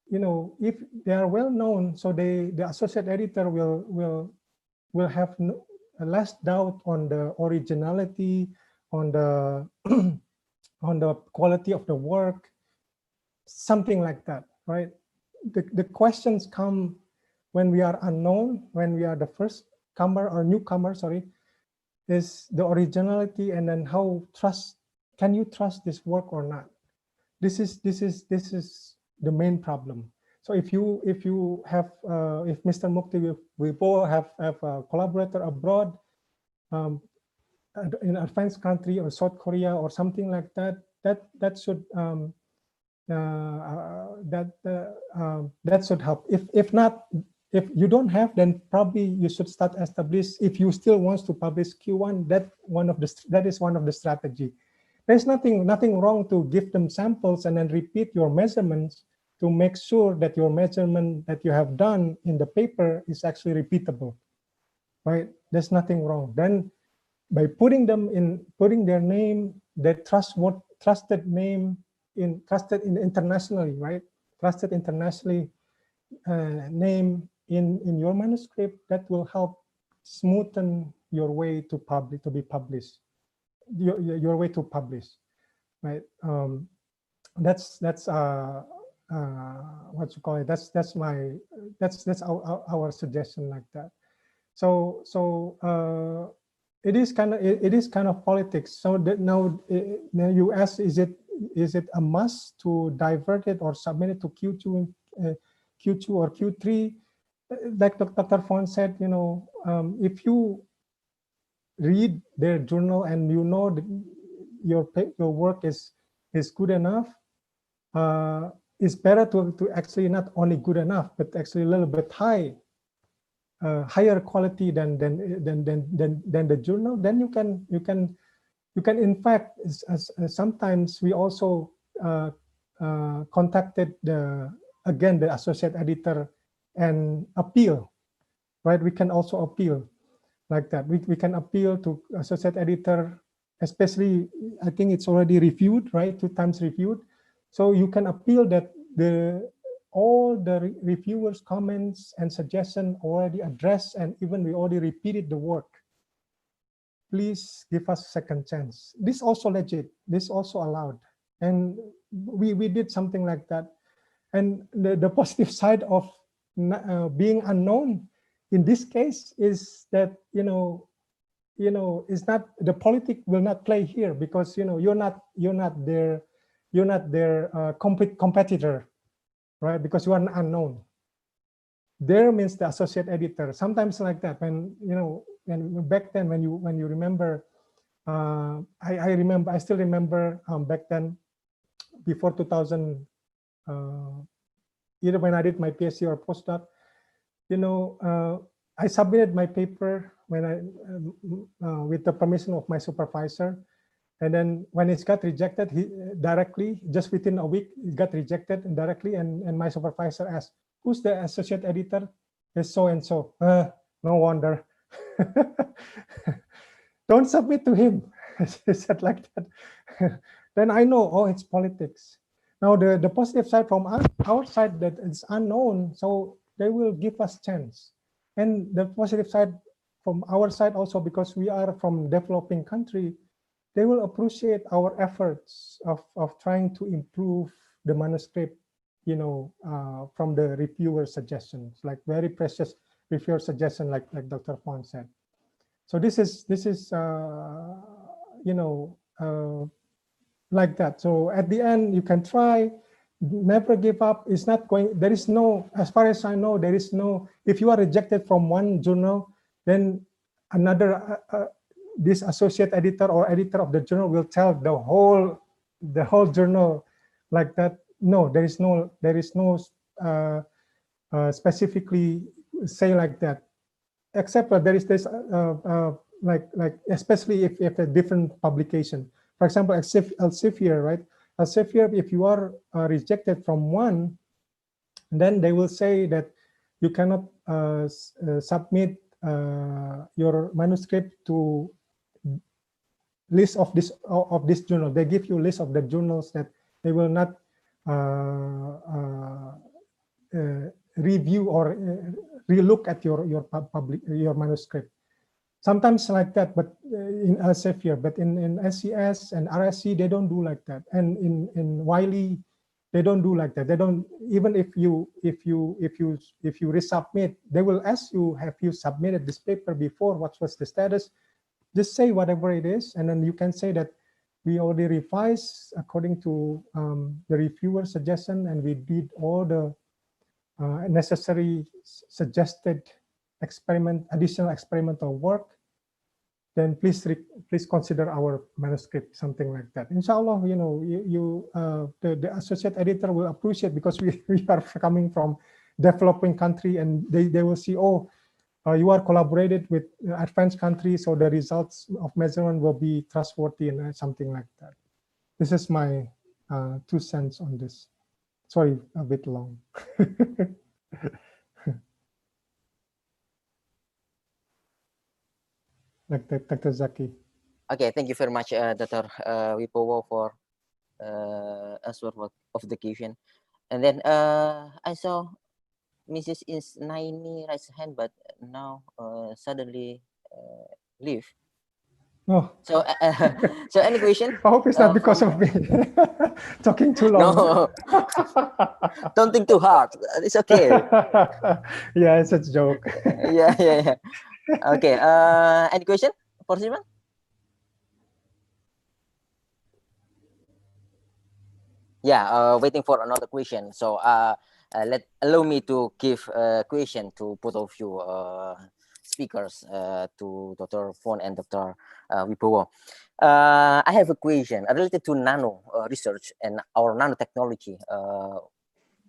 you know, if they are well known, so the associate editor will have less doubt on the originality, on the on the quality of the work, something like that, right? The questions come when we are unknown, when we are the first comer or newcomer, sorry, is the originality, and then can you trust this work or not? This is the main problem. So if Mr. Mukti Wibowo have a collaborator abroad, in an advanced country or South Korea or something like that, that should help. If not, if you don't have, then probably you should start establish. If you still want to publish Q1, that is one of the strategy. There's nothing wrong to give them samples and then repeat your measurements to make sure that your measurement that you have done in the paper is actually repeatable, right? There's nothing wrong. Then by putting their name, their trusted name trusted internationally, right? Trusted internationally name in your manuscript, that will help smoothen your way to be published. Your way to publish, right? That's what you call it. That's our suggestion like that. So it is kind of politics. So that now you ask, is it a must to divert it or submit it to Q2 or Q3? Like Dr. Fahd said, you know, if you read their journal and you know that your work is good enough, it's better to actually not only good enough, but actually a little bit higher quality than the journal. Then you can in fact, sometimes we also contacted the associate editor and appeal, right? We can also appeal like that. We can appeal to associate editor, especially I think it's already reviewed, right? 2 times reviewed. So you can appeal that all the reviewers' comments and suggestions already addressed, and even we already repeated the work. Please give us a second chance. This also legit. This also allowed, and we did something like that. And the positive side of being unknown in this case is that, it's not, the politic will not play here, because, you're not their competitor, right? Because you are an unknown. There means the associate editor. Sometimes like that, when, when back then, when you remember, I still remember back then, before 2000, either when I did my PhD or postdoc, I submitted my paper when with the permission of my supervisor, and then when it got rejected, directly, just within a week, it got rejected directly, and my supervisor asked, "Who's the associate editor?" It's so and so. No wonder. Don't submit to him. He said like that. Then I know, oh, it's politics. Now the positive side from our side, that it's unknown, so they will give us chance. And the positive side from our side also, because we are from developing country, they will appreciate our efforts of trying to improve the manuscript, from the reviewer suggestions, like very precious reviewer suggestion, like Dr. Fahd said. So this is like that. So at the end, you can try, never give up. It's not going, there is no, as far as I know, there is no, if you are rejected from one journal, then another, this associate editor or editor of the journal will tell the whole journal like that. No, there is no specifically say like that, except that there is this like especially if you have a different publication. For example, Elsevier, right? Elsevier, if you are rejected from one, then they will say that you cannot submit your manuscript to list of this journal. They give you a list of the journals that they will not review or relook at your manuscript. Sometimes like that, but in Elsevier, but in SCS and RSC, they don't do like that. And in Wiley, they don't do like that. They don't, even if you resubmit, they will ask you, have you submitted this paper before? What was the status? Just say whatever it is, and then you can say that we already revised according to the reviewer suggestion, and we did all the necessary suggested additional experimental work. Then please consider our manuscript, something like that. Inshallah, the associate editor will appreciate, because we are coming from developing country, and they will see, oh, you are collaborated with advanced countries, so the results of measurement will be trustworthy and something like that. This is my 2 cents on this. Sorry, a bit long. Like Dr. Zaki. Okay, thank you very much, Dr. Wibowo, for answer of the question. And then I saw Mrs. Isnaini raise hand, but now suddenly leave. Oh. So, so any question? I hope it's not because of me talking too long. No, don't think too hard. It's okay. Yeah, it's a joke. Yeah. Okay. Any question for Simon? Yeah. Waiting for another question. So, allow me to give a question to both of you speakers, to Dr. Fahd and Dr. Wibowo. I have a question related to nano research and our nanotechnology.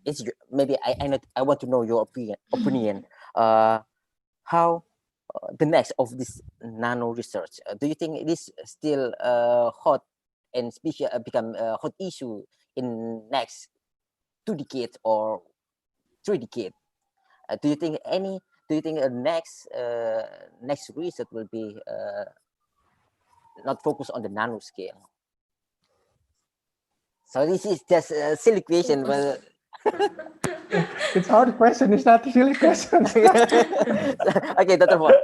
It's maybe I want to know your opinion. How the next of this nano research? Do you think it is still hot and become a hot issue in next 2 decades or 3 decades? Do you think next research will be not focused on the nano scale? So this is just a silly question, but It's hard question. It's not really question. Okay, Dr. Fahd.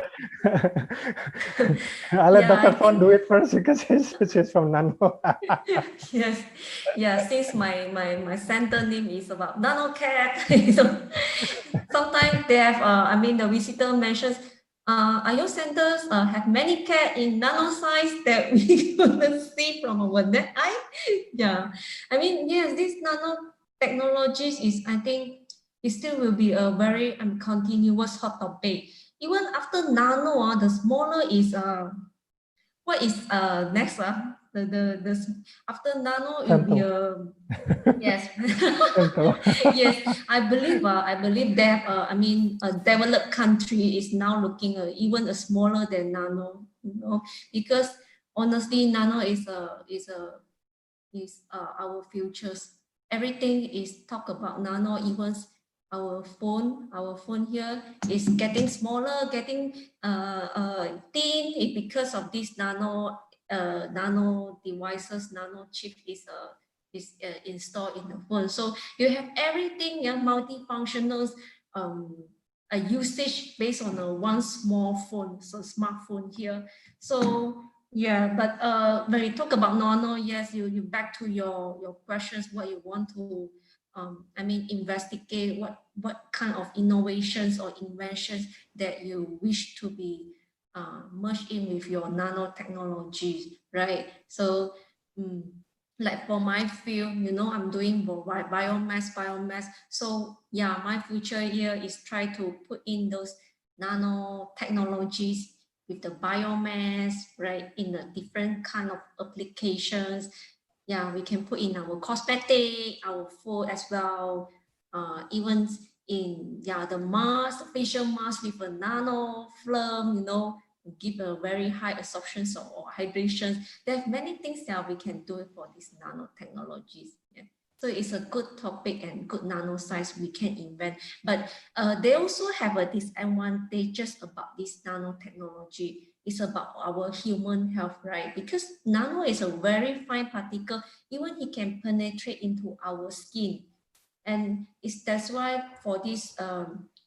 I'll let Yeah, I Dr. Fon think- do it first because she's from Nano. Yes, yeah. Since my center name is about NANOCAT, so sometimes they have. I mean, the visitor mentions, "Are your centers have many cat in nanoscience that we couldn't see from our net eye?" Yeah, I mean, yes, this nanotechnologies is, I think, it still will be a very continuous hot topic. Even after nano, the smaller is what is next? The after nano it will be yes. Yes, I believe that I mean a developed country is now looking even a smaller than nano, you know, because honestly nano is our futures. Everything is talk about nano. Even our phone here is getting smaller, getting thin. Because of these nano devices, nano chip is installed in the phone. So you have everything, yeah, multifunctional a usage based on a one small phone, so smartphone here. So yeah, but when you talk about nano, yes, you back to your questions, what you want to I mean investigate, what kind of innovations or inventions that you wish to be merged in with your nanotechnology, right? So like for my field, you know, I'm doing biomass. So yeah, my future here is try to put in those nanotechnologies with the biomass, right, in a different kind of applications. Yeah, we can put in our cosmetic, our food as well, even in the mask, facial mask with a nano film, you know, give a very high absorption or hydration. There's many things that we can do for these nanotechnologies. Yeah. So it's a good topic and good nanoscience we can invent. But they also have a disadvantages about this nanotechnology. It's about our human health, right? Because nano is a very fine particle, even it can penetrate into our skin. And that's why for this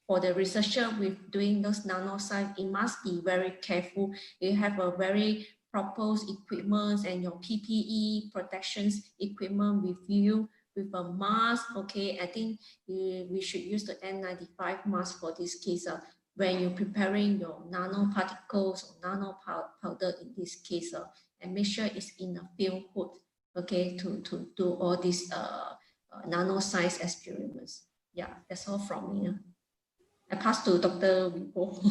for the researcher with doing those nanoscience, it must be very careful. You have a very proper equipment and your PPE protections equipment with you, with a mask. Okay, I think we should use the N95 mask for this case. When you're preparing your nanoparticles or nano powder in this case, and make sure it's in a film hood. Okay, to do all these nanoscience experiments. Yeah, that's all from me. I pass to Dr. Wibowo.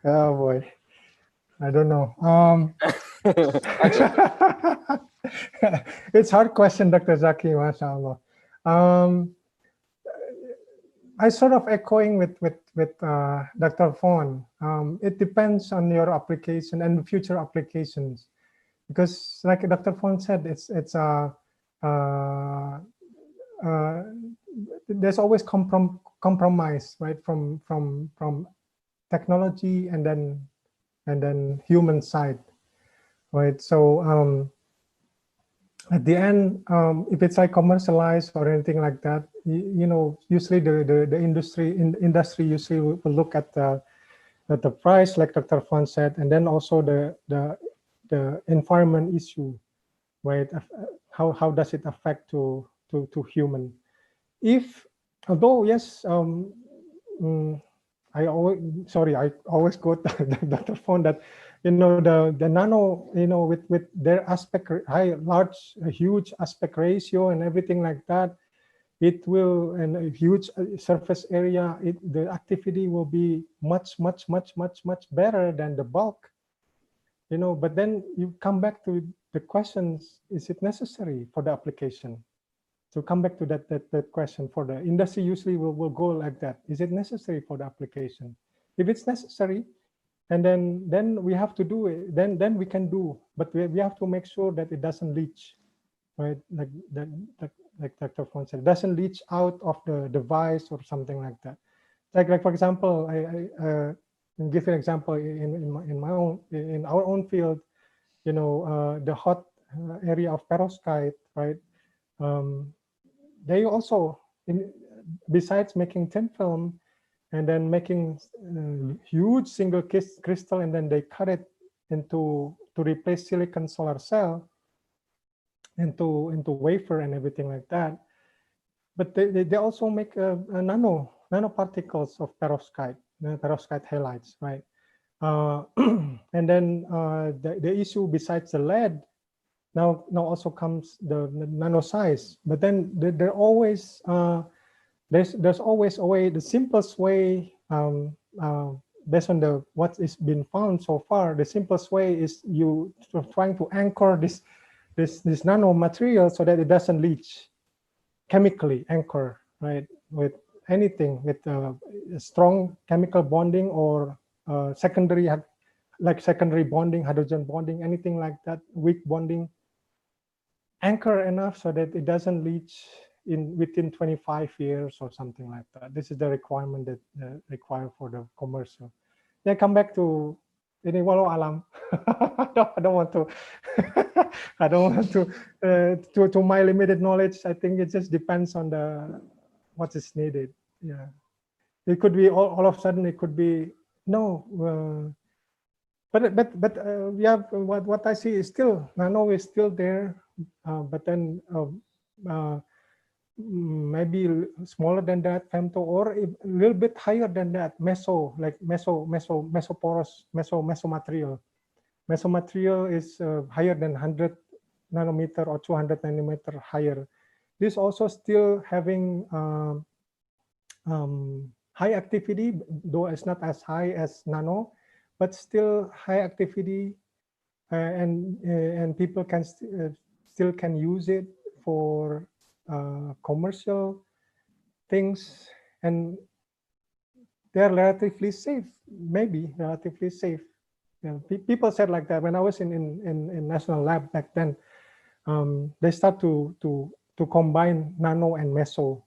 Oh boy, I don't know. It's hard question, Dr. Zaki, mashallah. I sort of echoing with Dr. Fon. It depends on your application and future applications, because like Dr. Fon said, there's always compromise, right, from technology and then human side, right? So at the end, if it's like commercialized or anything like that, you know, usually the industry usually will look at the price, like Dr. Fon said, and then also the environment issue, right? How does it affect to human? Although yes, I always quote Dr. Fon that, you know, the nano, you know, with their huge aspect ratio and everything like that, it will, and a huge surface area, the activity will be much better than the bulk, you know. But then you come back to the questions: is it necessary for the application? So come back to that question. For the industry, usually will go like that: is it necessary for the application? If it's necessary, and then we have to do it, then we can do, but we have to make sure that it doesn't leach, right? Like Dr. Fon said, it doesn't leach out of the device or something like that. Like for example, I give you an example in our own field. You know, the hot area of perovskite, right? They also, besides making thin film and then making huge single crystal, and then they cut it to replace silicon solar cell into wafer and everything like that. But they also make nanoparticles of perovskite, perovskite halides, right? And then the issue besides the lead now also comes the nano size. But then there's always a way, the simplest way, based on what is been found so far, the simplest way is you trying to anchor this nano material so that it doesn't leach, chemically anchor, right, with anything, with strong chemical bonding or secondary, like secondary bonding, hydrogen bonding, anything like that, weak bonding, anchor enough so that it doesn't leach within 25 years or something like that. This is the requirement that required for the commercial. Then come back to ini walau alam. I don't want to. I don't want to my limited knowledge. I think it just depends on what is needed. Yeah, it could be all of a sudden. It could be no. But yeah, what I see is still nano is still there, but then maybe smaller than that, femto, or a little bit higher than that, mesoporous mesomaterial. Mesomaterial is higher than 100 nanometer or 200 nanometer higher. This also still having high activity, though it's not as high as nano, but still high activity, and people can still can use it for commercial things, and they're relatively safe, maybe relatively safe. Yeah, people said like that when I was in national lab back then. They start to combine nano and meso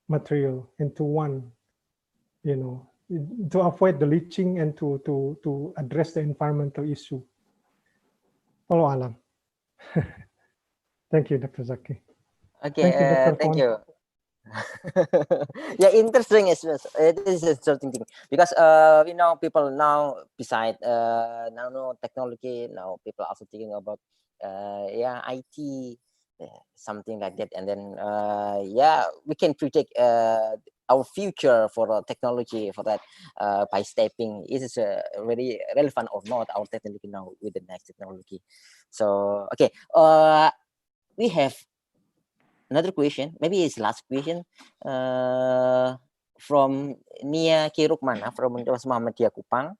material into one, you know, to avoid the leaching and to address the environmental issue. Follow alam. Thank you, Dr. Zaki. Okay, thank you, Dr. thank Fon. you. Yeah, interesting. It is a certain thing because you know, people now beside nanotechnology, now people also thinking about yeah, IT, something like that, and then yeah, we can predict our future for technology for that by stepping. Is it very relevant or not our technology now with the next technology? So okay, we have another question, maybe it's last question, from Nia Kirukmana from Universitas Muhammadiyah Kupang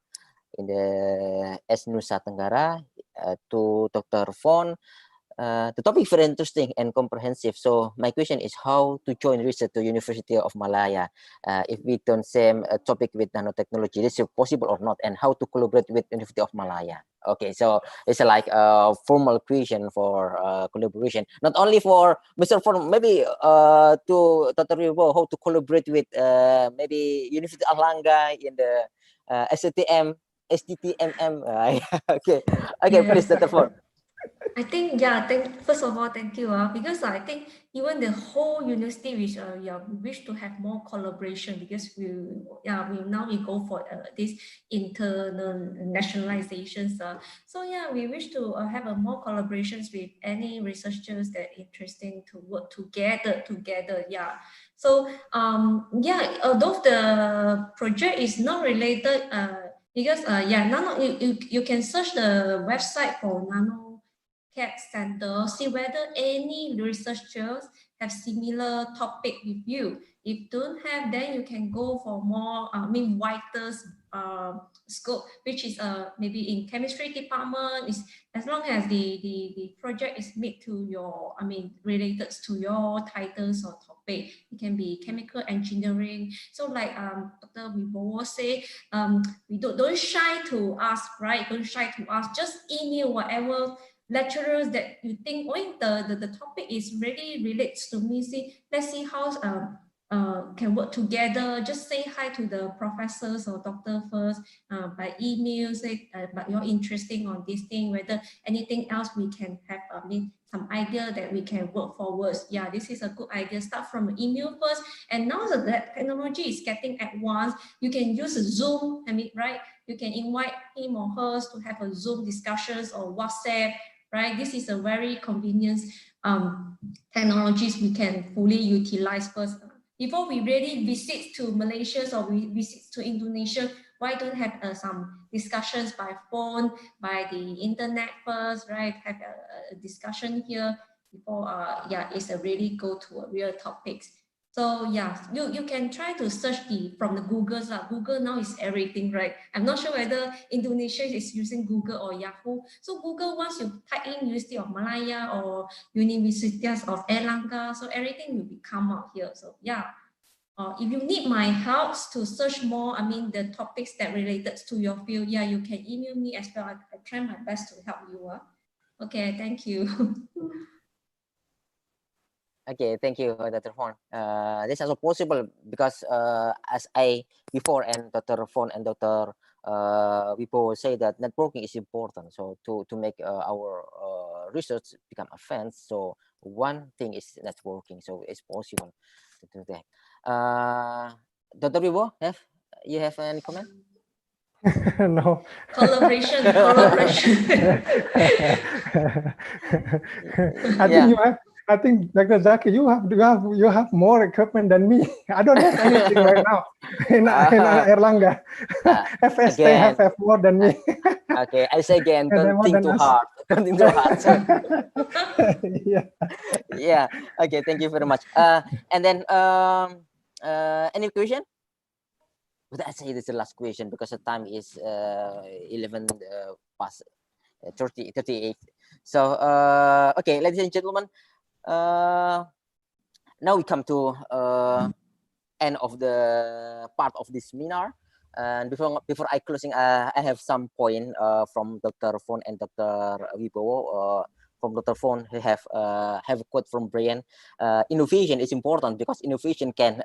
in the S Nusa Tenggara, to Dr. Fon. The topic is very interesting and comprehensive. So my question is how to join research to University of Malaya if we don't same topic with nanotechnology. Is it possible or not? And how to collaborate with University of Malaya? Okay, so it's like a formal question for collaboration, not only for Mr. Fon, maybe to Dr. Wibowo, how to collaborate with maybe University Airlangga in the STTM, STTMM. Okay, please, Dr. Fon. I think, yeah, first of all, thank you. Because I think even the whole university, we wish to have more collaboration, because we now go for this internationalizations. So yeah, we wish to have a more collaborations with any researchers that are interesting to work together. Yeah. So yeah, although the project is not related, because yeah, you can search the website for NANOCAT Center, see whether any researchers have similar topic with you. If don't have, then you can go for more, wider scope, which is maybe in chemistry department. Is as long as the project is made to your, related to your titles or topic. It can be chemical engineering. So like Dr. Wibowo say, we don't shy to ask, right? Don't shy to ask. Just email whatever lecturers that you think, the topic is really relates to me. See, let's see how can work together. Just say hi to the professors or doctor first by email, say but you're interested on this thing, whether anything else we can have some idea that we can work forwards. Yeah, this is a good idea. Start from email first. And now that technology is getting advanced, you can use a Zoom, right? You can invite him or her to have a Zoom discussions or WhatsApp, right? This is a very convenient technologies we can fully utilize first. Before we really visit to Malaysia or we visit to Indonesia, why don't have some discussions by phone, by the internet first, right? Have a discussion here before, it's a really go to a real topics. So yeah, you can try to search from the Googles. Google now is everything, right? I'm not sure whether Indonesia is using Google or Yahoo. So Google, once you type in University of Malaya or Universitas of Airlangga, so everything will come out here. So yeah, if you need my help to search more, the topics that related to your field, yeah, you can email me as well. I try my best to help you. Okay, thank you. Okay, thank you, Dr. Fon. This is also possible because as I before and Dr. Fon and Dr. Wibowo say that networking is important. So to make our research become advanced, so one thing is networking. So it's possible to do that. Dr. Wibowo, you have any comment? No. Collaboration. I think Dr. Zaki, you have more equipment than me. I don't have anything right now in Airlangga. FST have more than me. Okay, I say again, don't think too hard. Don't think too hard. Yeah. Yeah. Okay. Thank you very much. And then any question? But I say this is the last question because the time is 11 past 38. So okay, ladies and gentlemen, now we come to end of the part of this seminar. And before I closing, I have some point from Dr. Fon and Dr. Wibowo. From Dr. Fon, he have a quote from Brian. Innovation is important because innovation can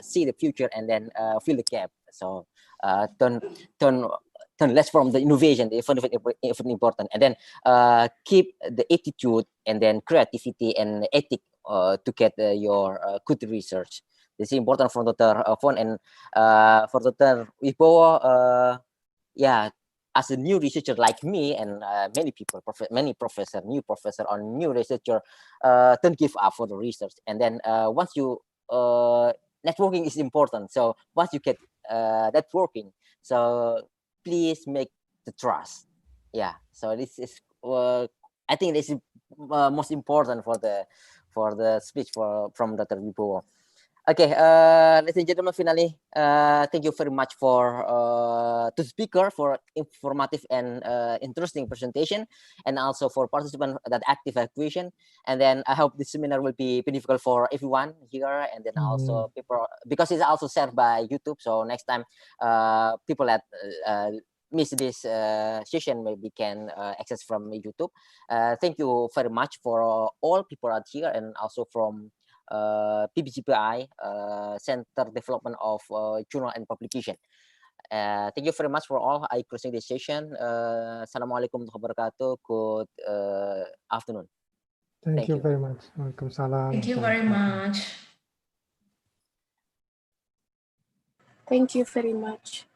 see the future and then fill the gap. So turn less from the innovation, if important, and then keep the attitude and then creativity and ethic to get your good research. This is important for Dr. Fon and for Dr. Wibowo. Yeah, as a new researcher like me and many people, new professor or new researcher, don't give up for the research. And then once you networking is important. So once you get networking, so please make the trust. Yeah. So this is I think this is most important for the speech from Dr. Wibowo. Okay, ladies and gentlemen, finally, thank you very much for to speaker for informative and interesting presentation, and also for participants that active question. And then I hope this seminar will be beneficial for everyone here, and then also people, because it's also shared by YouTube. So next time, people that miss this session maybe can access from YouTube. Thank you very much for all people out here, and also from Ppjpi, Center Development of Journal and Publication. Thank you very much for all. I closing this session. Assalamualaikum warahmatullahi wabarakatuh. Good afternoon. Thank you very much. Waalaikumsalam. Thank you very much. Thank you very much.